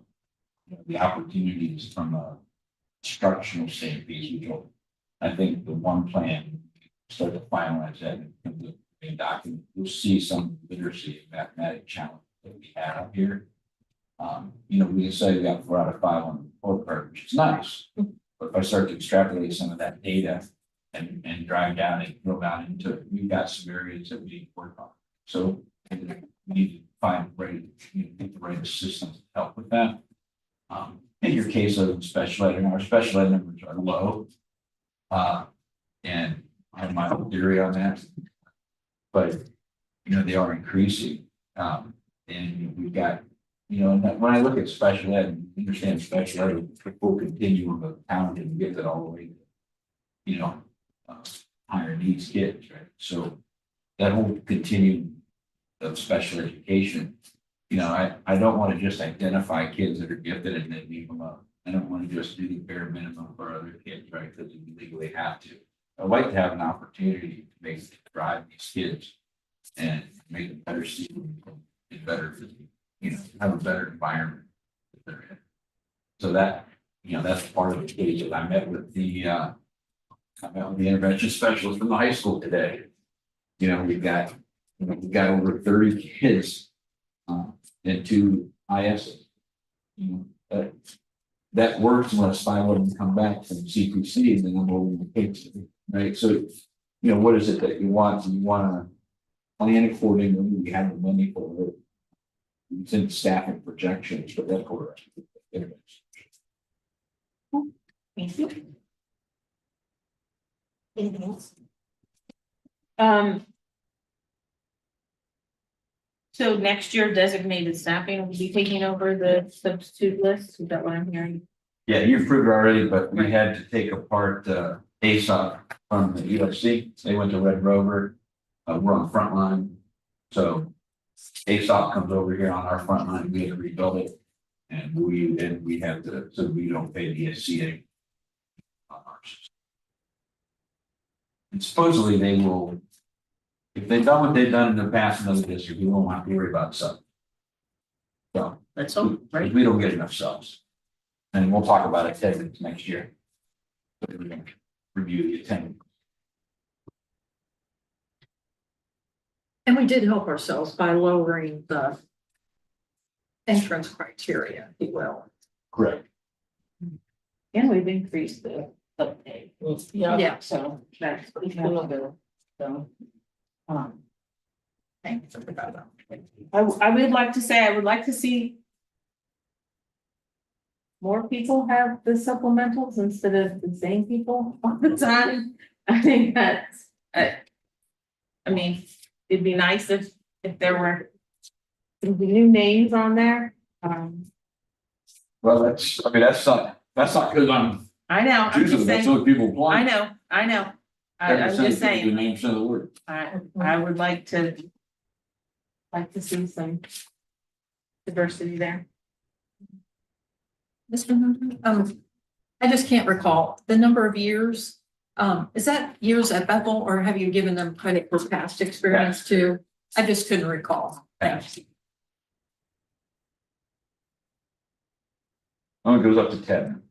the opportunities from a instructional standpoint, I think the one plan, start to finalize that in the main document, you'll see some literacy and mathematics challenge that we have up here. You know, we can say we got 4 out of 5 on the report card, which is nice. But if I start to extrapolate some of that data and drive down and drill down into it, we've got some areas that we need to work on. So we need to find the right systems to help with that. In your case of special ed, our special ed numbers are low. And I have my own theory on that. But they are increasing. And we've got, and when I look at special ed, I understand special ed is the full continuum of talent and get that all the way, higher needs kids, right? So that whole continuum of special education, I don't want to just identify kids that are gifted and then leave them up. I don't want to just do the bare minimum for other kids, right? Because we legally have to. I'd like to have an opportunity to drive these kids and make them better students and better, have a better environment that they're in. So that, that's part of the case. I met with the intervention specialist from the high school today. We've got over 30 kids in 2 ISs. That works unless 5 of them come back from CPC and then I'm over the case, right? So, what is it that you want? You want to plan accordingly. We have the money for it. It's in staffing projections, but that's correct. Thank you. Anything else? So next year designated staffing will be taking over the substitute list, is that what I'm hearing? Yeah, you approved already, but we had to take apart ASOP from the UFC. They went to Red Rover. We're on front line. So ASOP comes over here on our front line. We have to rebuild it. And we have to, so we don't pay the SCA on ours. And supposedly they will, if they've done what they've done in the past in other districts, we won't have to worry about subs. So That's all, right? we don't get enough subs. And we'll talk about attendance next year. We're going to review the attendance. And we did help ourselves by lowering the entrance criteria, if you will. Correct. And we've increased the pay. Yeah. So that's. So. Thanks. I forgot about that. I would like to say, I would like to see more people have the supplementals instead of the same people all the time. I think that's, I mean, it'd be nice if there were some new names on there. Well, that's not because I'm I know, I'm choosing, just that's saying, what people want. I know. I'm just The saying, 9% of the word. I would like to see some diversity there. I just can't recall the number of years. Is that years at Bethel or have you given them credit for past experience too? I just couldn't recall. Thanks. Oh, it goes up to 10.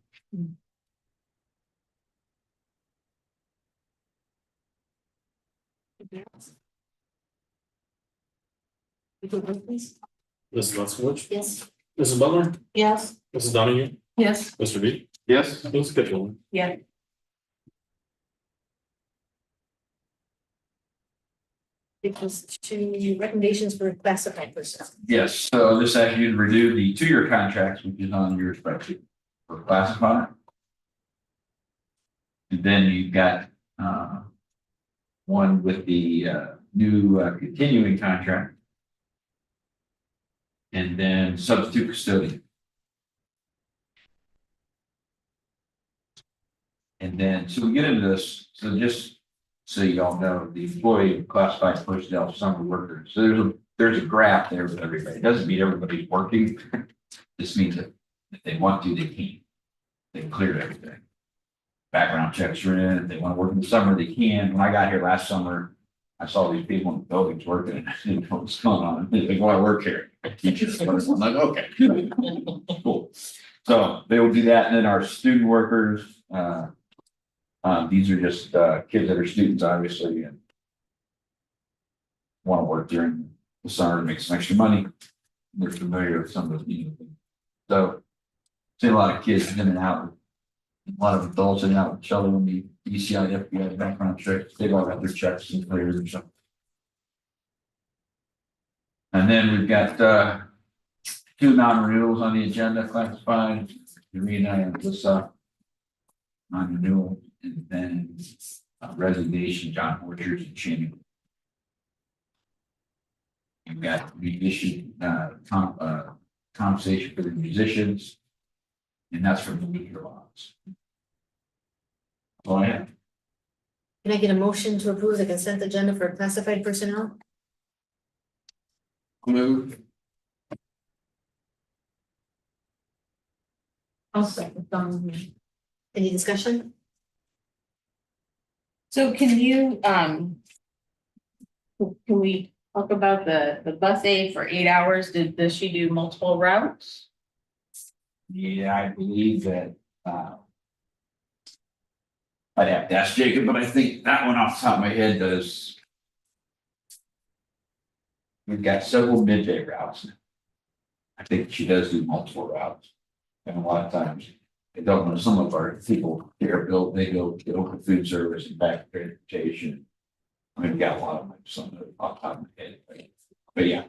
Please. Mrs. Lutskowitz, Yes. Mrs. Butler, Yes. Mrs. Donahue, Yes. Mr. B, Yes, Mrs. Kitchell. Yeah. It was to recommendations for classified personnel. Yes, so this asks you to renew the 2-year contracts, which is on your spreadsheet for classified. And then you've got one with the new continuing contract. And then substitute custodian. And then, so we get into this, so just so you all know, the employee classified personnel summer workers. So there's a graph there with everybody. It doesn't mean everybody's working. This means that if they want to, they can. They can clear everything. Background checks are in. If they want to work in the summer, they can. When I got here last summer, I saw these people in the buildings working and I didn't know what's going on. They go, I work here. I teach you. I'm like, okay. Cool. So they will do that. And then our student workers, these are just kids that are students, obviously, and want to work during the summer to make some extra money. They're familiar with some of those things. So see a lot of kids in and out, a lot of adults in and out with each other when the ECI, FBI background checks, they've all got their checks and clears and stuff. And then we've got 2 non-renewals on the agenda, classified, Irina and Alyssa, non-renewal, and then resignation, John Orchards and Cheney. We've got, we issued, compensation for the musicians. And that's from the weaker lots. Oh, yeah. Can I get a motion to approve the consent agenda for classified personnel? Move. I'll second. Any discussion? So can you, can we talk about the bus aide for 8 hours? Does she do multiple routes? Yeah, I believe that, I'd have to ask Jacob, but I think that one off the top of my head does. We've got several midday routes. I think she does do multiple routes. And a lot of times, I don't know, some of our people here, they go to open food service and back to transportation. I mean, we got a lot of them, some of the off the top of my head, but yeah.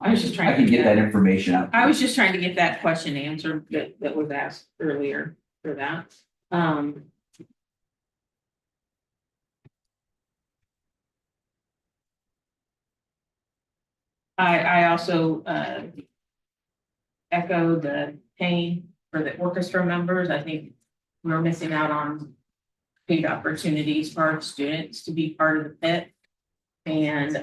I was just trying I can to get that information out. I was just trying to get that question answered that was asked earlier for that. I also echo the pain for the orchestra members. I think we're missing out on paid opportunities for our students to be part of the pit. And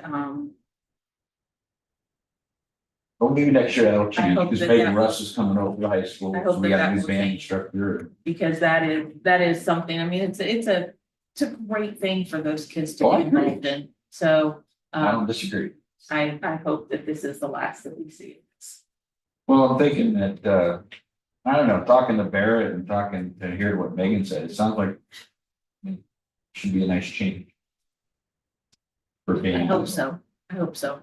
Well, maybe next year that'll I change, hope because that maybe that- Russ is coming over to high school, I hope so we that got a that new will band change. instructor. because that is something, I mean, it's a great thing for those kids to Oh, I be agree. involved in. So I don't disagree. I hope that this is the last that we see. Well, I'm thinking that, I don't know, talking to Barrett and talking to hear what Megan said, it sounds like. Should be a nice change. For I being. hope so. I hope so.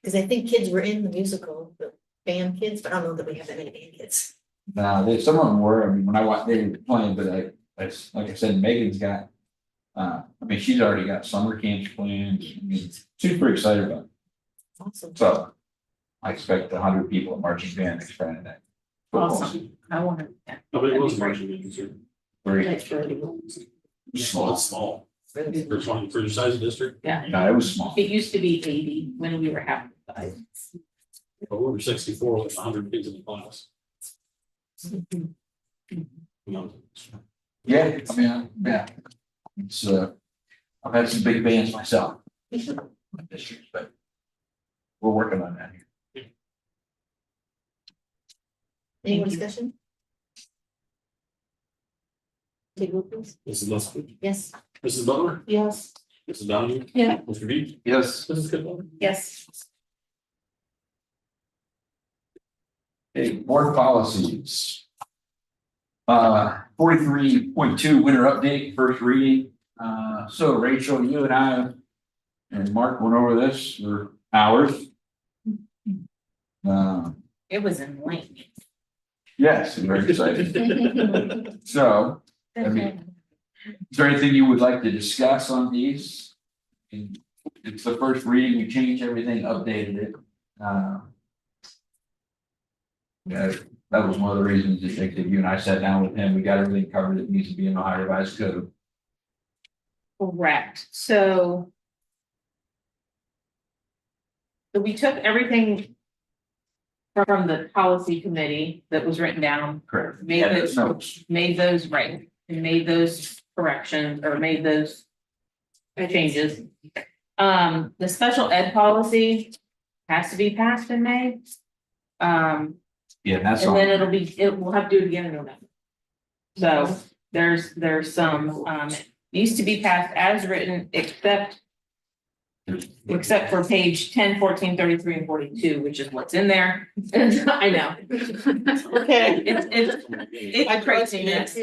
Because I think kids were in the musical, the band kids, but I don't know that we have that many band kids. Some of them were, I mean, when I watched, they were playing, but like I said, Megan's got. I mean, she's already got summer camps planned, I mean, she's pretty excited about it, Awesome. so. I expect 100 people at marching band next Friday night. Awesome. I want to. No, but it was marching band, sir. Very That's really Small, it's small. For your size of district, Yeah. No, it was small. It used to be 80 when we were half the size. but we were 64 with 100 kids in the class. You know, Yeah, I mean, yeah. It's, I've had some big bands myself. My districts, but. We're working on that here. Any more discussion? Take roll, please. Mrs. Lutz, Yes. Mrs. Butler, Yes. Mrs. Donahue. Yeah. Mr. Beach, Yes, Mrs. Goodall. Yes. Okay, board policies. 43.2 winter update, first reading. So Rachel, you and I and Mark went over this for hours. It was in length. Yes, I'm very excited. So, I mean, is there anything you would like to discuss on these? It's the first reading, we changed everything, updated it. Yeah, that was one of the reasons I think that you and I sat down with him, we got everything covered that needs to be in the Ohio Revised Code. Correct. So we took everything from the policy committee that was written down, Correct. Made Yeah, those- there's notes. made those right, and made those corrections or made those changes. The special ed policy has to be passed in May. Yeah, that's And all. then we'll have to do it again in November. So there's some, it needs to be passed as written, except for page 10, 14, 33, and 42, which is what's in there. I know. Okay. It's craziness.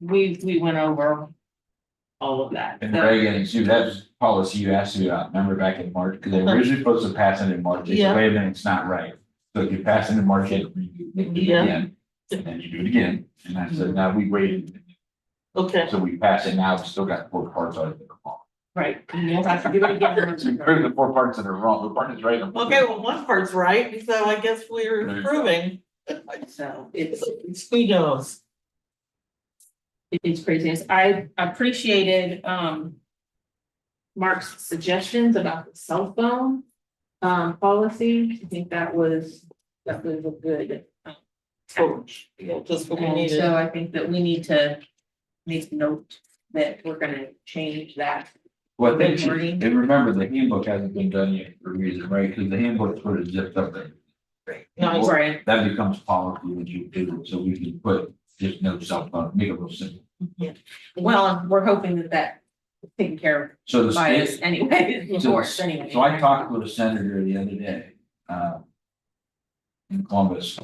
We went over all of that. And So- Reagan, Sue, that's policy you asked me about, remember back in March, because they were originally supposed to pass it in March, they Yeah. said, wait a minute, it's not right. So if you pass it in March, you do it Yeah. again, and then you do it again, and I said, now we waited, Okay, so we pass it now, we still got 4 parts on it that are wrong. Right, and you'll have to do it again. So we proved the 4 parts that are wrong, the part is right. okay, well, one part's right, so I guess we're improving. So it's Who knows? craziness. I appreciated, Mark's suggestions about the cell phone policy. I think that was a good approach. Yeah, just what we And needed. so I think that we need to make note that we're gonna change that. Well, I think, Good morning. and remember, the handbook hasn't been done yet for a reason, right? Because the handbook sort of zipped up there. No, Right. That becomes policy when you do it, so we can put just no cell phone, make it real simple. Well, we're hoping that that's taken care So the of by us state, anyway, of so, course, anyway. so I talked with a senator the other day, in Columbus,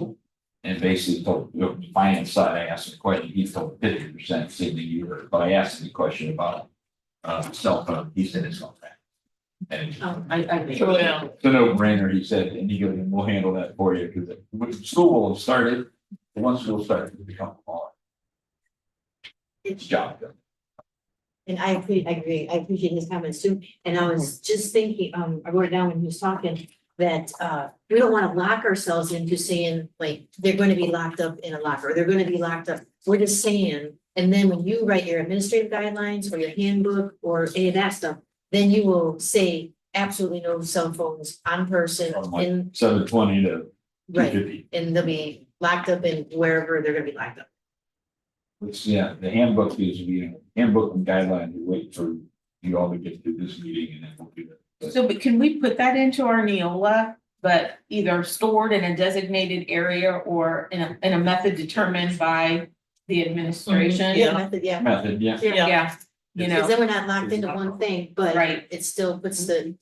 and basically told, the finance side, I asked him a question, he told 50% in the year, but I asked him a question about cell phone, he said it's not that. And I think. Oh, yeah. it's a no brainer, he said, and he goes, and we'll handle that for you, because when school will have started, once school started, it become law. It's job done. And I agree, I appreciate his comments too, and I was just thinking, I wrote it down when he was talking, that, we don't wanna lock ourselves into saying, like, they're gonna be locked up in a locker, they're gonna be locked up, we're just saying, and then when you write your administrative guidelines or your handbook or any of that stuff, then you will say absolutely no cell phones on person in, 720 to right, 250. and they'll be locked up in wherever they're gonna be locked up. It's, yeah, the handbook is, handbook and guidelines, we wait for you all to get through this meeting and then we'll do that. So, but can we put that into our Neola, but either stored in a designated area or in a method determined by the administration? Yeah, method, yeah. Method, yeah. Yeah, you Because know, then we're not locked into one thing, but Right. it still puts the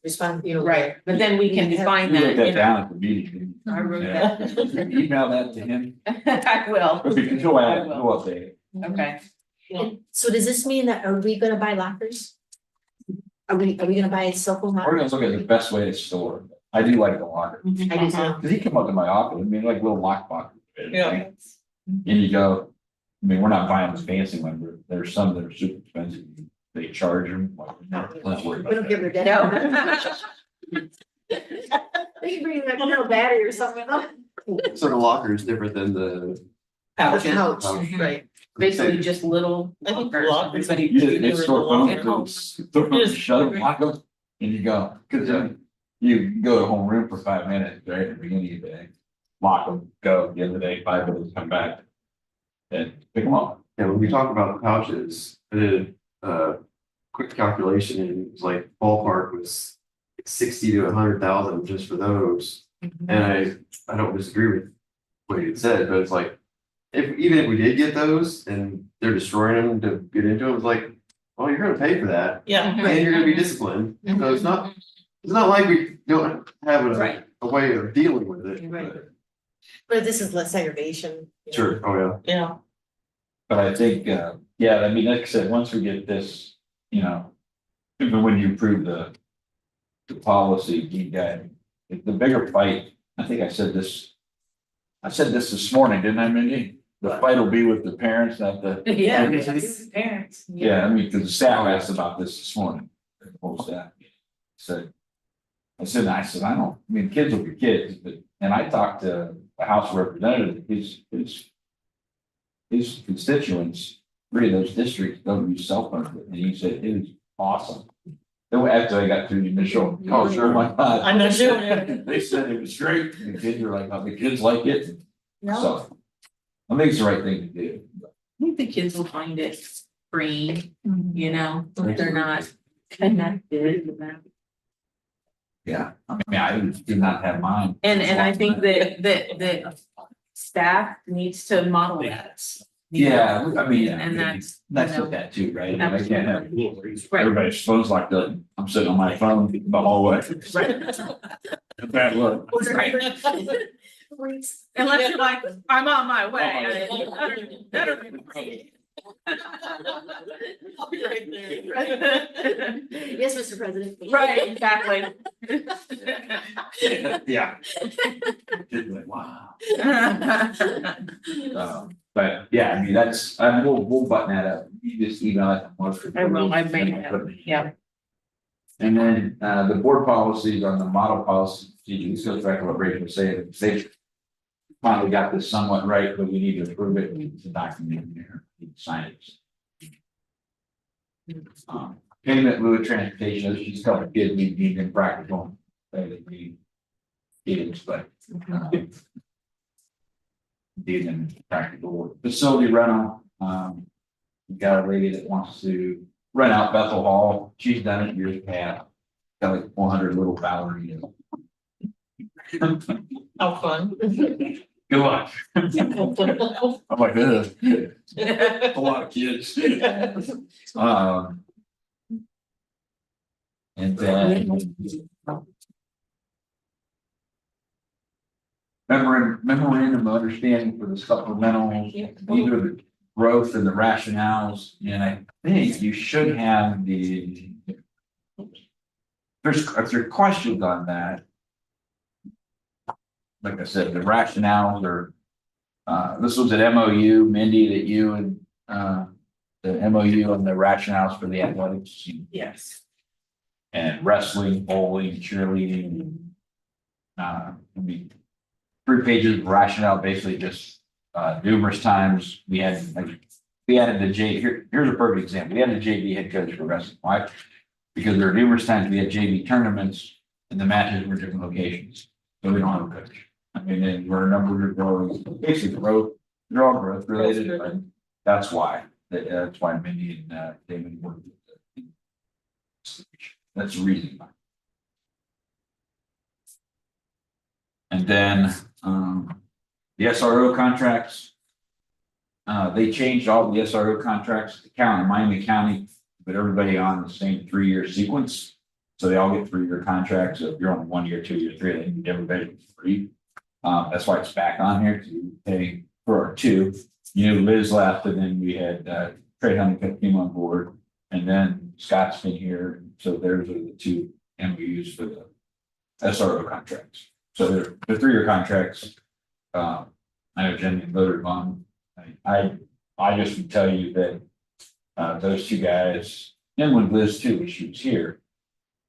right, but then we can define You that, wrote that you know. down at the meeting. I wrote Yeah. that. Email that to him. I will, Because he'll I add, will. he'll update it. Okay. And so does this mean that, are we gonna buy lockers? Are we gonna buy cell phone We're lockers? gonna look at the best way to store. I do like the locker. I do too. Cause he come up to my office, I mean, like little lockbox. Yeah. And you go, I mean, we're not buying this fancy one, but there's some that are super expensive. They charge them. Let's worry We don't about give that. her debt. They can bring that little battery or something. So the locker is different than the. Pouch. Pouch. Right. Basically just little. I think lockers. lockers. Everybody- You just store phones, Everybody- throw them, shut them, lock them, and you go, cause you go to homeroom for 5 minutes, right, at the beginning of the day. Lock them, go, the other day, 5 minutes, come back. And pick them up. Yeah, when we talk about the pouches, I did a quick calculation and it was like ballpark was 60 to 100,000 just for those. And I don't disagree with what you said, but it's like, even if we did get those and they're destroying them to get into them, it's like, well, you're gonna pay for that. Yeah. And you're gonna be disciplined. So it's not like we don't have Right. a way of dealing with it. Right. but- But this is less segregation. you know. Sure, oh yeah. Yeah. But I think, yeah, I mean, like I said, once we get this, you know, even when you approve the policy, you got, the bigger fight, I think I said this this morning, didn't I, Mindy? The fight will be with the parents, not the. Yeah. Parents. Yeah, I mean, because the staff asked about this morning, the whole staff. Said, I said, I mean, kids will be kids, but, and I talked to the House Representative, his constituents, 3 of those districts don't use cell phones, and he said it is awesome. Then after I got through the initial, oh, sure, my God. I know, sure. They said it was great, the kids are like, oh, the kids like it, so. I think it's the right thing to do. I think the kids will find it free, you know, if they're not connected to them. Yeah, I mean, I did not have mine. And I think that staff needs to model that. Yeah, I mean, And that's. that's you know, with that too, right? I can't have Right. everybody's phones like that. I'm sitting on my phone the whole way. Bad look. Right. Unless you're like, I'm on my way. Better be free. I'll be right there. Yes, Mr. President. Right, exactly. Yeah. Just like, wow. But yeah, I mean, that's, we'll button that up. You just email it. I will, I made it, yeah. And then, the board policies on the model policy, this goes back to what Rachel was saying, they finally got this somewhat right, but we need to approve it, we need to document it here, we need to sign it. payment in lieu of transportation, it's just a couple of kids we need in practical. They need kids, but. Need them practical facility rental. We got a lady that wants to rent out Bethel Hall. She's done it years past. Got like 400 little ballerinas. How fun. Good luck. I'm like, this. A lot of kids. And then. Memorandum of understanding for the supplemental, either the growth and the rationales, and I think you should have the. If there are questions on that. Like I said, the rationales are, this was an MOU, Mindy, that you and, the MOU and the rationales for the athletics. Yes. And wrestling, bowling, cheerleading. I mean, 3 pages of rationale, basically just, numerous times we had, like, we added the here's a perfect example. We had a JV head coach for wrestling. Why? Because there are numerous times we had JV tournaments and the matches were different locations. So we don't have a coach. I mean, and we're a number of growth, basically growth, they're all growth related, but that's why. That's why Mindy and David worked. That's the reason. And then the SRO contracts. They changed all the SRO contracts to count Miami County, but everybody on the same 3-year sequence. So they all get 3-year contracts. So if you're on 1 year, 2 year, 3, they need everybody free. That's why it's back on here to pay for our 2. You know, Liz left, and then we had Trey Honeycutt came on board, and then Scott's been here. So there's the 2 MOUs for the SRO contracts. So they're 3-year contracts. I know Jenny voted on. I just would tell you that those 2 guys, and with Liz too, when she was here,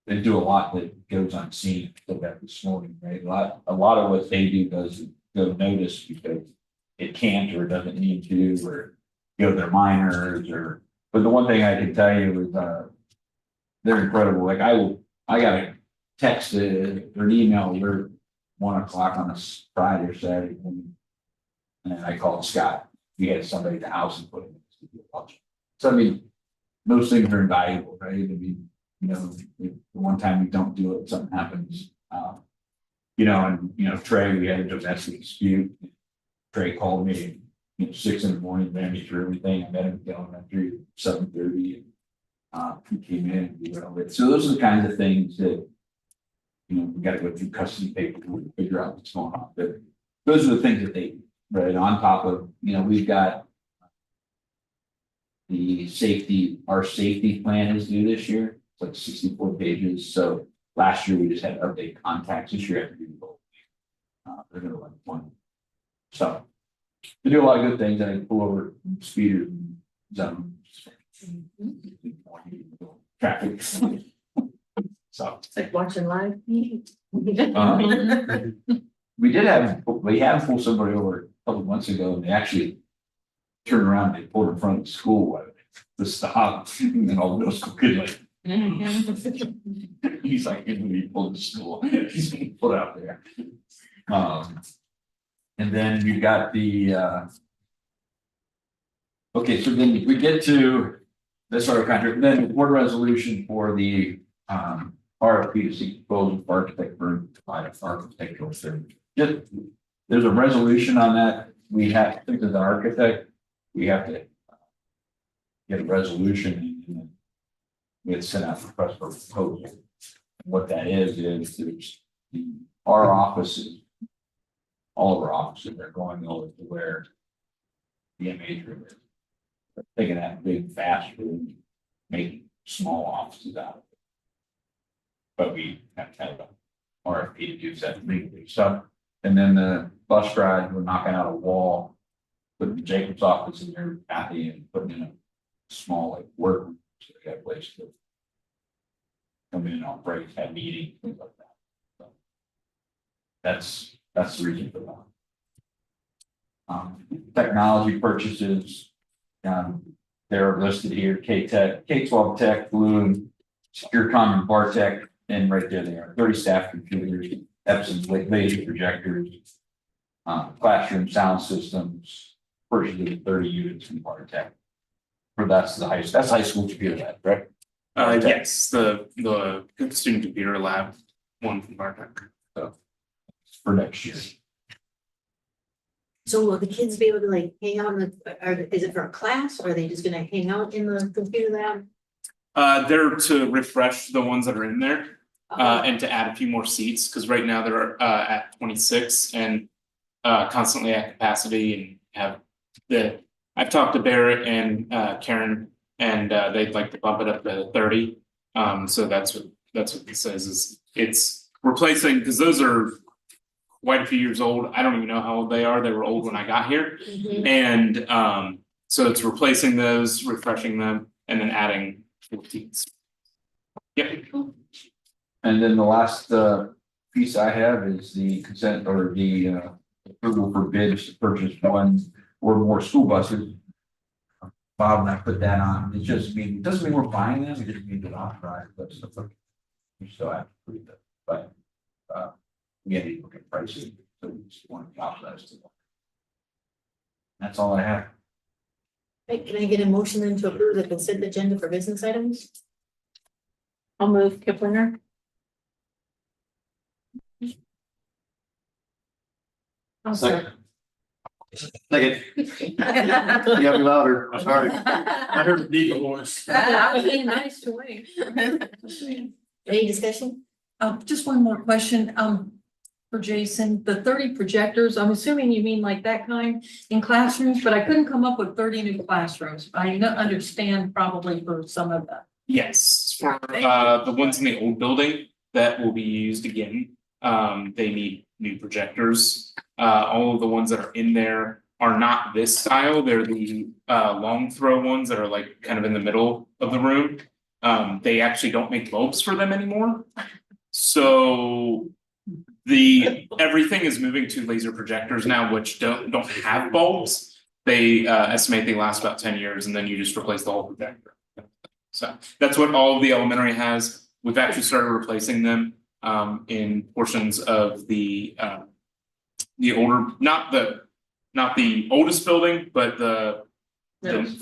they do a lot that goes unseen. Still got this morning, right? A lot of what they do doesn't go noticed because it can't or doesn't need to, or they're minors or. But the one thing I can tell you is they're incredible. Like I got a text or an email alert 1 o'clock on a Friday or Saturday morning, and I called Scott. We had somebody at the house and put him in the So I mean, those things are invaluable, right? I mean, you know, the one time we don't do it, something happens. You know, and you know, Trey, we had a domestic dispute. Trey called me, 6 in the morning, ran me through everything. I met him down after 7:30. He came in and we went over it. So those are the kinds of things that, you know, we got to go through custody paperwork to figure out what's going on. But those are the things that they, right, on top of, you know, we've got our safety plan is due this year. It's like 64 pages. So last year we just had to update contacts. This year I have to do both. They're going to run 1. So they do a lot of good things. I pull over speeders and zone traffic. So It's like watching live meetings. we had pulled somebody over a couple of months ago, and they actually turned around and they pulled in front of the school to stop, and all the middle school kids like. He's like, he pulled the school. He's being put out there. And then you got the okay, so then we get to this sort of contract, then the board resolution for the RFP to seek proposal for architect firm to provide an architectural service. There's a resolution on that. We have to think as an architect, we have to get a resolution and we have to send out a request for proposal. And what that is there's our offices, all of our offices are going over to where the MH room is. They're taking that big fast room, making small offices out of it. But we have to have an RFP to do that legally stuff. And then the bus ride, we're knocking out a wall, putting Jacob's office in there, Kathy, and putting in a small like work room, so they got a place to come in on breaks, have meetings, things like that. So that's the reason for that. Technology purchases. They're listed here, K-Tech, K-12 Tech, Bloom, Secure Common Bar Tech, and right there they are, 30 staff computers, Epson laser projectors, classroom sound systems, purchase of 30 units from Bar Tech. For that's high school computer lab, right? Yes, the student computer lab, one from Bartek. For next year. So will the kids be able to like hang out in the, or is it for a class, or are they just gonna hang out in the computer lab? They're to refresh the ones that are in there, and to add a few more seats, because right now they're at 26 and constantly at capacity and have I've talked to Barrett and Karen, and they'd like to bump it up to 30. So that's what this says, is it's replacing, because those are quite a few years old. I don't even know how old they are. They were old when I got here. And so it's replacing those, refreshing them, and then adding 14. Yep. And then the last piece I have is the consent or the approval for bids to purchase one or more school buses. Bob and I put that on. It just means, it doesn't mean we're buying them, it just means they're authorized, but stuff like. We still have to prove that, but we had to look at pricing, so we just want to authorize to them. That's all I have. Hey, can I get a motion then to approve the consent agenda for business items? I'll move Kiplinger. I'll start. Second. You gotta be louder, sorry. I heard a deep voice. I was being nice to wait. Any discussion? Just one more question, for Jason, the 30 projectors, I'm assuming you mean like that kind in classrooms, but I couldn't come up with 30 new classrooms. I understand probably for some of them. Yes, for the ones in the old building that will be used again, they need new projectors. All of the ones that are in there are not this style. They're the long throw ones that are like kind of in the middle of the room. They actually don't make bulbs for them anymore. So everything is moving to laser projectors now, which don't have bulbs. They estimate they last about 10 years, and then you just replace the whole projector. So that's what all of the elementary has. We've actually started replacing them in portions of the older, not the oldest building, but the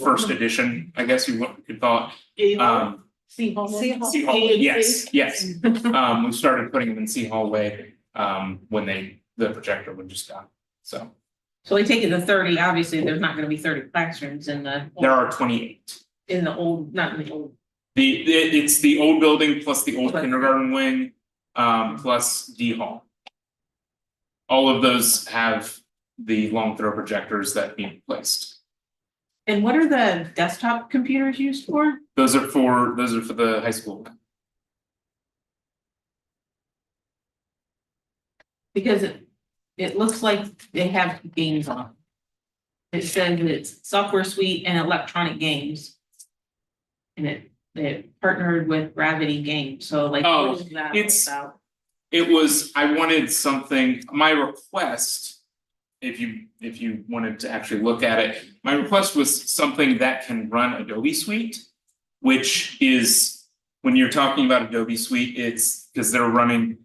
first edition, I guess you could call it. C Hall. Yes. We started putting them in C hallway when the projector would just die. So I take it the 30, obviously, there's not gonna be 30 classrooms in the. there are 28. In the old, not in the old. It's the old building plus the old kindergarten wing, plus D hall. All of those have the long throw projectors that need replaced. And what are the desktop computers used for? Those are for the high school. Because it looks like they have games on. It says it's software suite and electronic games. And it partnered with Gravity Games, so like. Oh, what is that about? I wanted something, my request, if you wanted to actually look at it, my request was something that can run Adobe Suite, which is, when you're talking about Adobe Suite, it's because they're running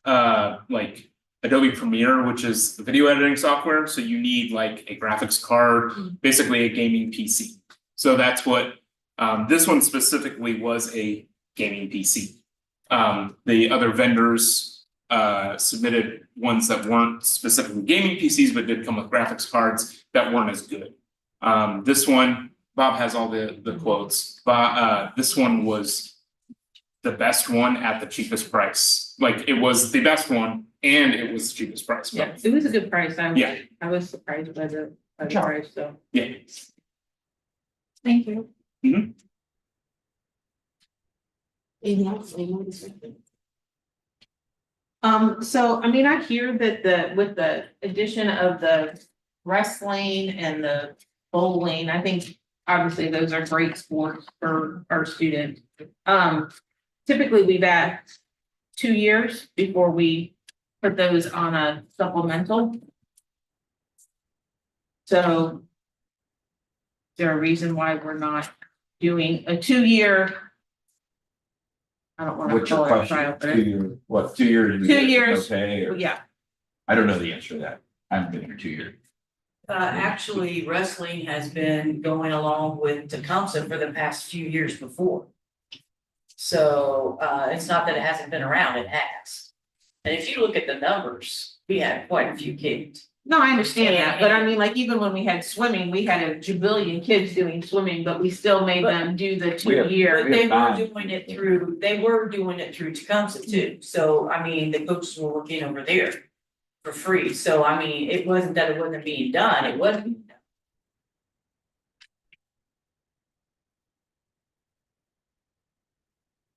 like Adobe Premiere, which is the video editing software, so you need like a graphics card, basically a gaming PC. So that's what this one specifically was, a gaming PC. The other vendors submitted ones that weren't specifically gaming PCs, but did come with graphics cards that weren't as good. This one, Bob has all the quotes, but this one was the best one at the cheapest price. Like, it was the best one and it was the cheapest price. Yeah, it was a good price. I was surprised by the price, so. Yeah. Thank you. Anything else? Any more discussion? So I mean, I hear that with the addition of the wrestling and the bowling, I think obviously those are great sports for our students. Typically we've had 2 years before we put those on a supplemental. So there a reason why we're not doing a 2-year? I don't want to What's your call it a question? trial, but 2 years, what, 2 years? 2 years. Okay, or, yeah, I don't know the answer to that. I haven't been here 2 years. Actually, wrestling has been going along with Tecumseh for the past few years before. So, it's not that it hasn't been around, it has. And if you look at the numbers, we had quite a few kids. no, I understand that, but I mean, like, even when we had swimming, we had a jubillion kids doing swimming, but we still made them do the We have- 2-year. But they were doing it through Tecumseh too. So, I mean, the coaches were working over there for free. So, I mean, it wasn't that it wasn't being done, it wasn't being done.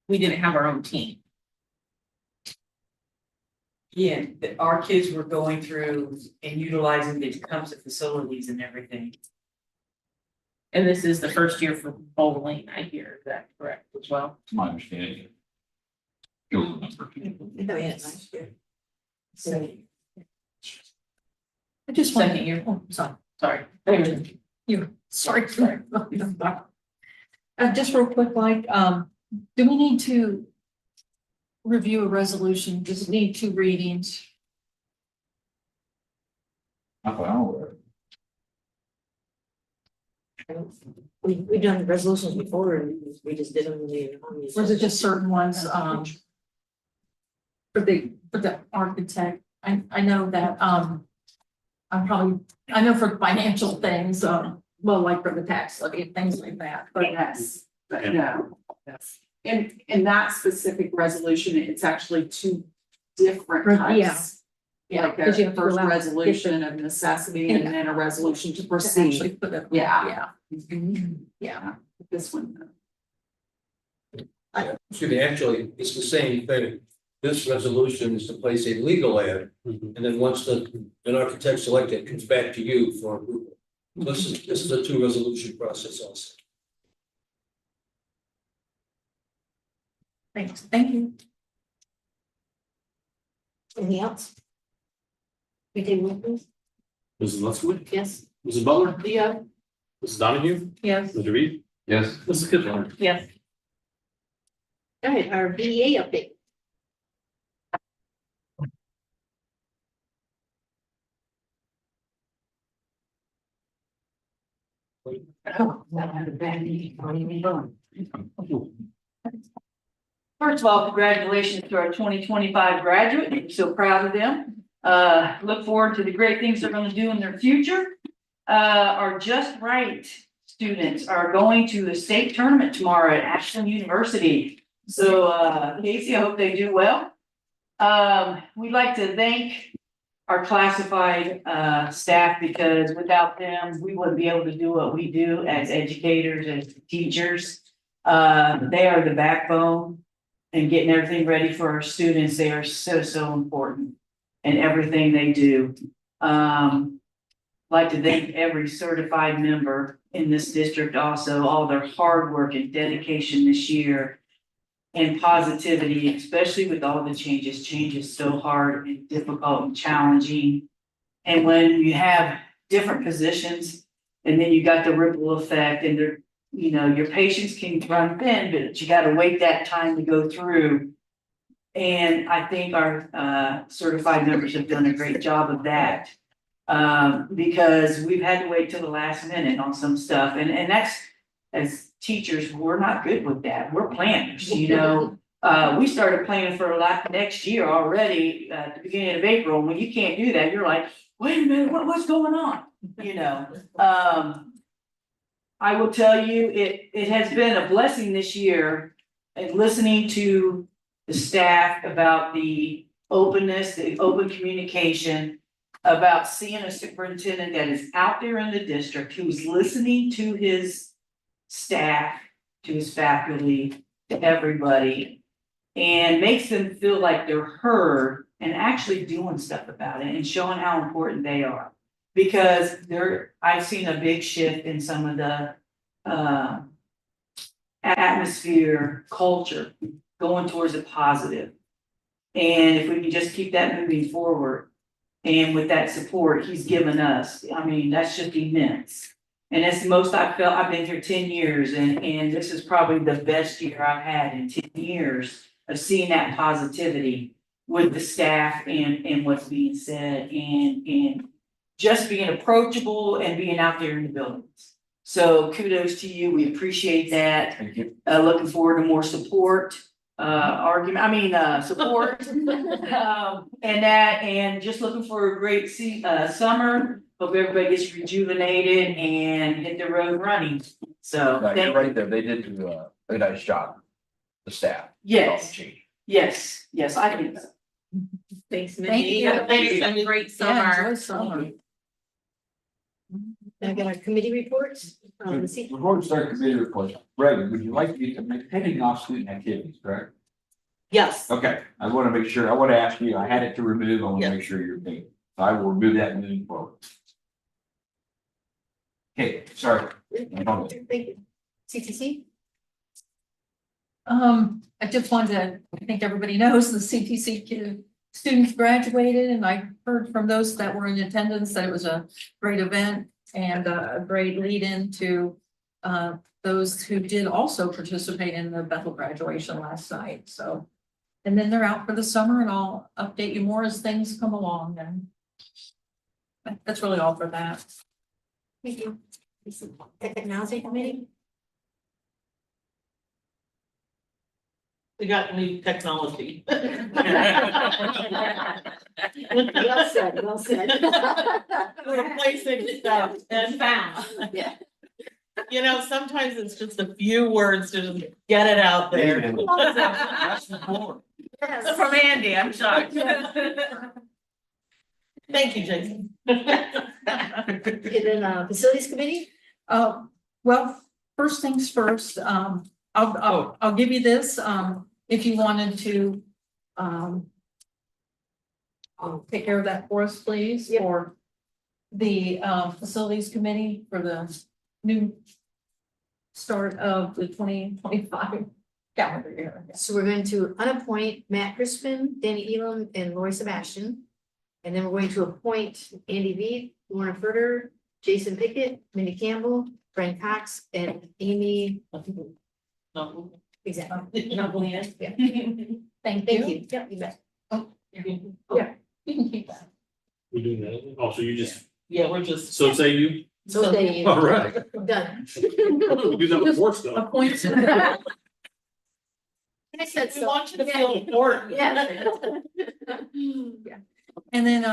We didn't have our own team. Yeah, our kids were going through and utilizing the Tecumseh facilities and everything. And this is the first year for bowling, I hear, is that correct as well? It's my understanding. You'll remember. No, yeah, last year. So, I just want, Second year, oh, sorry, sorry. sorry. Just real quick, like, do we need to review a resolution? Does it need 2 readings? Well, we've done resolutions before and we just did them. Or is it just certain ones, for the architect? I know that, I know for financial things, well, like for the tax levy, things like that, but Yes, but no, yes. In that specific resolution, it's actually 2 different Yeah. types. yeah. Like because you a have to first allow- resolution of necessity and then a resolution to to proceed. actually put it- Yeah. Yeah. This one. Excuse me, actually, it's the same thing. This resolution is to place a legal ad, Mhm. and then once an architect selected, it comes back to you for approval. This is a 2 resolution process also. Thanks, thank you. Anything else? We did with this? Mrs. Lutford, Yes. Mrs. Butler, Yeah. Mrs. Donahue, Yes. Mr. Reed, yes. Mrs. Kidwell. Yes. All right, our BEA update. Oh, that had a bad knee, don't even go. First of all, congratulations to our 2025 graduate. I'm so proud of them. Look forward to the great things they're going to do in their future. Our Just Right students are going to the state tournament tomorrow at Ashland University. So, Casey, I hope they do well. We'd like to thank our classified staff, because without them, we wouldn't be able to do what we do as educators and teachers. They are the backbone and getting everything ready for our students. They are so important in everything they do. Like to thank every certified member in this district also, all their hard work and dedication this year. And positivity, especially with all the changes. Change is so hard and difficult and challenging. And when you have different positions, and then you got the ripple effect, and there, you know, your patience can run thin, but you gotta wait that time to go through. And I think our certified members have done a great job of that. Because we've had to wait till the last minute on some stuff, and that's, as teachers, we're not good with that. We're planners, you know. We started planning for next year already at the beginning of April. And when you can't do that, you're like, wait a minute, what's going on? You know, I will tell you, it has been a blessing this year and listening to the staff about the openness, the open communication, about seeing a superintendent that is out there in the district, who's listening to his staff, to his faculty, to everybody, and makes them feel like they're heard and actually doing stuff about it and showing how important they are. Because I've seen a big shift in some of the atmosphere, culture, going towards a positive. And if we can just keep that moving forward, and with that support he's given us, I mean, that's just immense. And that's the most I've felt. I've been here 10 years and this is probably the best year I've had in 10 years of seeing that positivity with the staff and what's being said and just being approachable and being out there in the buildings. So kudos to you. We appreciate that. Thank you. Looking forward to more support, support. And just looking for a great summer. Hope everybody gets rejuvenated and hit the road running. So. You're thank- right there. They did do a nice job, the staff. Yes, yes, I think so. Thanks, Thank Mindy. you. Have a great Yeah, summer. enjoy summer. Now get our committee reports. Let's see. Before we start committee reports, Greg, would you like me to make heading off student activities, correct? Yes. Okay, I want to make sure, I want to ask you, I had it to remove, I want to make sure you're paid. I will remove that moving forward. Okay, sorry. Thank you. CTC? I just wanted to, I think everybody knows the CTC students graduated, and I heard from those that were in attendance that it was a great event and a great lead in to those who did also participate in the Bethel graduation last night, so. And then they're out for the summer, and I'll update you more as things come along, and that's really all for that. Thank you. Technology committee? We got new technology. Well said, well said. We're replacing stuff and Found. Yeah. you know, sometimes it's just a few words to just get it out there. That's the board. From Andy, I'm shocked. Thank you, Jason. And then facilities committee? Well, first things first, I'll give you this, if you wanted to, take care of that for us, please, Yep. or the, facilities committee for the new start of the 2025 calendar year. So we're going to unappoint Matt Crispin, Danny Elam, and Lori Sebastian. And then we're going to appoint Andy Veed, Lauren Furter, Jason Pickett, Mindy Campbell, Brian Cox, and Amy. No. Exactly. Not Leanne. Yeah. Thank Thank you. you. Yep, you bet. Yeah, you can keep that. We're doing that. Oh, so you just, Yeah, we're just. so say you, So they, all right. done. We'll do that before stuff. Appoint. I said We so. want you to feel important. Yeah. And then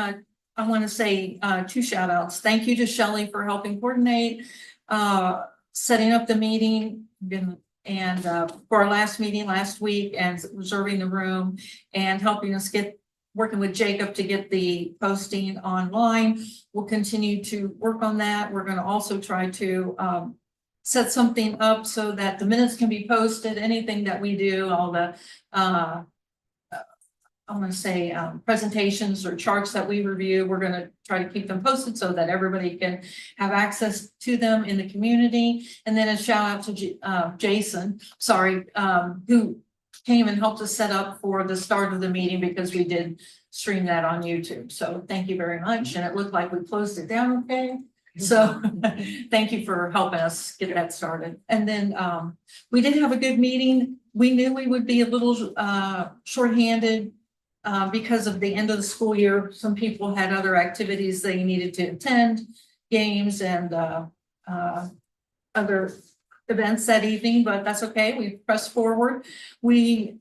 I want to say 2 shout outs. Thank you to Shelley for helping coordinate, setting up the meeting and for our last meeting last week and reserving the room and helping us working with Jacob to get the posting online. We'll continue to work on that. We're going to also try to set something up so that the minutes can be posted, anything that we do, all the I want to say presentations or charts that we review, we're going to try to keep them posted so that everybody can have access to them in the community. And then a shout out to Jason, who came and helped us set up for the start of the meeting because we did stream that on YouTube. So thank you very much. And it looked like we closed it down okay. So thank you for helping us get that started. And then we did have a good meeting. We knew we would be a little shorthanded because of the end of the school year. Some people had other activities they needed to attend, games and other events that evening, but that's okay. We pressed forward. We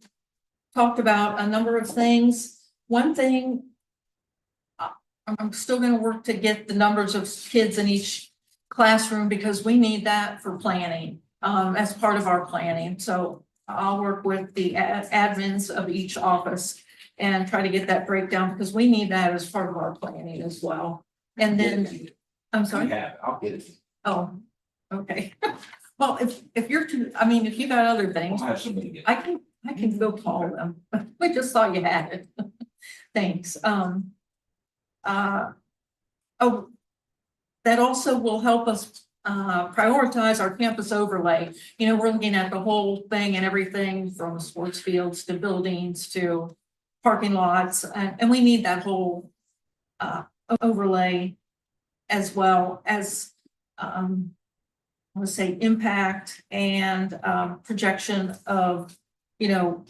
talked about a number of things. One thing, I'm still going to work to get the numbers of kids in each classroom because we need that for planning as part of our planning. So I'll work with the admins of each office and try to get that breakdown because we need that as part of our planning as well. And then, I'm sorry. Yeah, I'll get it. Oh, okay. Well, if you're too, I mean, if you got other things, I'll have somebody get it. I can go call them. We just thought you had it. Thanks. That also will help us prioritize our campus overlay. You know, we're looking at the whole thing and everything from sports fields to buildings to parking lots, and we need that whole overlay as well as let's say, impact and projection of, you know,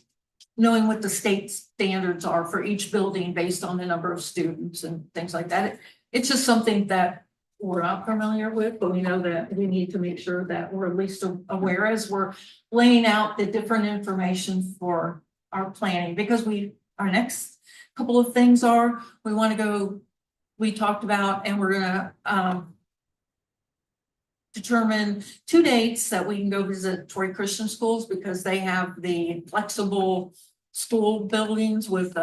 knowing what the state standards are for each building based on the number of students and things like that. It's just something that we're not familiar with, but we know that we need to make sure that we're at least aware as we're laying out the different information for our planning, because our next couple of things are, we want to go, we talked about, and we're gonna determine 2 dates that we can go visit Troy Christian schools, because they have the flexible school buildings with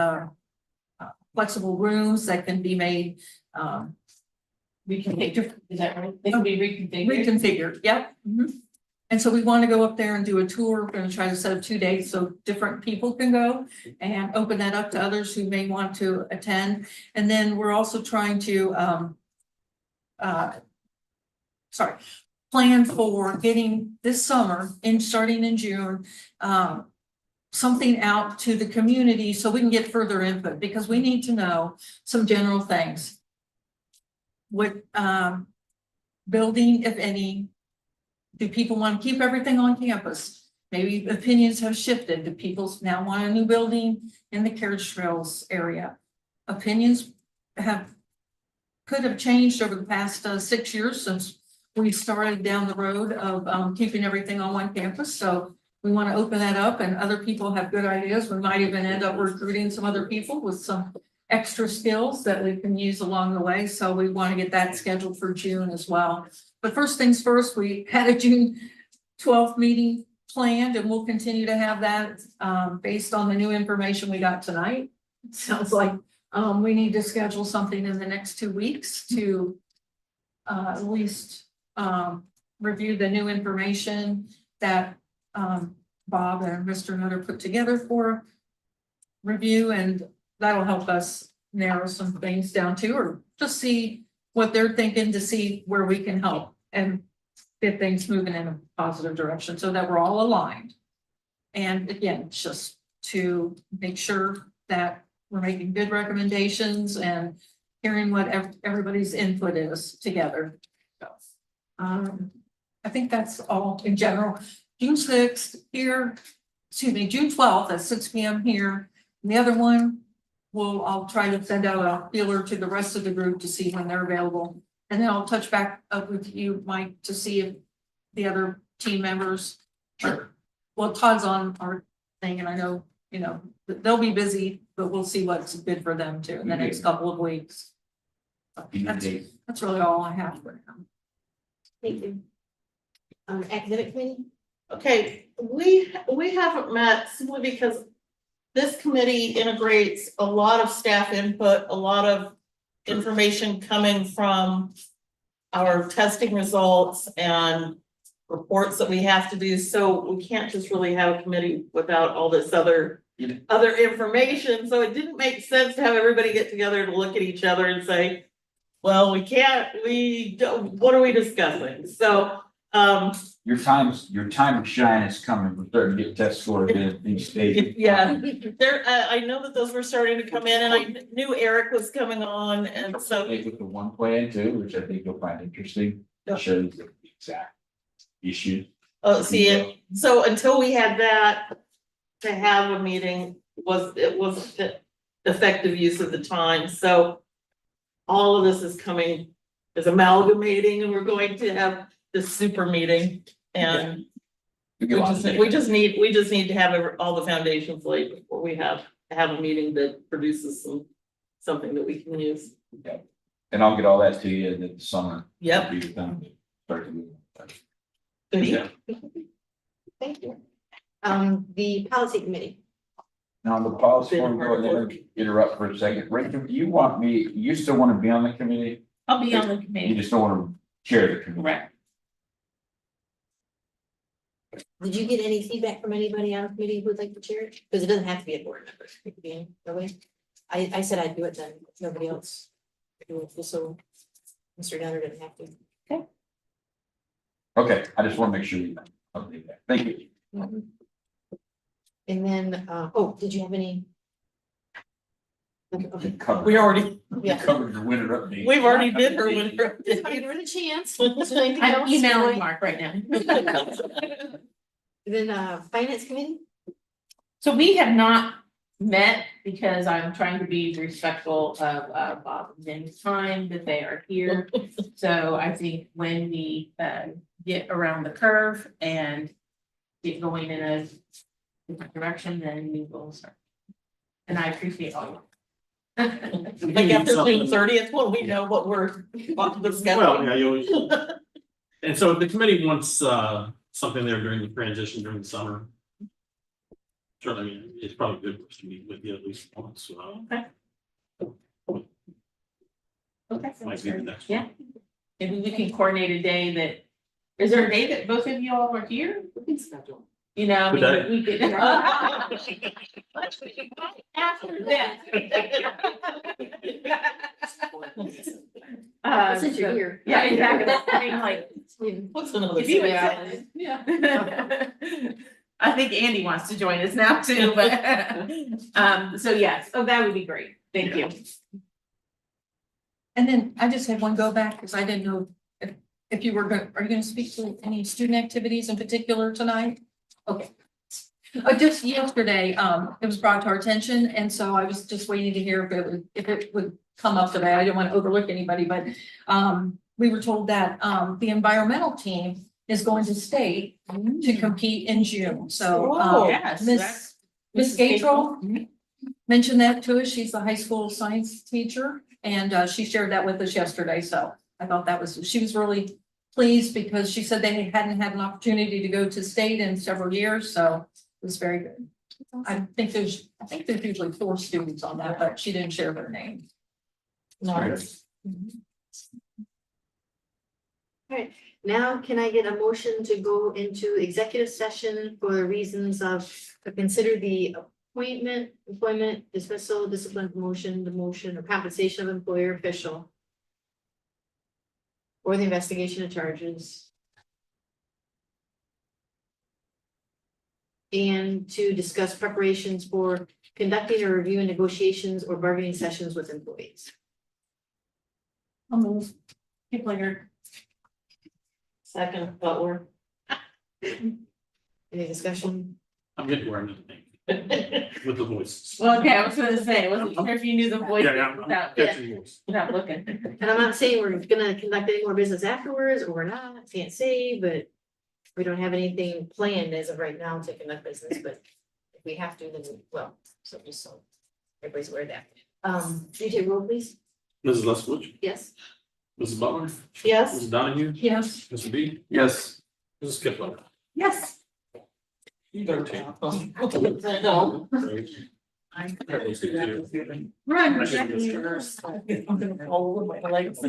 flexible rooms that can be made Reconfigured, is that right? They can be reconfigured. reconfigured, yep. And so we want to go up there and do a tour. We're going to try to set up 2 dates so different people can go and open that up to others who may want to attend. And then we're also trying to plan for getting this summer, starting in June, something out to the community so we can get further input, because we need to know some general things. What building, if any, do people want to keep everything on campus? Maybe opinions have shifted. Do people now want a new building in the carriage trails area? Opinions could have changed over the past 6 years since we started down the road of keeping everything on one campus. So we want to open that up, and other people have good ideas. We might even end up recruiting some other people with some extra skills that we can use along the way. So we want to get that scheduled for June as well. But first things first, we had a June 12th meeting planned, and we'll continue to have that based on the new information we got tonight. It sounds like we need to schedule something in the next 2 weeks to at least review the new information that Bob and Mr. Nutter put together for review, and that'll help us narrow some things down too, or just see what they're thinking to see where we can help and get things moving in a positive direction so that we're all aligned. And again, just to make sure that we're making good recommendations and hearing what everybody's input is together. So, I think that's all in general. June 6th here, June 12th at 6 p.m. here. And the other one, I'll try to send out a feeler to the rest of the group to see when they're available. And then I'll touch back up with you, Mike, to see if the other team members well, Todd's on our thing, and I know, you know, they'll be busy, but we'll see what's good for them too in the next couple of weeks. That's really all I have for now. Thank you. Academic committee? Okay, we haven't met simply because this committee integrates a lot of staff input, a lot of information coming from our testing results and reports that we have to do. So we can't just really have a committee without all this other information. So it didn't make sense to have everybody get together to look at each other and say, well, we don't, what are we discussing? So your time of shine is coming. We're starting to get test scores in these states. yeah, I know that those were starting to come in, and I knew Eric was coming on, and so. With the one plan too, which I think you'll find interesting, shows the exact issue. Oh, see it. So until we had that, to have a meeting was effective use of the time. So all of this is coming as amalgamating, and we're going to have this super meeting, and we just need to have all the foundations laid before we have a meeting that produces something that we can use. Okay. And I'll get all that to you in the summer. Yep. Start to move. Yeah. Thank you. The policy committee. Now, the policy, we'll go there and interrupt for a second. Rachel, do you still want to be on the committee? I'll be on the You committee. just don't want to chair the committee? Correct. Did you get any feedback from anybody on the committee who would like to chair it? Because it doesn't have to be a board member. It could be anybody. I said I'd do it then, if nobody else. Do it, just so Mr. Gunner didn't have to. Okay, I just want to make sure you update that. Thank you. And then, did you have any? Okay. Covered. We already, Yeah. Covered your winter update. we've already did her winter. Give her the chance. Is there anything I'm else? emailing Mark right now. Then, finance committee? So we have not met because I'm trying to be respectful of Bob and Jen's time that they are here. So I think when we get around the curve and get going in a different direction, then we will start. And I appreciate all of you. Like after June 30th, when we know what we're about to discuss. Well, yeah, you always. And so if the committee wants something there during the transition during the summer. Sure, I mean, it's probably good for us to meet with you at least once, Okay. might be the next Yeah. one. Maybe we can coordinate a day that, is there a day that both of you all are here? We can schedule. You know, Good day. we could. After that. Since you're here. Yeah, exactly, that's the thing, like, What's another? if you thing? insist. Yeah. I think Andy wants to join us now too, but, so yes, oh, that would be great, thank you. And then I just had one go back, because I didn't know if you were going, are you gonna speak to any student activities in particular tonight? Okay. Just yesterday, it was brought to our attention, and so I was just waiting to hear if it would come up today. I didn't want to overlook anybody, but we were told that the environmental team is going to state to compete in June, so Oh, yes, Miss Gatrell mentioned that to us. She's the high school science teacher, and she shared that with us yesterday, so I thought she was really pleased because she said they hadn't had an opportunity to go to state in several years, so it was very good. I think there's usually 4 students on that, but she didn't share their name. Nice. Now can I get a motion to go into executive session for the reasons of, to consider the appointment, employment, dismissal, discipline, promotion, demotion, or compensation of employer official, or the investigation of charges, and to discuss preparations for conducting or reviewing negotiations or bargaining sessions with employees. I'll move. Keep later. Second, Butler. Any discussion? I'm getting where I'm at, with the voices. Well, okay, I was gonna say, I wasn't sure if you knew the voice Yeah, I'm without, catching yours. without looking. And I'm not saying we're gonna conduct any more business afterwards, or we're not, can't say, but we don't have anything planned as of right now to conduct business, but if we have to, then we will. So just so everybody's aware of that. DJ, roll please. Mrs. Leskowitz, Yes. Mrs. Butler, Yes. Mrs. Donahue, Yes. Mr. B, Yes. Mrs. Kipler. Yes. 13. No. Great. Run. I should have missed yours. I'm gonna roll with my legs.